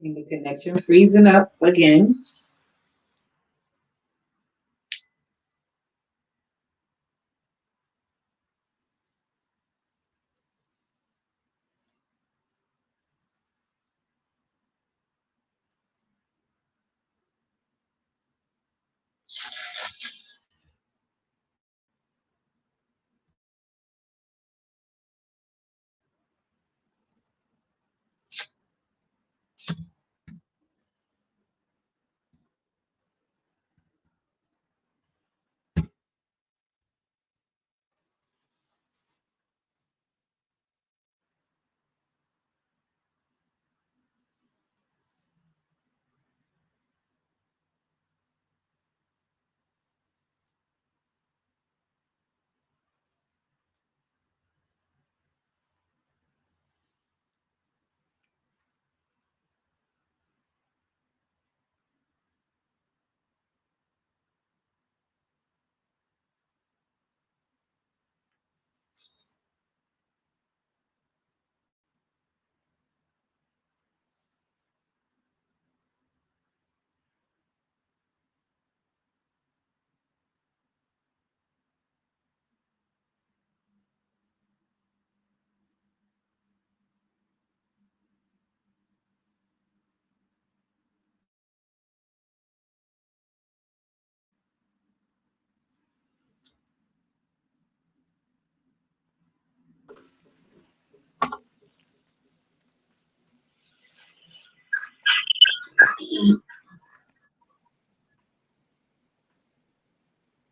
And the connection freezing up again.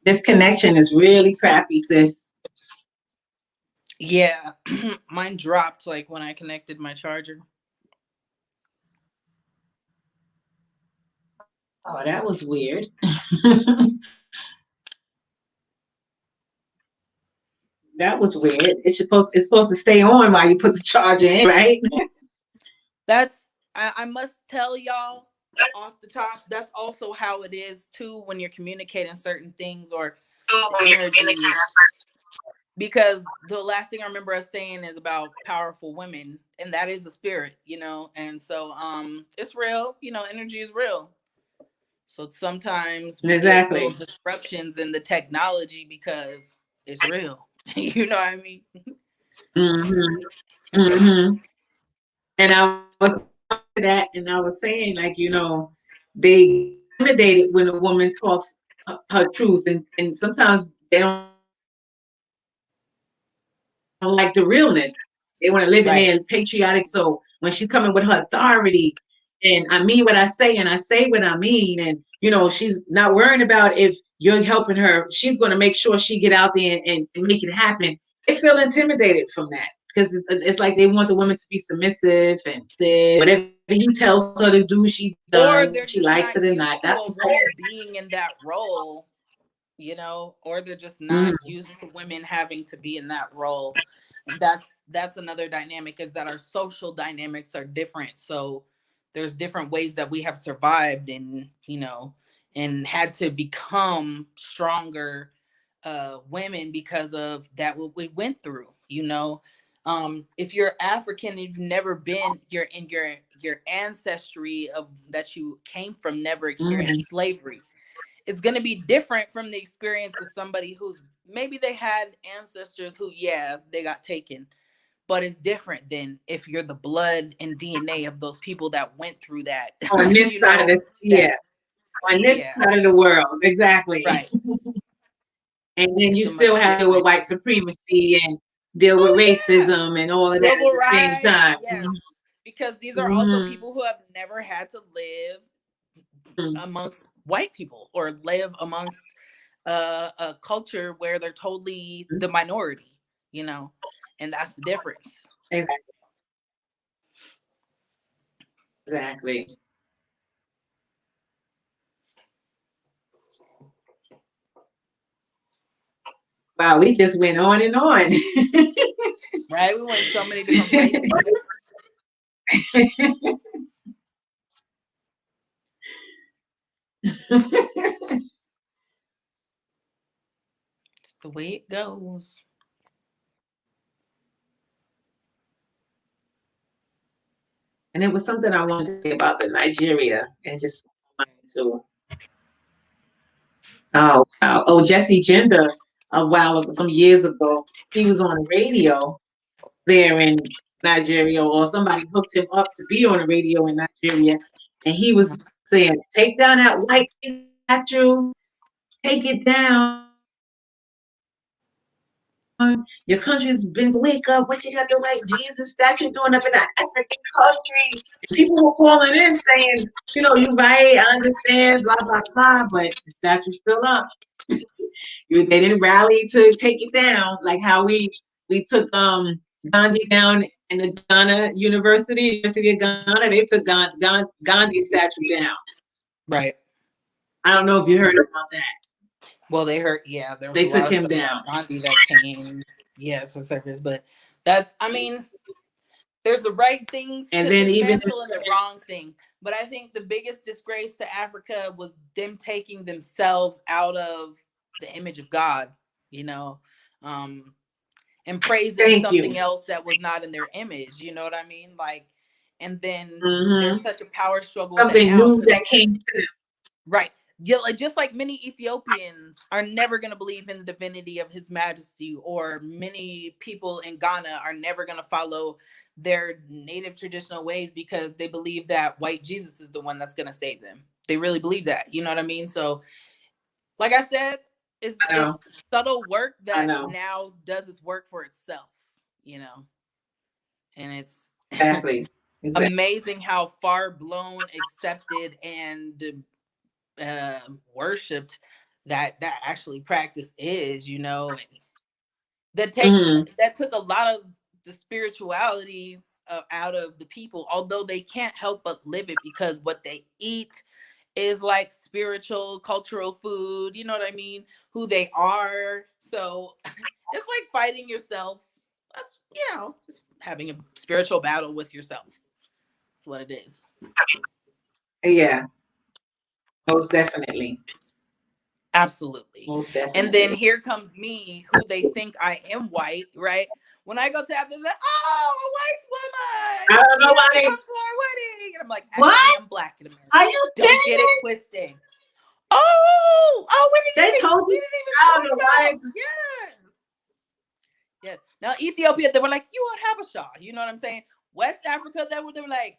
This connection is really crappy, sis. Yeah, mine dropped like when I connected my charger. Oh, that was weird. That was weird. It's supposed to stay on while you put the charger in, right? I must tell y'all off the top, that's also how it is too when you're communicating certain things or the energy. Because the last thing I remember us saying is about powerful women, and that is a spirit, you know. And so it's real, you know, energy is real. So sometimes we get little Exactly. disruptions in the technology because it's real. You know what I mean? Mm-hmm. Mm-hmm. And I was that, and I was saying, like, they intimidated when a woman talks her truth, and sometimes they don't like the realness. They want to live in Right. there and patriotic. So when she's coming with her authority, and I mean what I say, and I say what I mean, and she's not worrying about if you're helping her. She's going to make sure she get out there and make it happen. They feel intimidated from that because it's like they want the woman to be submissive and whatever he tells her to do, she Or does. they're She just likes not it or not. used to That's a woman being in that role, you know, or they're just not used to women having to be in that role. And that's another dynamic, is that our social dynamics are different. So there's different ways that we have survived and, you know, and had to become stronger women because of that what we went through, you know. If you're African, you've never been, you're in your ancestry of that you came from never experienced slavery. It's going to be different from the experience of somebody who's maybe they had ancestors who, yeah, they got taken, but it's different than if you're the blood and DNA of those people that went through that. on this You side of know, the on this yeah, side of the world, exactly. right. And then you It's a still much have to deal with different. white supremacy and deal with Oh yeah, racism and all of that at civil the same rights. time. Yes, because these are also Mm-hmm. people who have never had to live Mm-hmm. amongst white people or live amongst a culture where they're totally the minority, you know, and that's the difference. Exactly. Exactly. Wow, we just went on and on. Right? We went so many different places. It's the way it goes. And it was something I wanted to say about the Nigeria and just to Jesse Gender some years ago. He was on the radio there in Nigeria, or somebody hooked him up to be on the radio in Nigeria, and he was saying, "Take down that white statue, take it down. Your country's been wake up. What you got the white Jesus statue doing up in an African country?" And people were calling in saying, "You're right. I understand. Blah blah blah." But the statue's still up. They didn't rally to take it down like how we took Gandhi down in the University of Ghana. They took Gandhi's statue down. Right. I don't know if you heard about that. Well, they heard, yeah, there was They a lot took of him stuff down. about Gandhi that came, yeah, to the surface. But that's, I mean, there's the right things And to then even dismantle and the wrong thing. But I think the biggest disgrace to Africa was them taking themselves out of the image of God, you know, and praising thank something you. else that was not in their image. You know what I mean? Like, and then Mm-hmm. there's such a power struggle with that Something now. new that came to them. Right. Yeah, like just like many Ethiopians are never going to believe in the divinity of His Majesty, or many people in Ghana are never going to follow their native traditional ways because they believe that white Jesus is the one that's going to save them. They really believe that. You know what I mean? So, like I said, it's subtle work I that know. now does its work for itself, you know, and it's Exactly. amazing how far blown, accepted, and worshipped that actually practice is, you know, and that took a lot of the spirituality out of the people, although they can't help but live it because what they eat is like spiritual, cultural food. You know what I mean? Who they are. So it's like fighting yourself. That's, you know, just having a spiritual battle with yourself. That's what it is. Yeah, most definitely. Absolutely. Most definitely. And then here comes me, who they think I am white, right? When I go to have them, like, oh, a white woman. I don't know why. Come to our wedding. And I'm like, What? actually, I'm Black in America. Are you Don't serious? get it twisted. Oh, we They told we you. didn't even I don't talk know why. about. Yes. Yes. Now Ethiopia, they were like, you are Habasha. You know what I'm saying? West Africa, they were like,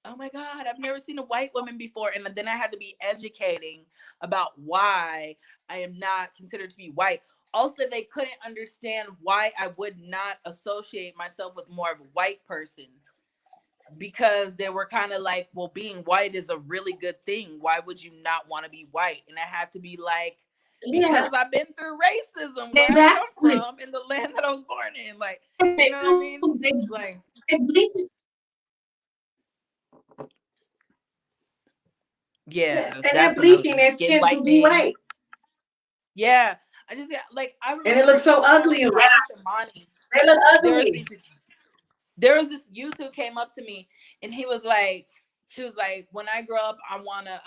oh my God, I've never seen a white woman before. And then I had to be educating about why I am not considered to be white. Also, they couldn't understand why I would not associate myself with more of a white person, because they were kind of like, well, being white is a really good thing. Why would you not want to be white? And I had to be like, because I've been through racism where I come from in the land that I was born in. Like, you know what I mean? Like, yeah, and that's they're bleaching their skin to be white. Yeah, I just like I remember, and it looks so ugly. They look ugly. There was this youth who came up to me, and he was like, when I grow up, I want to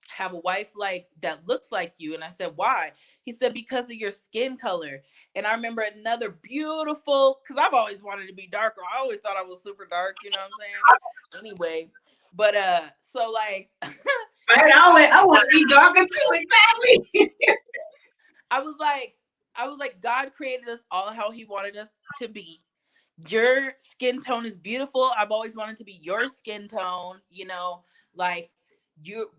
have a wife like that looks like you. And I said, why? He said, because of your skin color. And I remember another beautiful, because I've always wanted to be darker. I always thought I was super dark, you know what I'm saying? Anyway, but so like I want to be darker too, exactly. I was like, God created us all how he wanted us to be. Your skin tone is beautiful. I've always wanted to be your skin tone, you know, like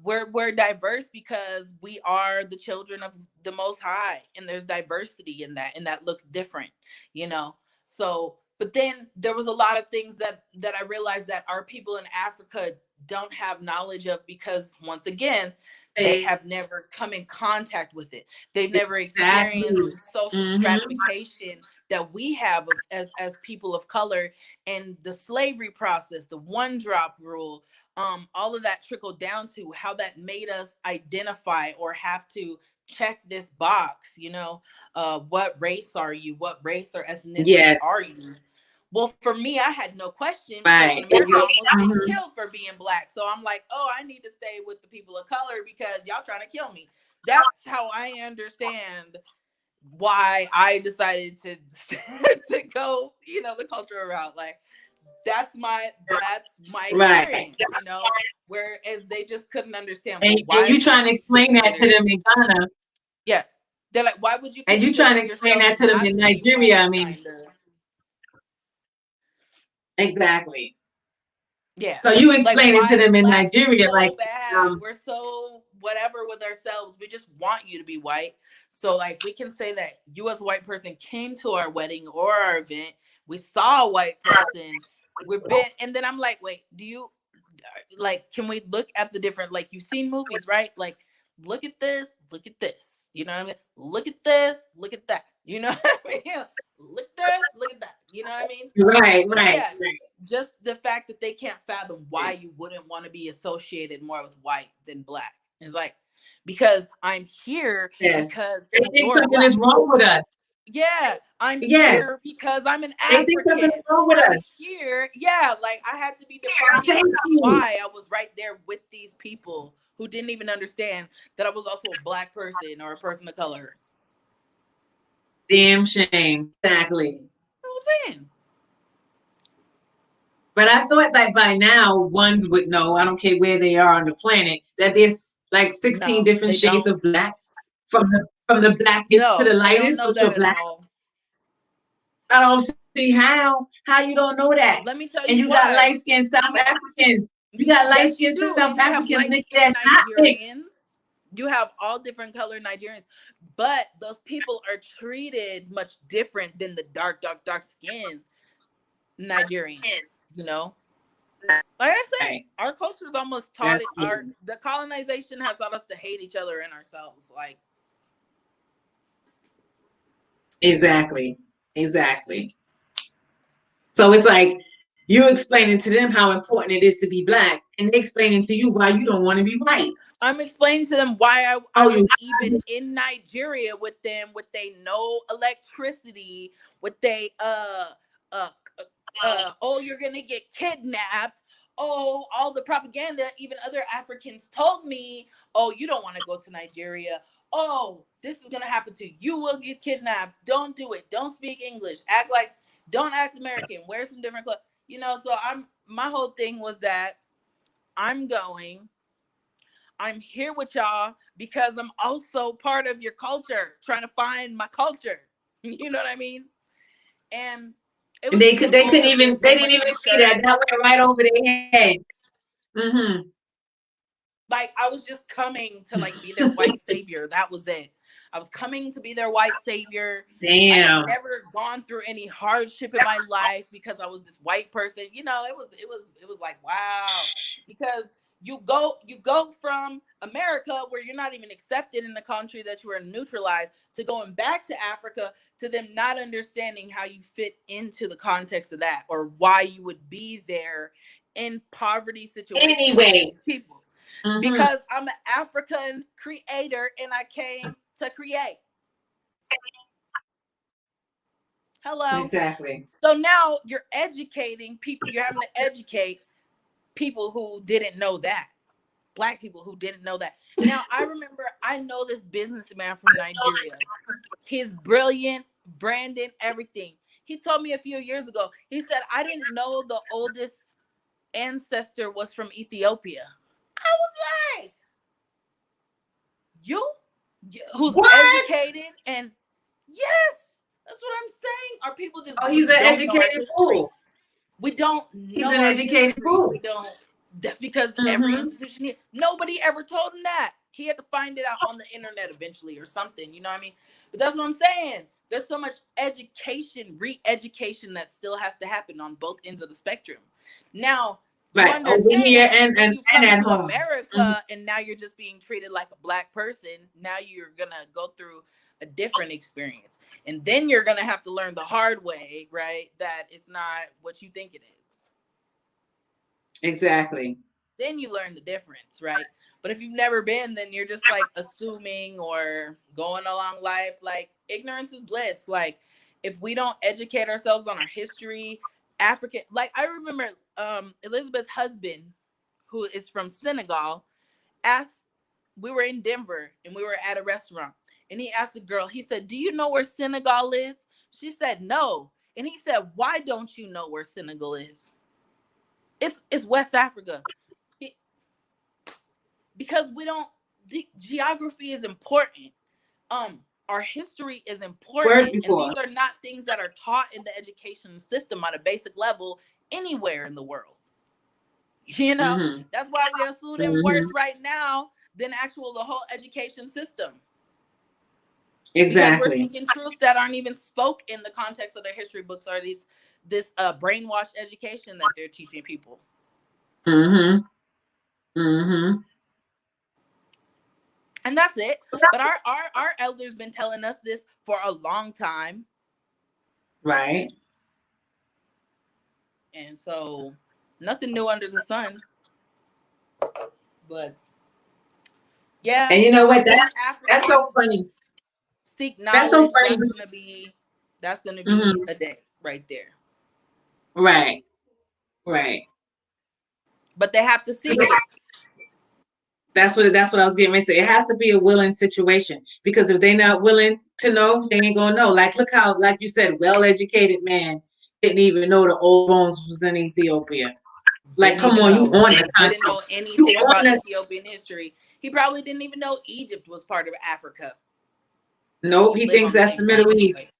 we're diverse because we are the children of the Most High, and there's diversity in that, and that looks different, you know. So, but then there was a lot of things that I realized that our people in Africa don't have knowledge of, because once again, they have never come in contact with it. They've never experienced the social stratification that we have as people of color, and the slavery process, the one drop rule, all of that trickled down to how that made us identify or have to check this box, you know, what race are you? What race or ethnicity are you? Well, for me, I had no question, because in America, I almost getting killed for being Black. So I'm like, oh, I need to stay with the people of color because y'all trying to kill me. That's how I understand why I decided to to go, you know, the cultural route. Like, that's my experience, you know, whereas they just couldn't understand. And you trying to explain that to them in Ghana. Yeah. They're like, why would you? And you trying to explain that to them in Nigeria? I mean, exactly. Yeah. So you explain it to them in Nigeria, so like, bad. We're so whatever with ourselves. We just want you to be white. So like, we can say that you as a white person came to our wedding or our event. We saw a white person. We've been, and then I'm like, wait, do you like? Can we look at the different? Like, you've seen movies, right? Like, look at this. Look at this. You know what I mean? Look at this. Look at that. You know what I mean? Look at this. Look at that. You know what I mean? Right. Yeah, just the fact that they can't fathom why you wouldn't want to be associated more with white than Black. It's like, because I'm here because they think something is wrong with us. Yeah, I'm here because I'm an African. They think something's wrong with us. Here, yeah, like I had to be defining why I was right there with these people who didn't even understand that I was also a Black person or a person of color. Damn shame. Exactly. You know what I'm saying? But I thought that by now ones would know, I don't care where they are on the planet, that there's like 16 different shades of Black, from the blackest to the lightest, but you're Black. I don't see how you don't know that. Let me tell you, and you got light-skinned South Africans. You got light-skinned South Africans, that's Nigerians. You have all different color Nigerians, but those people are treated much different than the dark skin Nigerians. You know, like I say, our culture's almost taught it. The colonization has taught us to hate each other and ourselves. Like, Exactly. Exactly. So it's like you explaining to them how important it is to be black, and they explaining to you why you don't want to be white. I'm explaining to them why I Oh, was you even in Nigeria with them, with they no electricity, with they uh oh, you're gonna get kidnapped. Oh, all the propaganda, even other Africans told me, oh, you don't want to go to Nigeria. Oh, this is gonna happen to you. You will get kidnapped. Don't do it. Don't speak English. Don't act American. Wear some different clothes. You know, so my whole thing was that I'm here with y'all because I'm also part of your culture, trying to find my culture. You know what I mean? And it was they beautiful couldn't because even there's they so didn't much even see that. maturity. That went right over their head. Mm-hmm. Like I was just coming to like be their white savior. That was it. I was coming to be their white savior. I had Damn. never gone through any hardship in my life because I was this white person. You know, it was like wow. Because you go from America where you're not even accepted in the country that you were neutralized to going back to Africa to them not understanding how you fit into the context of that or why you would be there in poverty situations with Anyway. these people. Mm-hmm. Because I'm an African creator and I came to create. Hello. Exactly. So now you're educating people, you're having to educate people who didn't know that. Black people who didn't know that. Now I know this businessman from Nigeria. He's brilliant, Brandon, everything. He told me a few years ago, he said, I didn't know the oldest ancestor was from Ethiopia. I was like, you who's What? educated and yes, that's what I'm saying. Our people just Oh, we he's an don't know our educated history. fool. We don't He's know an our educated history. fool. We don't. That's because every Mm-hmm. institution here, nobody ever told him that. He had to find it out on the internet eventually or something. You know what I mean? But that's what I'm saying. There's so much education, re-education that still has to happen on both ends of the spectrum. Now, you Right. Over here understand and when you come at to home. Mm-hmm. America and now you're just being treated like a black person. Now you're gonna go through a different experience. And then you're gonna have to learn the hard way, right? That it's not what you think it is. Exactly. Then you learn the difference, right? But if you've never been, then you're just like assuming or going along life. Like ignorance is bliss. Like if we don't educate ourselves on our history, African, like I remember Elizabeth's husband, who is from Senegal, asked, we were in Denver and we were at a restaurant and he asked the girl, he said, do you know where Senegal is? She said, no. And he said, why don't you know where Senegal is? It's West Africa. Because we don't, the geography is important. Our history is Word important. And before. these are not things that are taught in the education system at a basic level anywhere in the world. You know, Mm-hmm. that's why we assume them worse right now than the whole education system. Because we're Exactly. speaking truths that aren't even spoke in the context of their history books or this brainwashed education that they're teaching people. Mm-hmm. Mm-hmm. And that's it. But our elders been telling us this for a long time. Right. And so nothing new under the sun. But yeah. And you know what? That's so Africans funny. seek That's so knowledge. funny. That's gonna be Mm-hmm. a day right there. Right. Right. But they have to seek it. That's what I was getting ready to say. It has to be a willing situation because if they're not willing to know, they ain't gonna know. Like look how, like you said, well-educated man didn't even know the old bones was in Ethiopia. Like, Didn't come even on, you know. on the Didn't concept. know You anything on about the Ethiopian history. He probably didn't even know Egypt was part of Africa. Nope, You he live thinks on the that's the same planet Middle anyway. East.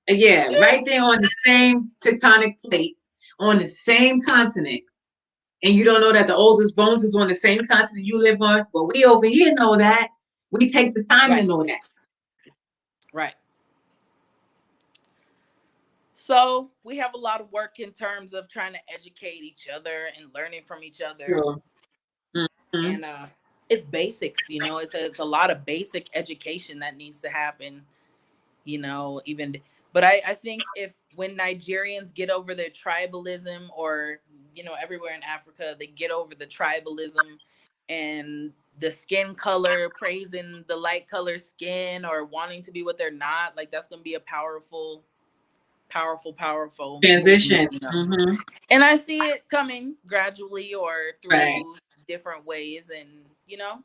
Yeah, right there on the same tectonic plate, on the same continent. And you don't know that the oldest bones is on the same continent you live on. Well, we over here know that. We take the time to Right. know that. Right. So we have a lot of work in terms of trying to educate each other and learning from each other. Sure. Mm-hmm. And it's basics, you know, it's a lot of basic education that needs to happen. you know, even, but I think when Nigerians get over their tribalism, or, you know, everywhere in Africa, they get over the tribalism and the skin color, praising the light color skin or wanting to be what they're not, like that's going to be a powerful Transition. movement, you know? And I see it coming gradually or through different ways, and, you know,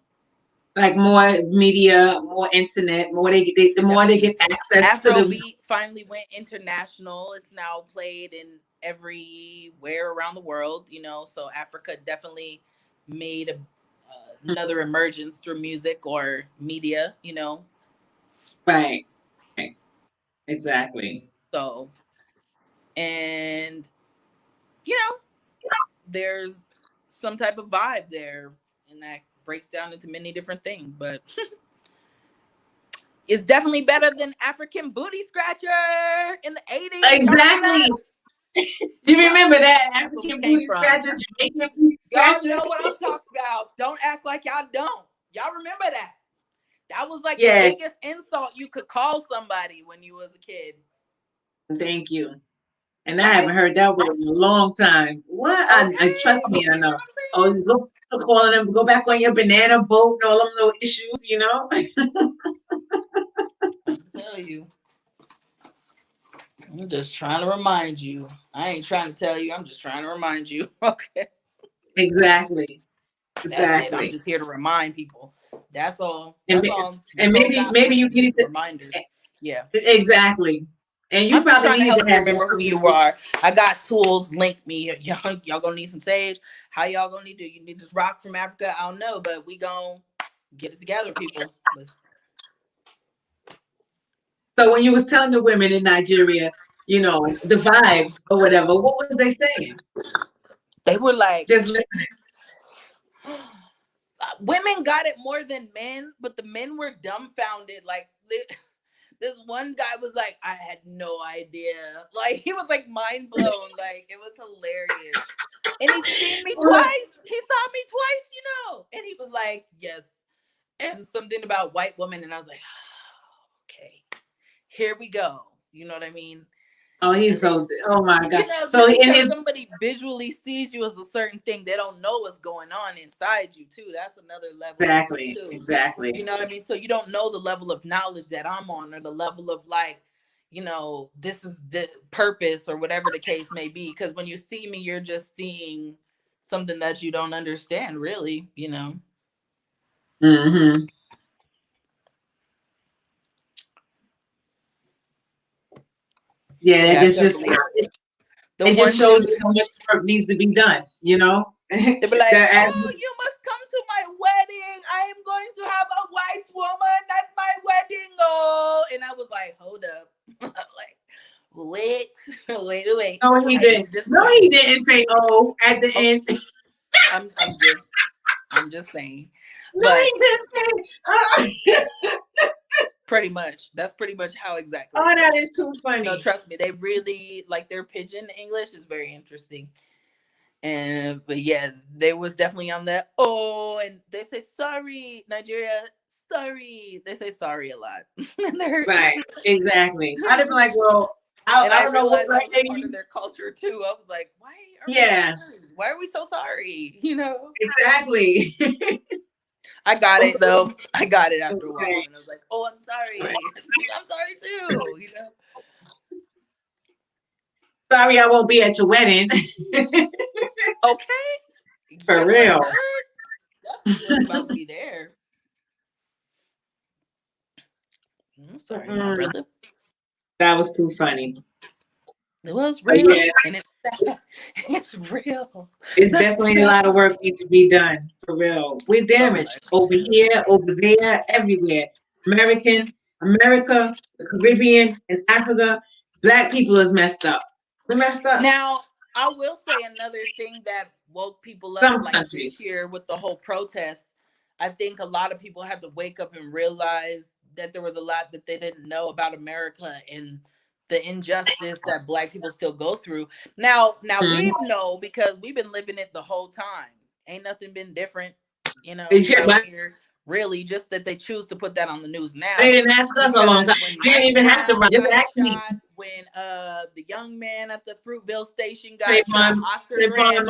like more media, more internet, more the more they get access to the Afrobeat finally went international. It's now played in everywhere around the world, you know, so Africa definitely made another emergence through music or media, you know. right. Exactly. So, and, you know, there's some type of vibe there, and that breaks down into many different things, but it's definitely better than African Booty Scratcher in the 80s. Exactly. Do you remember that That's where we African came booty from. scratcher, Jamaican booty Y'all scratcher? know what I'm talking about. Don't act like y'all don't. Y'all remember that? That was like Yes. the biggest insult you could call somebody when you was a kid. Thank you. And I haven't heard that word in a long time. What? Okay. Trust me, I know. Oh, look, calling them, go back on your banana boat and all them little issues, you know? I tell you. I'm just trying to remind you. I ain't trying to tell you. I'm just trying to remind you. Okay. Exactly. That's it. I'm just here to remind people. That's all. That's all. And maybe you need to reminders. Yeah. Exactly. And you I'm just probably trying to need help to you have remember who you are. I got tools. Link me. Y'all gonna need some sage. How y'all gonna need to? You need this rock from Africa? I don't know, but we gonna get it together, people. So when you was telling the women in Nigeria, you know, the vibes or whatever, what was they saying? They were like, just listening. Women got it more than men, but the men were dumbfounded. Like this one guy was like, I had no idea. Like he was like mind blown. Like it was hilarious. And he'd seen me twice. He saw me twice, you know. And he was like, yes. And something about white women. And I was like, oh, okay, here we go. You know what I mean? Oh, he's so, oh my God. You know, so because somebody visually sees you as a certain thing, they don't know what's going on inside you too. That's another level. Exactly. Too. Exactly. You know what I mean? So you don't know the level of knowledge that I'm on, or the level of like, you know, this is the purpose or whatever the case may be. Because when you see me, you're just seeing something that you don't understand, really, you know. Mm-hmm. Yeah, it just shows you how much work needs to be done, you know? They be like, oh, you must come to my wedding. I am going to have a white woman at my wedding. Oh, and I was like, hold up. Like, wait. No, he didn't. No, he didn't say oh at the end. I'm just saying. No, but he didn't say pretty much. That's pretty much how exactly. Oh, that is too funny. No, trust me. They really like their pidgin English is very interesting. And but yeah, they was definitely on that. Oh, and they say sorry, Nigeria, sorry. They say sorry a lot. Right, exactly. I'd be like, well, I don't know what that was part of their culture too. I was like, why are we so sorry? You know? Exactly. I got it though. I got it after a while, and I was like, oh, I'm sorry. Right. I'm sorry too. You know. Sorry, I won't be at your wedding. Okay. For real. Definitely about to be there. I'm sorry, my brother. That was too funny. It was real. Yeah. And it's real. It's definitely a lot of work needs to be done. For real. We're damaged over here, over there, everywhere. America, the Caribbean, and Africa, Black people is messed up. We're messed up. Now, I will say another thing that woke people up this year with the whole protest. I think a lot of people had to wake up and realize that there was a lot that they didn't know about America and the injustice that Black people still go through. Now we know because we've been living it the whole time. Ain't nothing been different, you know. Here, really, just that they choose to put that on the news now. They didn't ask us a long time. We didn't even have to run. Just ask me. When the young man at the Fruitville station got shot, Oscar Grant.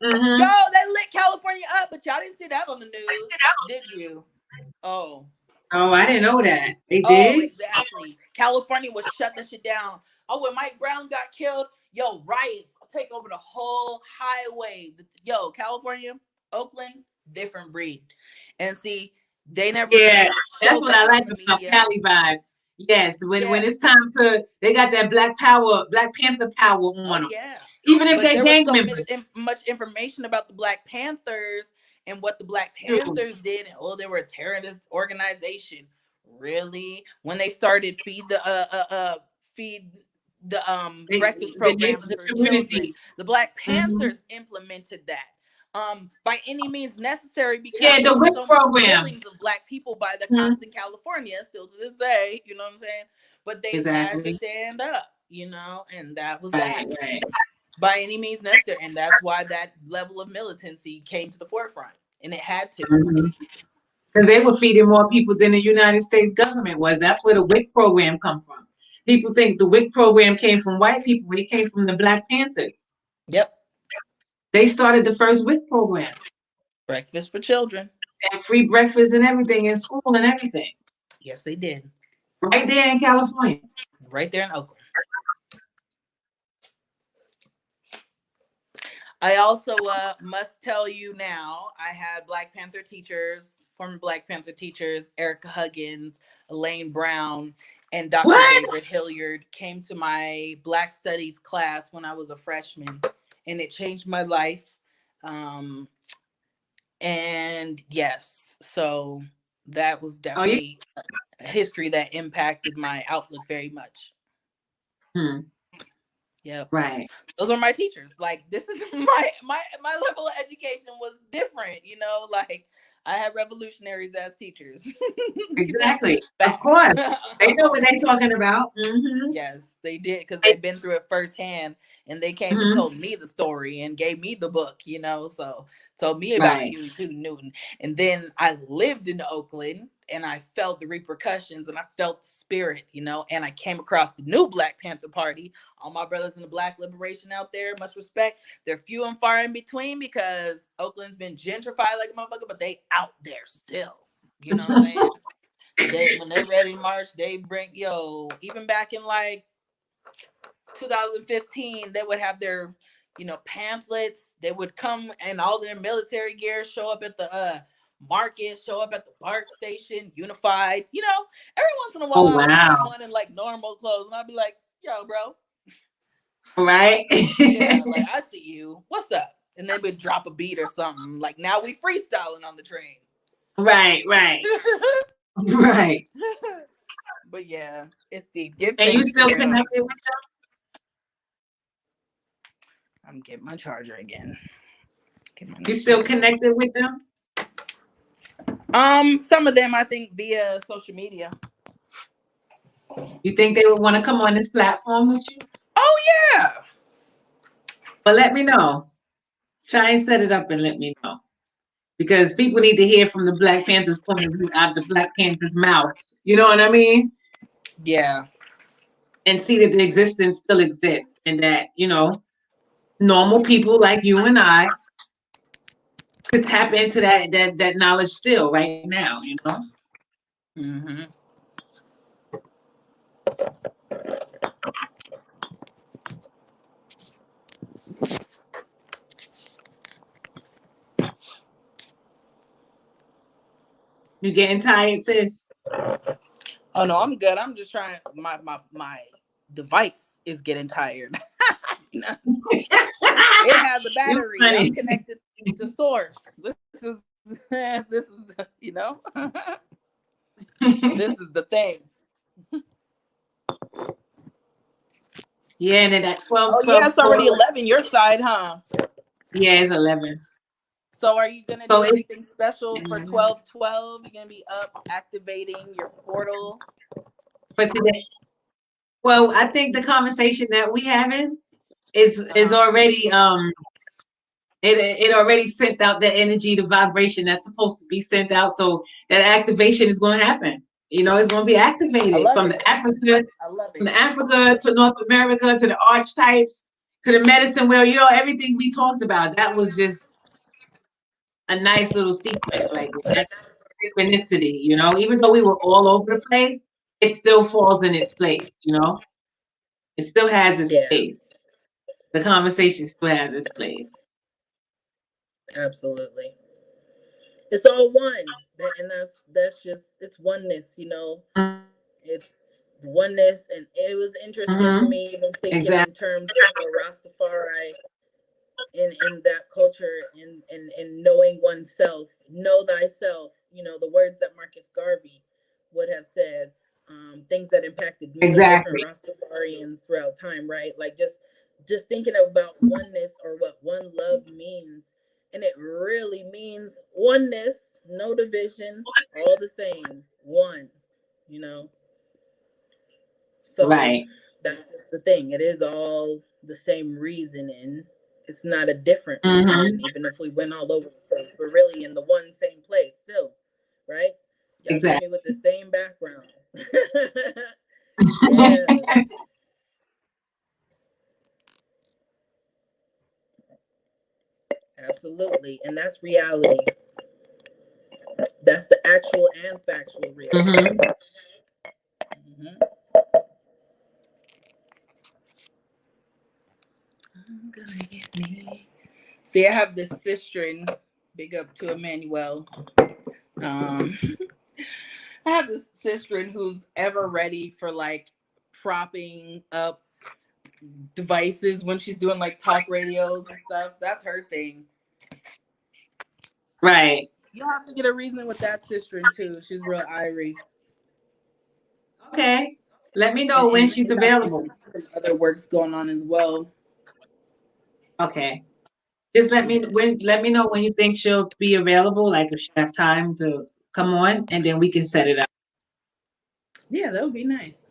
Mm-hmm. Yo, they lit California up, but y'all didn't see that on the news, did you? Oh, I didn't know that. They oh, did? exactly. California was shut that shit down. Oh, when Mike Brown got killed, yo, riots take over the whole highway. Yo, California, Oakland, different breed. And see, they never. Yeah, that's what I like about Cali vibes. Yes, when it's time to, they got that Black Power, Black Panther power on them. Yeah. Even if they there gang was members. much information about the Black Panthers and what the Black Panthers did, and they were a terrorist organization. Really? When they started feed the breakfast programs for children, the Black Panthers implemented that. By any means necessary, because the WIC so program. killings of Black people by the cops in California, still to this day, you know what I'm saying? But they had to stand up, you know, and that was that. Right. By any means necessary, and that's why that level of militancy came to the forefront, and it had to. Because they were feeding more people than the United States government was. That's where the WIC program come from. People think the WIC program came from white people, but it came from the Black Panthers. Yep. They started the first WIC program. Breakfast for children. And free breakfast and everything in school and everything. Yes, they did. Right there in California. Right there in Oakland. I also must tell you now, I had Black Panther teachers, former Black Panther teachers, Erica Huggins, Elaine Brown, and Dr. David Hilliard came to my Black Studies class when I was a freshman, and it changed my life. And yes, so that was definitely a history that impacted my outlook very much. Yep. Right. Those are my teachers. Like, this is my level of education was different, you know, like I had revolutionaries as teachers. Exactly. Of course. They know what they're talking about. Yes, they did, because they've been through it firsthand, and they came and told me the story and gave me the book, you know, so told me about Huey Newton. And then I lived in Oakland, and I felt the repercussions, and I felt the spirit, you know, and I came across the new Black Panther Party. All my brothers in the Black liberation out there, much respect. They're few and far in between, because Oakland's been gentrified like a motherfucker, but they out there still, you know what I'm saying? When they're ready to march, they bring, even back in like 2015, they would have their, you know, pamphlets. They would come and all their military gear, show up at the market, show up at the BART station, unified. You know, every once in a while, I would see one in like normal clothes, and I'd be like, "Yo, bro." Right. Yeah, like, I see you. What's up? And they would drop a beat or something. Like, now we freestyling on the train. Right. Right. But yeah, it's deep. And you still connected with them? I'm getting my charger again. You still connected with them? Some of them, I think, via social media. You think they would want to come on this platform with you? Oh yeah. But let me know. Try and set it up and let me know. Because people need to hear from the Black Panthers point of view, out of the Black Panthers' mouth. You know what I mean? Yeah. And see that the existence still exists, and that, you know, normal people like you and I could tap into that knowledge still right now, you know? You getting tired, sis? Oh no, I'm good. I'm just trying. My device is getting tired. It has a battery. I'm connected to source. This is you know. This is the thing. Yeah, and then at 12. Oh, yeah, it's already 11 your side, huh? Yeah, it's 11. So are you gonna do anything special for 12/12? You're gonna be up activating your portal for today? Well, I think the conversation that we having is already it already sent out the energy, the vibration that's supposed to be sent out. So that activation is going to happen. You know, it's going to be I activated love from it. the Africa, I love from it. the Africa to North America to the archetypes to the medicine wheel. You know, everything we talked about. That was just a nice little sequence right there. That's synchronicity. You know, even though we were all over the place, it still falls in its place. You know, it still has its Yeah, place. The conversation still has its place. absolutely. It's all one, and that's just it's oneness. You know, it's oneness, and it was interesting for Mm-hmm. me even thinking in Exactly. terms of Rastafari in that culture and knowing oneself, know thyself. You know, the words that Marcus Garvey would have said, things that impacted many different Exactly. Rastafarians throughout time, right? Like just thinking about oneness or what one love means. And it really means oneness, no division, all the same, one, you know. So Right. that's just the thing. It is all the same reasoning. It's not a different Mm-hmm. reasoning, even if we went all over the place. We're really in the one same place still, right? Y'all see Exactly. me with the same background. Yeah, absolutely. And that's reality. That's the actual and factual reality. Mm-hmm. Mhm. I'm gonna get me. See, I have this sister, and big up to Emmanuel. Um, I have this sister who's ever ready for like propping up devices when she's doing like talk radios and stuff. That's her thing. Right. You'll have to get a reason with that sister too. She's real irie. Okay. Let me And, know when and she's she's got available. some other works going on as well. Okay. Just let me know when you think she'll be available, like if she have time to come on, and then we can set it up. Yeah, that would be nice.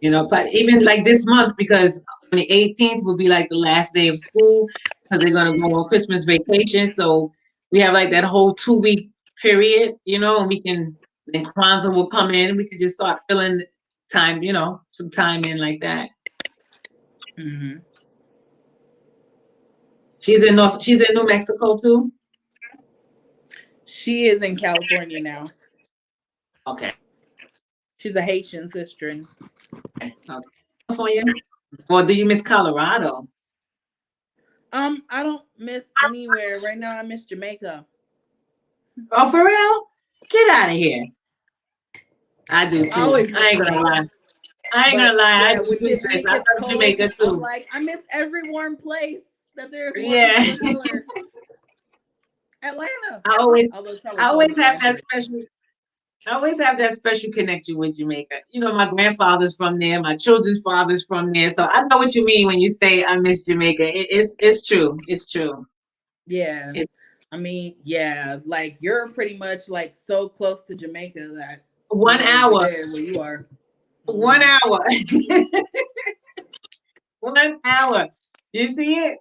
You know, but even like this month, because on the 18th will be like the last day of school because they're gonna go on Christmas vacation. So we have like that whole 2 week period, you know, and we can then Kwanzaa will come in. We can just start filling time, you know, some time in like that. Hmm. She's in New Mexico too. She is in California now. Okay. She's a Haitian sister. Okay. California? Or do you miss Colorado? I don't miss anywhere right now. I miss Jamaica. Oh, for real? Get out of here. I do I too. always I miss ain't gonna lie. Jamaica. I ain't gonna But lie. I yeah, do when too, when sis. it I gets love cold, Jamaica I'm too. like, I miss every warm place that there's warm Yeah. for color. Atlanta. I always Although it's probably I cold always in have that Atlanta. special I always have that special connection with Jamaica. You know, my grandfather's from there, my children's father's from there. So I know what you mean when you say I miss Jamaica. It's true. It's true. Yeah. It's I mean, yeah, like you're pretty much like so close to Jamaica that, one you're hour. there where you are. 1 Mhm. hour. 1 hour. You see it?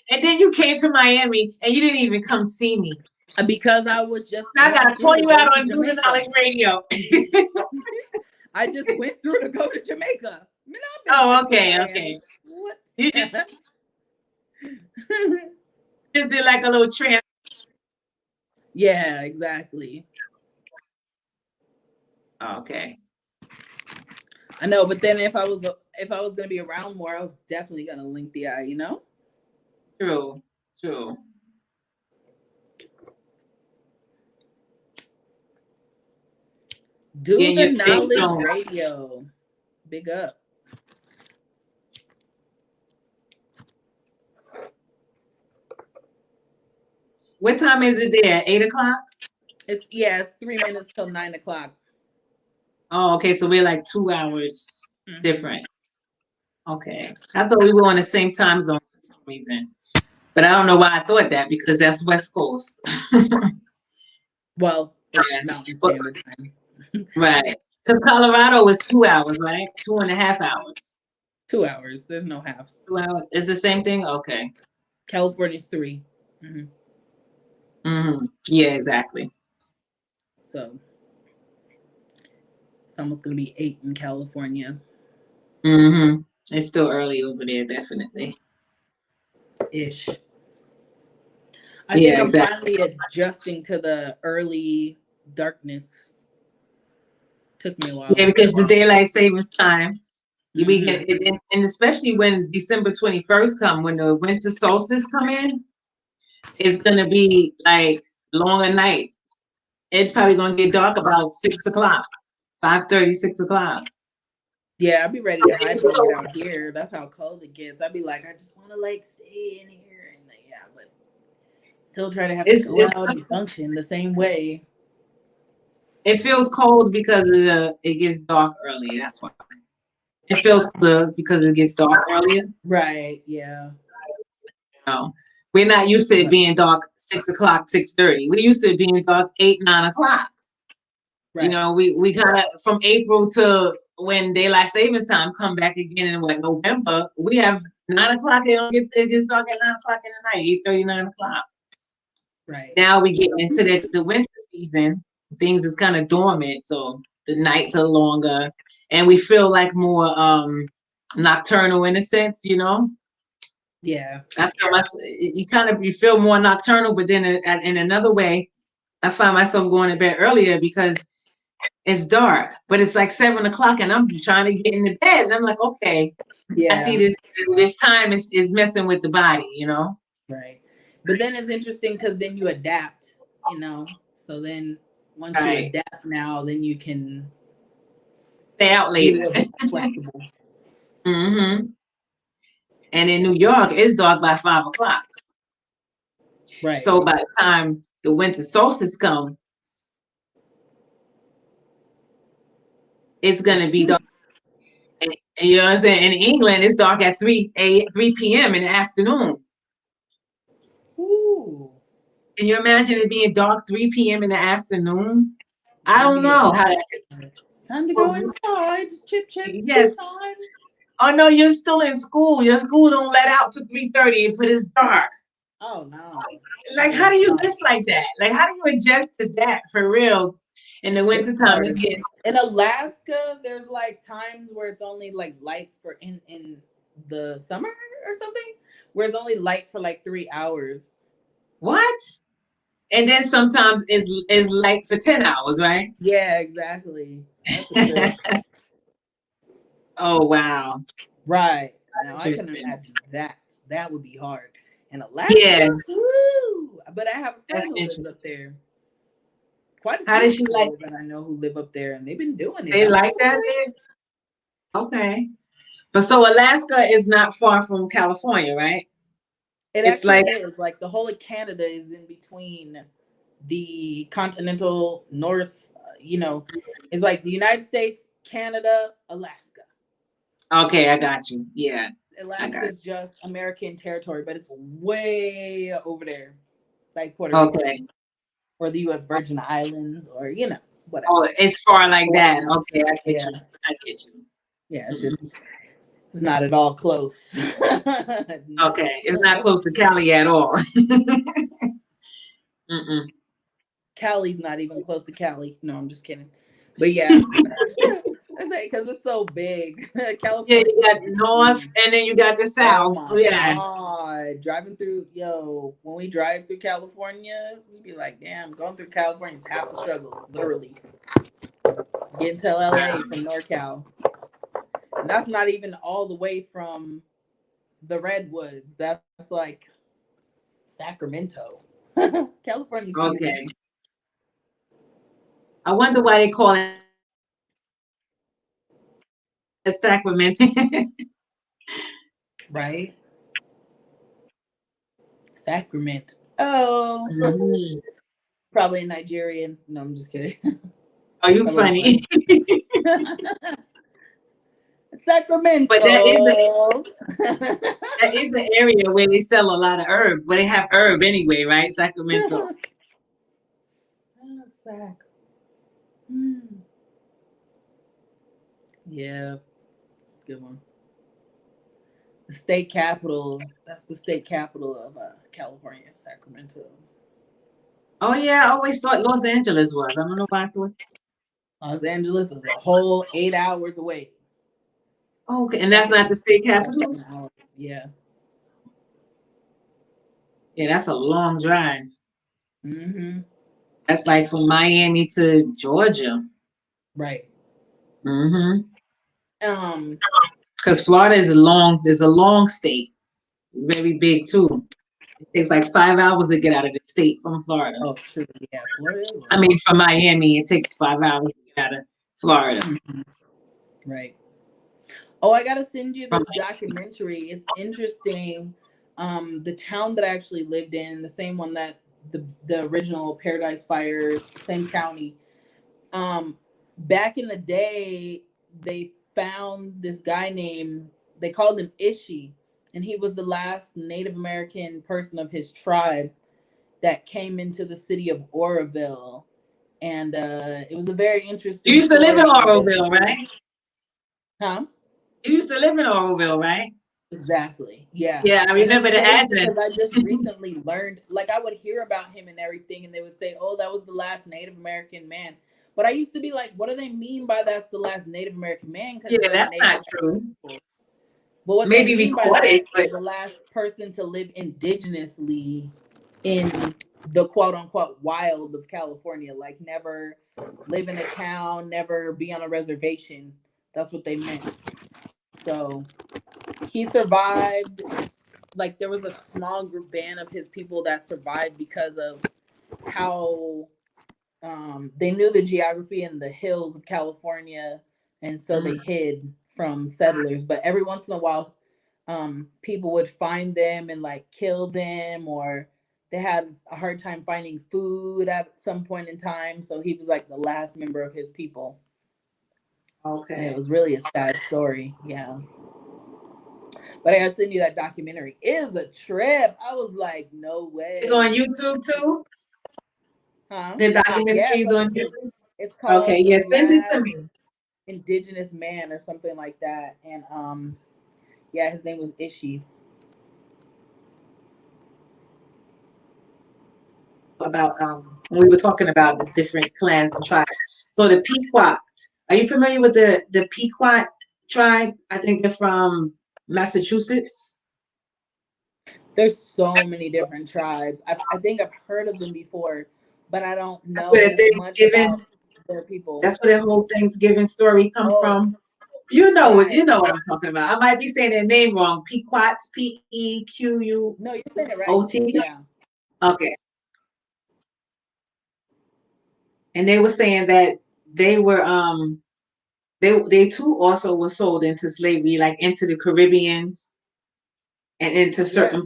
And then you came to Miami and you didn't even come see me. Because I was just Now I going gotta through call to you go out to on Do the Knowledge Jamaica. Radio. I just went through to go to Jamaica. Me not miss Oh, this okay, Miami. okay. What? You just did like a little trans. Yeah, exactly. Okay. I know, but then if I was gonna be around more, I was definitely gonna link the eye. True. True. Do Getting the your safe knowledge zone. radio. Big up. What time is it there? 8 o'clock? It's 3 minutes till 9 o'clock. Oh, okay. So we're like 2 hours Hmm. different. Okay. I thought we were on the same time zone for some reason. But I don't know why I thought that because that's West Coast. Well, it's Yeah. Mountain But, Standard Time. right. Because Colorado is 2 hours, right? 2.5 hours. 2 hours. There's no halves. 2 hours. Is the same thing? Okay. California's 3. Yeah, exactly. So it's almost gonna be 8 in California. It's still early over there, definitely. Ish. I think Yeah, I'm exactly. finally adjusting to the early darkness. Took me a while. Yeah, because the daylight savings time, we Mhm. get it, and especially when December 21st come, when the winter solstice come in, it's gonna be like longer nights. It's probably gonna get dark about 6 o'clock, 5:30, 6 o'clock. Yeah, I'd be ready to hibernate out here. That's how cold it gets. I'd be like, I just want to like stay in here, and like, yeah, but still try to have to It's, go it's out and function the same way. it feels cold because it gets dark early. That's why it feels colder because it gets dark earlier. Right? Yeah. No, we're not used to it Right. being dark 6 o'clock, 6:30. We're used to it being dark 8, 9 o'clock. Right. You know, we kind of from April to when daylight savings time come back again in what November, we have 9 o'clock. It gets dark at 9 o'clock in the night, 8:30, 9 o'clock. Right. Now we get into the winter season. Things is kind of dormant, so the nights are longer, and we feel like more nocturnal in a sense. You know, Yeah. I feel you feel more nocturnal, but then in another way, I find myself going to bed earlier because it's dark, but it's like 7 o'clock, and I'm trying to get into bed. And I'm like, okay, I see Yeah. this time is messing with the body, you know. Right. But then it's interesting because then you adapt, you know. So then once you Right. adapt now, then you can Stay out be a later. little bit more flexible. And in New York, it's dark by 5 o'clock. Right. So by the time the winter solstice come, it's gonna be dark. And you know what I'm saying? In England, it's dark at 3 p.m. in the afternoon. Ooh. Can you imagine it being dark 3 p.m. in the afternoon? I That'd don't be know it. how It's time to go inside. Chip Yes. time. Oh no, you're still in school. Your school don't let out to 3:30, but it's dark. Oh no. Like, how do you live like that? Like, how do you adjust to that for real? In the It's wintertime, it's hard. getting In Alaska, there's like times where it's only like light for in the summer or something, where it's only light for like 3 hours. what? And then sometimes it's light for 10 hours, right? Yeah, exactly. That's a trip. Oh wow. Right. Now I can Interesting. imagine that. That would be hard. In Alaska, Yeah, woo! But I have a that's friend who lives interesting. up there. Quite a How few does she like people that I know who live up there, and they've been doing it. they I'm like that surprised. there? Okay. But so Alaska is not far from California, right? It It's actually like is. Like the whole of Canada is in between the continental north, it's like the United States, Canada, Alaska. okay, I got you. Yeah, I Alaska got is just American territory, but it's way over there, like Puerto you. Rico Okay. or the U.S. Virgin Islands, or whatever. Oh, it's far like that. Hawaii. Okay, I get Yeah, you. I get you. yeah. It's Mhm. just it's not at all close. Not Okay, it's not close. close to Cali at all. Mm-mm. Cali's not even close to Cali. No, I'm just kidding. But yeah, I say because it's so big. Yeah, California you got is north huge. and then you got the Oh south. So my yeah. god, driving through when we drive through California, we'd be like, damn, going through California is half the struggle, literally. Getting to LA from NorCal. And that's not even all the way from the Redwoods. That's like Sacramento. California's huge. Okay. I wonder why they call it Sacramento. Right? Sacramento. Oh. Mhm. Probably a Nigerian. No, I'm just kidding. Are you Probably funny? Sacramento. But that is the area where they sell a lot of herb. Where they have herb anyway, right? Sacramento. Sac. Hmm. Yeah, it's a good one. The state capital. That's the state capital of California, Sacramento. Oh yeah, I always thought Los Angeles was. I don't know why I thought. Los Angeles is a whole 8 hours away. Oh, okay, and that's not the state capital. 7 hours. Yeah. Yeah, that's a long drive. Mm-hmm. That's like from Miami to Georgia. Right. Mm-hmm. Um. Because Florida is a long state, very big too. It takes like 5 hours to get out of the state from Florida. Oh, true. Yeah, Florida. I mean, from Miami, it takes 5 hours to get out of Florida. Mm-hmm. Right. Oh, I gotta send you this documentary. It's interesting. The town that I actually lived in, the same one that the original Paradise Fires, same county. Back in the day, they found this guy named, they called him Ishi, and he was the last Native American person of his tribe that came into the city of Oroville. And it was a very interesting You used to live in story. Oroville, right? Huh? You used to live in Oroville, right? Exactly. Yeah. Yeah, I remember the address. Because I just recently learned, like I would hear about him and everything, and they would say, "Oh, that was the last Native American man." But I used to be like, "What do they mean by that's the last Native American man?" Yeah, that's not true. But what Maybe they mean by recorded, that is the last person to live indigenously in the quote unquote wild of California, like never live in a town, never be on a reservation. That's what they meant. So he survived. Like there was a small group band of his people that survived because of how they knew the geography and the hills of California, and so they hid from settlers. But every once in a while, people would find them and like kill them, or they had a hard time finding food at some point in time. So he was like the last member of his people. Okay. And it was really a sad story. Yeah. But I gotta send you that documentary. It is a trip. I was like, no way. It's on YouTube too? Huh? The documentary is on YouTube? It's called Okay, yeah, send it to me. Indigenous Man or something like that. And yeah, his name was Ishi. About when we were talking about the different clans and tribes. So the Pequot, are you familiar with the Pequot tribe? I think they're from Massachusetts. There's so many different tribes. I think I've heard of them before, but I don't know much about their people. That's where the whole Thanksgiving story comes from. You know what I'm talking about. I might be saying their name wrong. Pequots, Pequ. No, you're saying it right. OT. Yeah. Okay. And they were saying that they were they too also were sold into slavery, like into the Caribbeans and into certain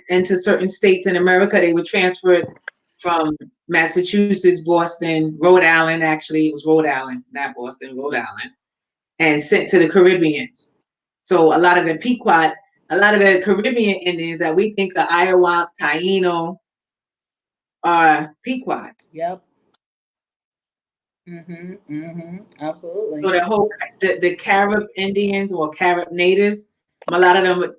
into certain states in America. They were transferred from Massachusetts, Boston, Rhode Island. Actually, it was Rhode Island, not Boston, Rhode Island, and sent to the Caribbeans. So a lot of the Pequot, a lot of the Caribbean Indians that we think are Iowa, Taino, are Pequot. Yep. Absolutely. So the Carib Indians or Carib natives, a lot of them,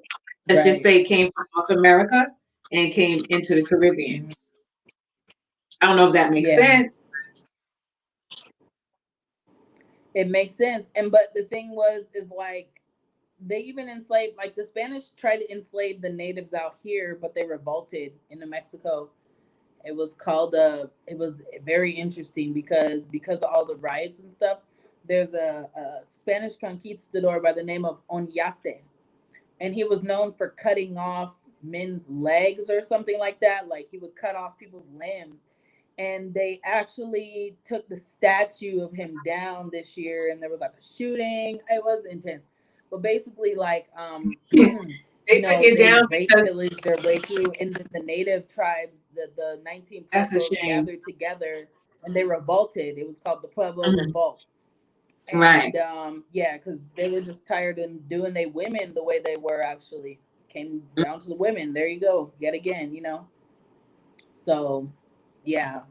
let's just say, came from North America and came into the Caribbeans. I don't know if that makes sense. It makes sense. But the thing is like they even enslaved, like the Spanish tried to enslave the natives out here, but they revolted in New Mexico. It was called it was very interesting because of all the riots and stuff. There's a Spanish conquistador by the name of Oñate, and he was known for cutting off men's legs or something like that. Like he would cut off people's limbs, and they actually took the statue of him down this year, and there was like a shooting. It was intense, but basically like They took it down because pillaged their way through, and the native tribes, the 19 pueblos gathered together and they revolted. It was called the Pueblo Revolt. And, right. Because they were just tired of doing their women the way they were. Actually, came down to the women. There you go, yet again. So, yeah,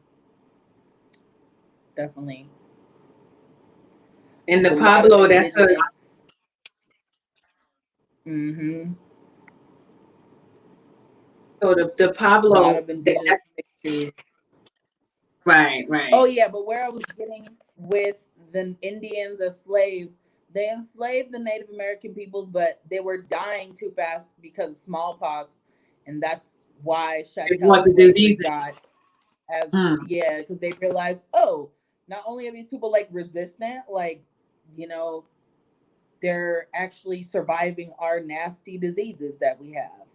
definitely. And the Pablo, that's a Mm-hmm. So the A lot Pablo, of indigenous mixtures. right, Oh right. yeah, but where I was getting with the Indians as slaves, they enslaved the Native American peoples, but they were dying too fast because of smallpox, and that's why It's chattel what the slavery diseases. got as Hmm. yeah, because they realized, oh, not only are these people like resistant, like you know, they're actually surviving our nasty diseases that we have.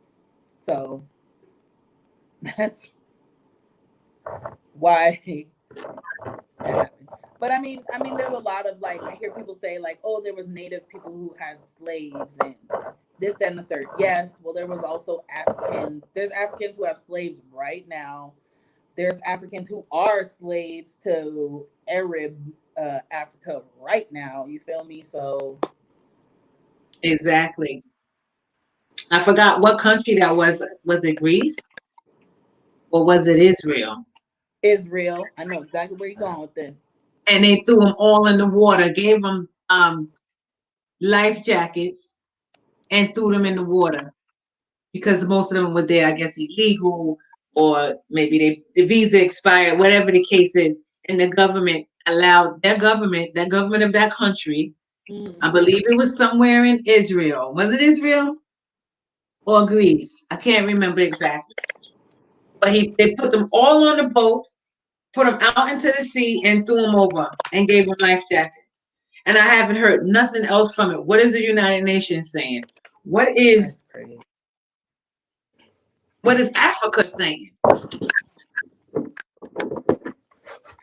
So that's why that happened. But I mean, there's a lot of like I hear people say like, oh, there was native people who had slaves and this, that, and the third. Yes, well, there was also Africans. There's Africans who have slaves right now. There's Africans who are slaves to Arab Africa right now. You feel me? So Exactly. I forgot what country that was. Was it Greece or was it Israel? Israel, I know exactly where you're going with this. And they threw them all in the water, gave them life jackets, and threw them in the water because most of them were there, I guess, illegal, or maybe the visa expired, whatever the case is. And the government allowed that government of that country, I Mm-hmm. believe it was somewhere in Israel. Was it Israel or Greece? I can't remember exactly. But they put them all on the boat, put them out into the sea, and threw them over and gave them life jackets. And I haven't heard nothing else from it. What is the United Nations saying? What That's is crazy. what is Africa saying?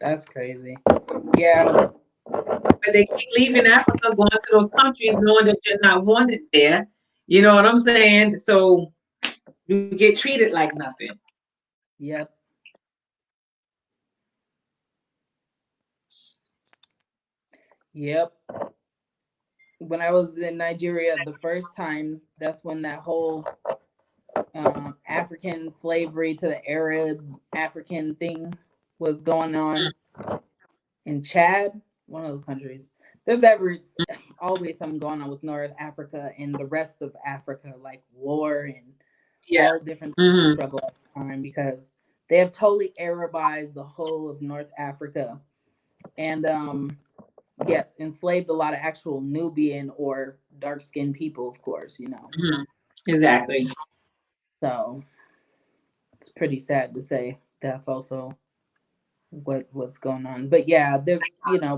That's crazy. Yeah. But they keep leaving Africa, going to those countries, knowing that you're not wanted there. You know what I'm saying? So you get treated like nothing. Yep. Yep. When I was in Nigeria the first time, that's when that whole African slavery to the Arab African thing was going on in Chad, one of those countries. There's always something going on with North Africa and the rest of Africa, like war and Yeah. all different Hmm. struggle at the time because they have totally Arabized the whole of North Africa. And yes, enslaved a lot of actual Nubian or dark skinned people, of course, you know. Hmm. Exactly. So it's pretty sad to say that's also what's going on. But yeah, there's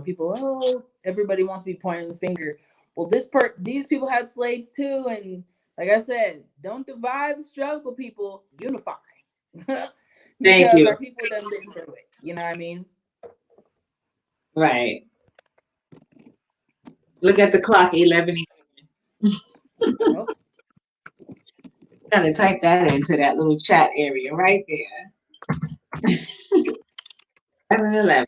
people, oh, everybody wants to be pointing the finger. Well, these people had slaves too, and like I said, don't divide the struggle, people, unify. Thank Because you. our people done been through it. You know what I mean? Right. Look at the clock, 11. Oh, Gotta type that into that little chat area right there. 11.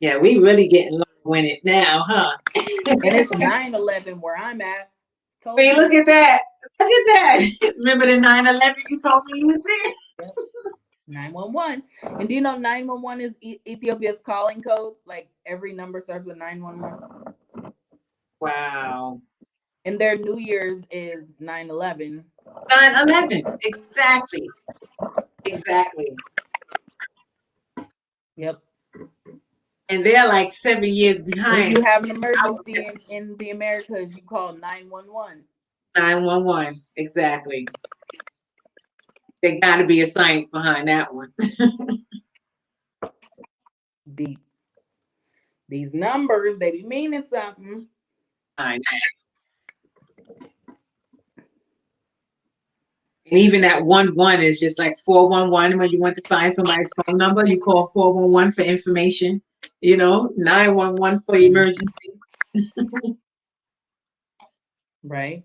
Yeah, we really getting low in it now, huh? and it's 9/11 where I'm at. Told Hey, you. look at that. Look at that. Remember the 9/11 you told me you was in? Yep. 911. And do you know 911 is Ethiopia's calling code? Like every number starts with 911. Wow. And their New Year's is 9/11. 9/11. Exactly. Exactly. Yep. And they're like 7 years If behind. you have an I was emergency just in the Americas, you call 911. 911. Exactly. There gotta be a science behind that one. Deep. These numbers, they be meaning something. I know. And even that 1-1 is just like 411. When you want to find somebody's phone number, you call 411 for information. 911 for emergency. Right.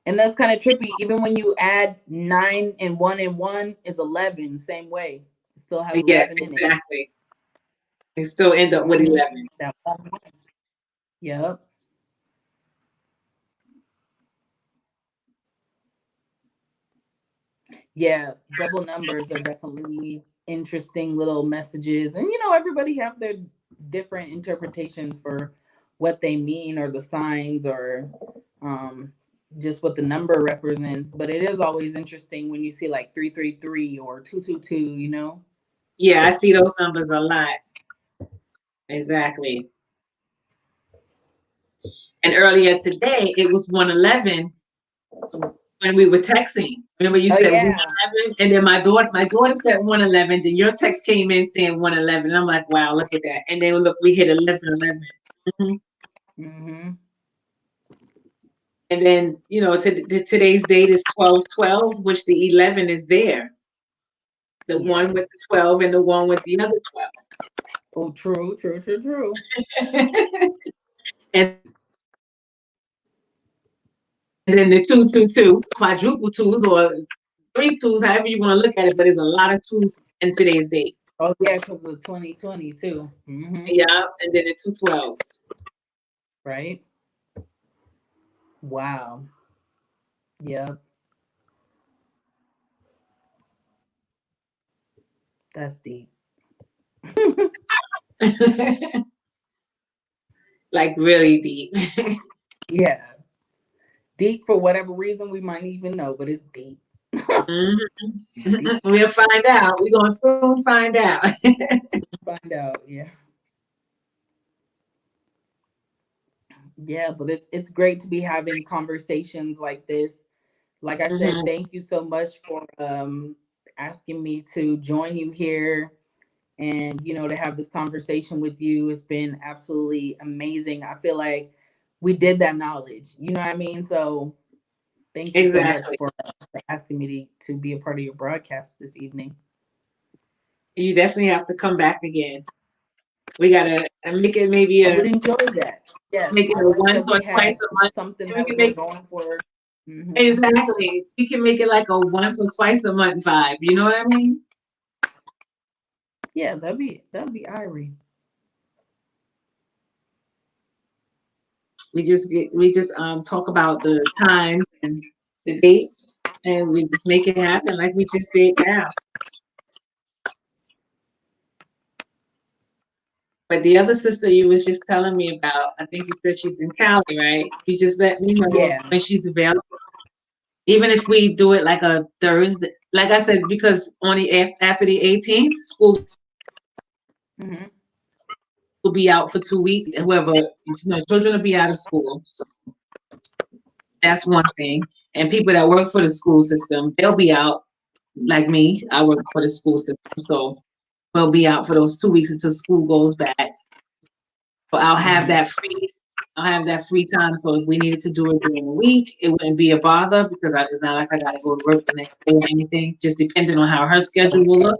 And that's kind of trippy. Even when you add 9 and 1 is 11, same way. It still has Yes, 11 in it. exactly. And still end up with Mhm. 11. That 1. Yep. Yeah, double numbers are definitely interesting little messages. And everybody have their different interpretations for what they mean, or the signs, or just what the number represents. But it is always interesting when you see like 333 or 222. Yeah, I see those numbers a lot. Exactly. And earlier today, it was 111 when we were texting. Remember you said Yeah. 111? And then my daughter said 111. Then your text came in saying 111. And I'm like, wow, look at that. And then look, we hit 1111. Mm-hmm. And then, today's date is 12/12, which the 11 is there. The one with the 12 and the one with the other 12. Oh, true. And then the 222, quadruple twos, or 3 twos, however you want to look at it, but there's a lot of twos in today's date. Oh, yeah, because of 2022. Mm-hmm. Yeah, and then the 212s. Right? Wow. Yep. That's deep. Like really deep. Yeah. Deep for whatever reason we might even know, but it's deep. We'll find out. We're going to soon find out. Find out, yeah. Yeah, but it's great to be having conversations like this. Like I said, thank you so much for asking me to join you here, and to have this conversation with you. It's been absolutely amazing. I feel like we did that knowledge. You know what I mean? So thank you so much for asking me to be a part of your broadcast this evening. You definitely have to come back again. We gotta make it maybe I would enjoy that. Yes, make it a once or twice a month. Something We that can we're make going for. Mm-hmm. Exactly. We can make it like a once or twice a month vibe. You know what I mean? Yeah, that'd be Irie. We just talk about the times and the dates, and we just make it happen like we just did now. But the other sister you was just telling me about, I think you said she's in Cali, right? You just let me know when she's available. Even if we do it like a Thursday, like I said, because after the 18th, school will be out for 2 weeks. Whoever, children will be out of school. So that's one thing. And people that work for the school system, they'll be out. Like me, I work for the school system, so we'll be out for those 2 weeks until school goes back. But I'll have that free. I'll have that free time. So if we needed to do it during the week, it wouldn't be a bother because it's not like I got to go to work the next day or anything. Just depending on how her schedule will look,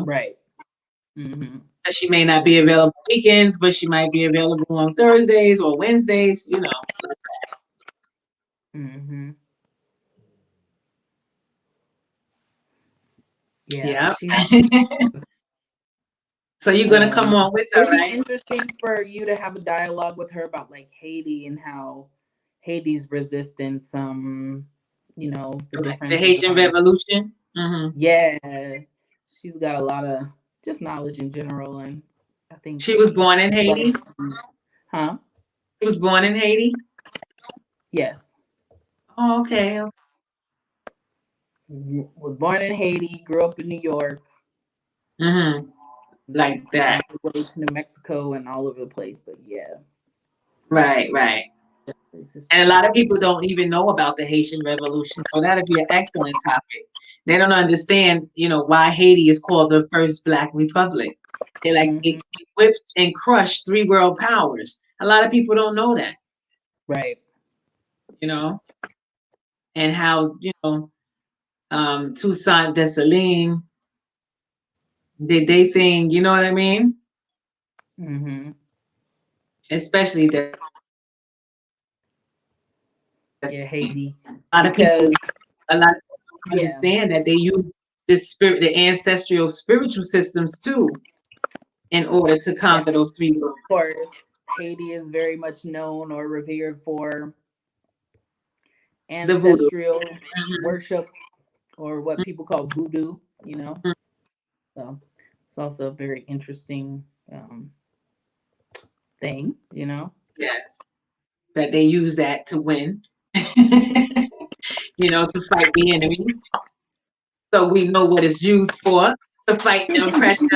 Right. She may not be available weekends, but she might be available on Thursdays or Wednesdays. Like that. Yeah. So you're gonna come on with her, right? It'd be interesting for you to have a dialogue with her about like Haiti and how Haiti's resistance, the Haitian Revolution. Yeah, she's got a lot of just knowledge in general, and I think she was born in Haiti. Huh? She was born in Haiti. Yes. Oh, okay. Was born in Haiti, grew up in New York. Like that. Way to New Mexico and all over the place, but yeah. Right. And a lot of people don't even know about the Haitian Revolution, so that'd be an excellent topic. They don't understand, why Haiti is called the first Black Republic. They it whipped and crushed 3 world powers. A lot of people don't know that. Right. And how, Toussaint Dessalines did they thing, you know what I mean? Especially Haiti. A lot of people understand that they use the ancestral spiritual systems too, in order to conquer those 3 worlds. Of course, Haiti is very much known or revered for ancestral worship, or what people call voodoo. So it's also a very interesting thing, you know. Yes. That they use that to win. To fight the enemy. So we know what it's used for, to fight the oppression,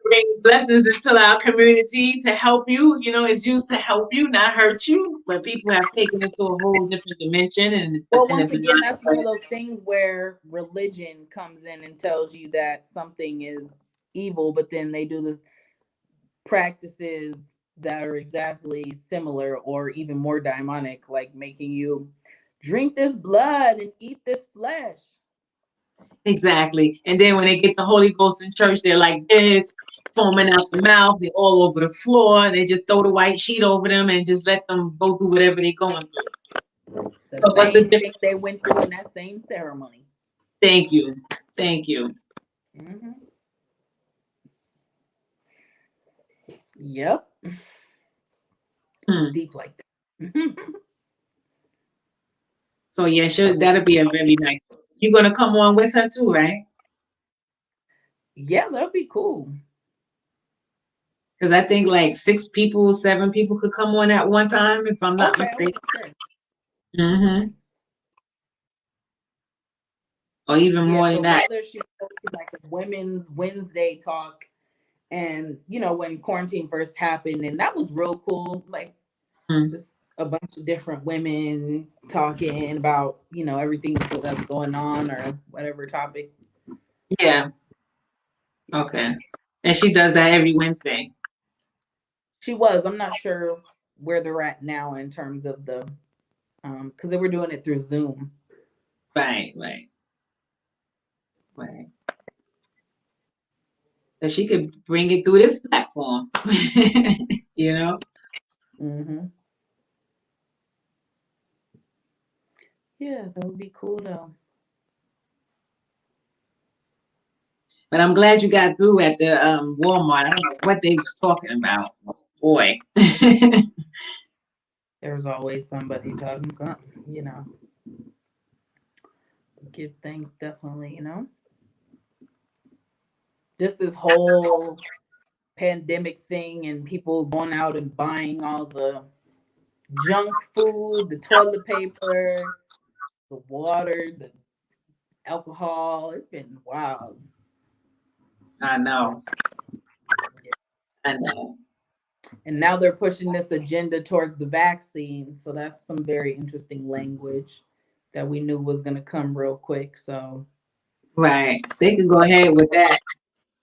bring blessings into our community, to help you. It's used to help you, not hurt you. But people have taken it to a whole different dimension and Well, in a once again, benign that's one way. of those things where religion comes in and tells you that something is evil, but then they do the practices that are exactly similar or even more demonic, like making you drink this blood and eat this flesh. Exactly. And then when they get the Holy Ghost in church, they're like this, foaming out the mouth. They're all over the floor. They just throw the white sheet over them and just let them go through whatever they're going through. The So what's the same thing difference? they went through in that same ceremony. Thank you. Thank you. Mm-hmm. Yep. Hmm. Deep like that. So yeah, sure, that'll be a very nice. You're gonna come on with her too, right? Yeah, that'd be cool. Because I think like 6 people, 7 people could come on at one time, if I'm not Okay, mistaken. okay. Mm-hmm. Or even Yeah, more than so that. rather she posted like a women's Wednesday talk, and when quarantine first happened, and that was real cool. Like Mm. just a bunch of different women talking about everything that's going on or whatever topic. Yeah. Okay. And she does that every Wednesday. She was. I'm not sure where they're at now in terms of the because they were doing it through Zoom. Right, right, right. That she could bring it through this platform. Mm-hmm. Yeah, that would be cool though. But I'm glad you got through at the Walmart. I don't know what they was talking about. Boy. There's always somebody talking something. Give things definitely. Just this whole pandemic thing and people going out and buying all the junk food, the toilet paper, the water, the alcohol. It's been wild. I know. I know. And now they're pushing this agenda towards the vaccine. So that's some very interesting language that we knew was going to come real quick. So, Right. They could go ahead with that.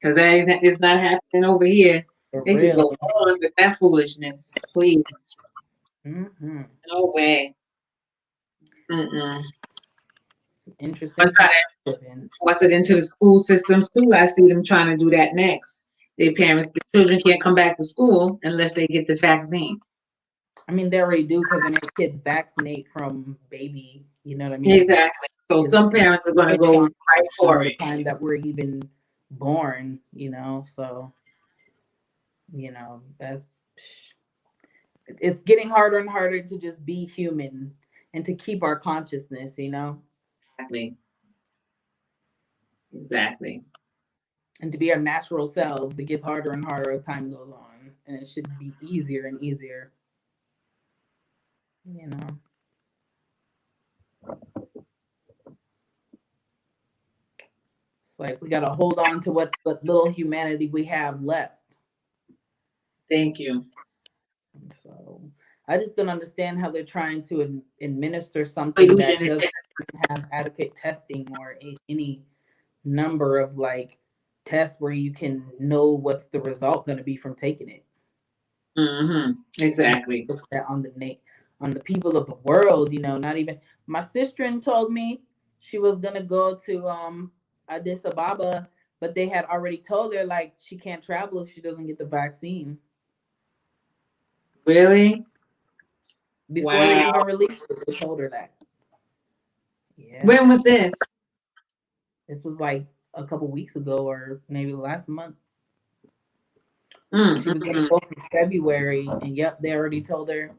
Because it's not happening over here. for They could real. go on with that foolishness, please. Mm-hmm. No way. Mm-mm. It's an interesting I'm trying time to to live in. force it into the school systems too. I see them trying to do that next. The children can't come back to school unless they get the vaccine. I mean, they already do because they make kids vaccinate from baby. You know what I mean? Exactly. So It's some parents are going to go right from for the it. time that we're even born. So that's it's getting harder and harder to just be human and to keep our consciousness. Exactly. Exactly. And to be our natural selves. It gets harder and harder as time goes on, and it should be easier and easier. You know. It's like we got to hold on to what little humanity we have left. Thank you. So I just don't understand how they're trying to administer something that Illusion is doesn't have adequate testing or any number of like tests where you can know what's the result going to be from taking it. Mm-hmm. Exactly. Push that on the people of the world. Not even my sister told me she was gonna go to Addis Ababa, but they had already told her like she can't travel if she doesn't get the vaccine. Really? Before they Wow. even released it, they told her that. Yeah. When was this? This was like a couple weeks ago or maybe last month. She was going to go for February, and yep, they already told her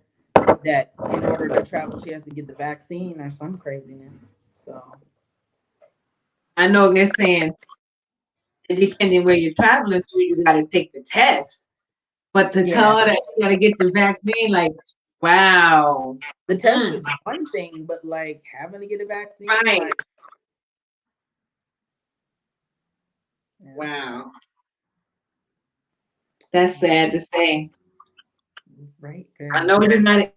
that in order to travel, she has to get the vaccine or some craziness. So I know they're saying And depending where you're traveling to, you got to take the test. But to Yeah. tell her that you got to get the vaccine, like, wow. The test is one thing, but like having to get a vaccine, Right. like, yeah. Wow. That's sad to say. Right. I know United.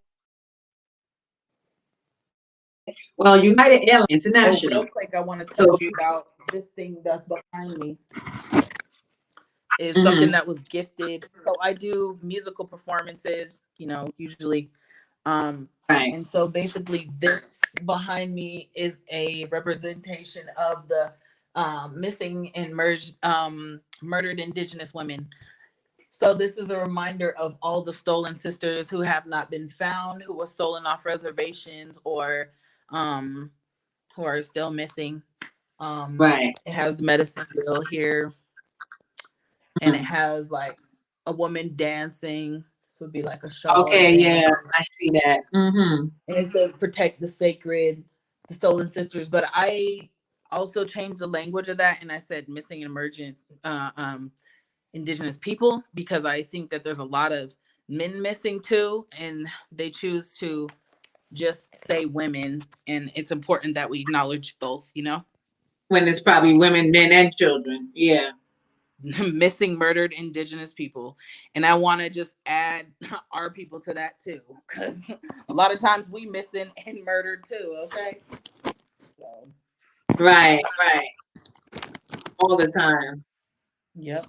Well, United Airlines Oh, International. real quick, I want to So, tell you about this thing that's behind me. Is something that was gifted. So I do musical performances, you know, usually. right. And so basically this behind me is a representation of the missing and murdered Indigenous women. So this is a reminder of all the stolen sisters who have not been found, who were stolen off reservations, or who are still missing. Right. It has the medicine wheel here, and it has like a woman dancing. This would be like a shawl. Okay, dance. yeah, I see that. And it says protect the sacred, the stolen sisters. But I also changed the language of that, and I said missing and emergent Indigenous people, because I think that there's a lot of men missing too, and they choose to just say women, and it's important that we acknowledge both, you know. When it's probably women, men, and children. Yeah. Missing, murdered Indigenous people. And I want to just add our people to that too, because a lot of times we missing and murdered too. Okay. So. Right, right. All the time. Yep.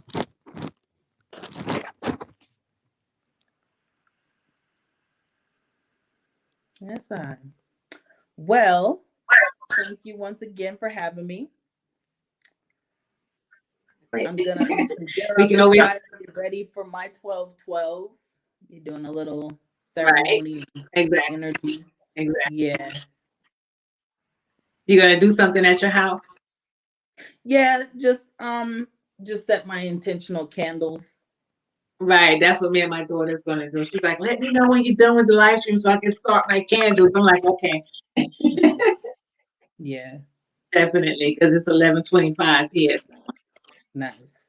Yes, I. Well, thank you once again for having me. I'm gonna We can always get ready for my 12/12. You're doing a little ceremony, exactly. energy. Exactly. Yeah. You gonna do something at your house? Yeah, just set my intentional candles. Right. That's what me and my daughter's gonna do. She's like, let me know when you're done with the live stream so I can start my candles. I'm like, okay. Yeah. Definitely, because it's 11:25 here. So. Nice.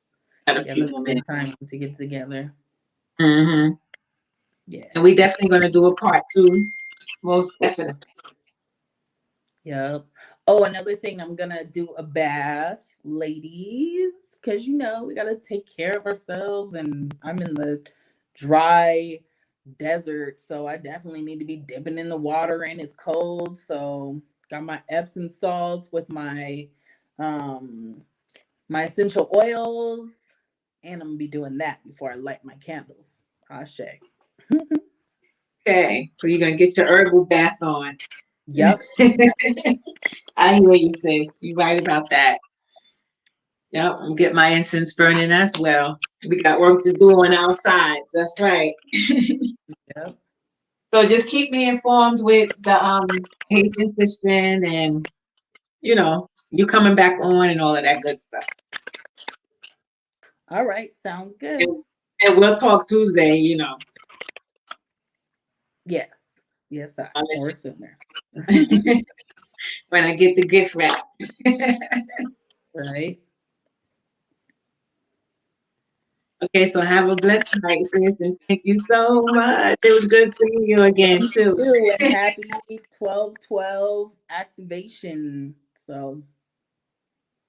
Got a few Let's more take minutes. time to get together. Yeah. And we definitely gonna do a part 2. Most definitely. Yep. Oh, another thing, I'm gonna do a bath, ladies, because you know we gotta take care of ourselves, and I'm in the dry desert, so I definitely need to be dipping in the water, and it's cold. So got my Epsom salts with my my essential oils, and I'm gonna be doing that before I light my candles. Ashe. Okay, so you're gonna get your herbal bath on. Yep. I hear you, sis. You're right about that. Yep, I'm get my incense burning as well. We got work to do on our sides. That's right. Yep. So just keep me informed with the Haitian system, and you know, you coming back on and all of that good stuff. All right, sounds good. And we'll talk Tuesday, you know. Yes. Yes, or sooner. When I get the gift wrap. Right. Okay, so have a blessed night, sis, and thank you so much. It was good seeing you again, too. And happy 12/12 activation. So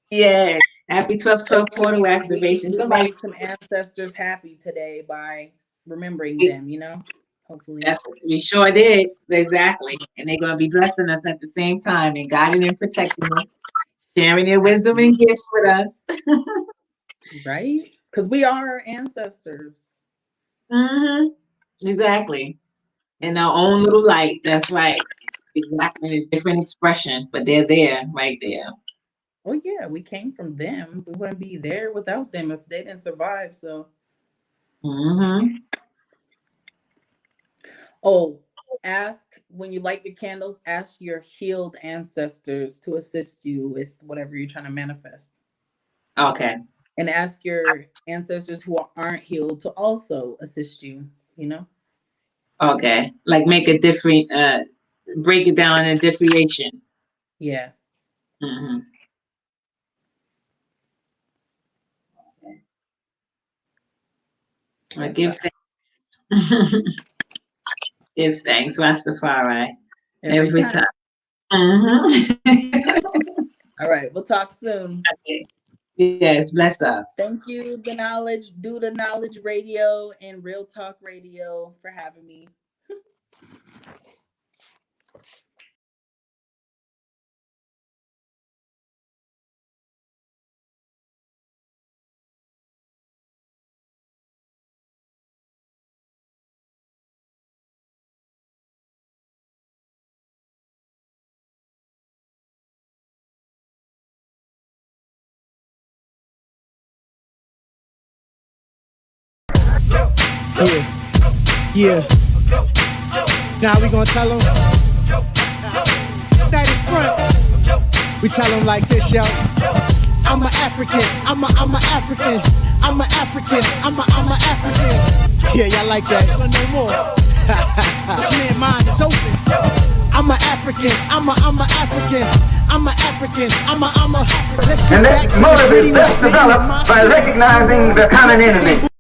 yeah, happy 12/12 portal activation. We Somebody made some ancestors happy today by remembering them, you know? Hopefully. Yes, we sure did. Exactly. And they're gonna be blessing us at the same time and guiding and protecting us, sharing their wisdom and gifts with us. Right? Because we are our ancestors. Exactly. In our own little light. That's right. Exactly. In a different expression, but they're there, right there. Oh yeah, we came from them. We wouldn't be there without them if they didn't survive. So oh, ask when you light your candles, ask your healed ancestors to assist you with whatever you're trying to manifest. Okay. And ask your ancestors who aren't healed to also assist you, you know? Okay. Like make a different break it down in differentiation. Yeah. I give thanks. Give thanks, Rastafari, every time. All right, we'll talk soon. Yes, bless up. Thank you, The Knowledge, Do the Knowledge Radio, and Real Talk Radio for having me. Yeah. Now we gonna tell them that in front. We tell them like this, yo. I'm an African. I'm a African. I'm an African. I'm a African. Yeah, y'all like that? No more. This man's mind is open. I'm an African. I'm a African. I'm an African. I'm a. Let's get And back that to motive the is best developed by recognizing the common enemy.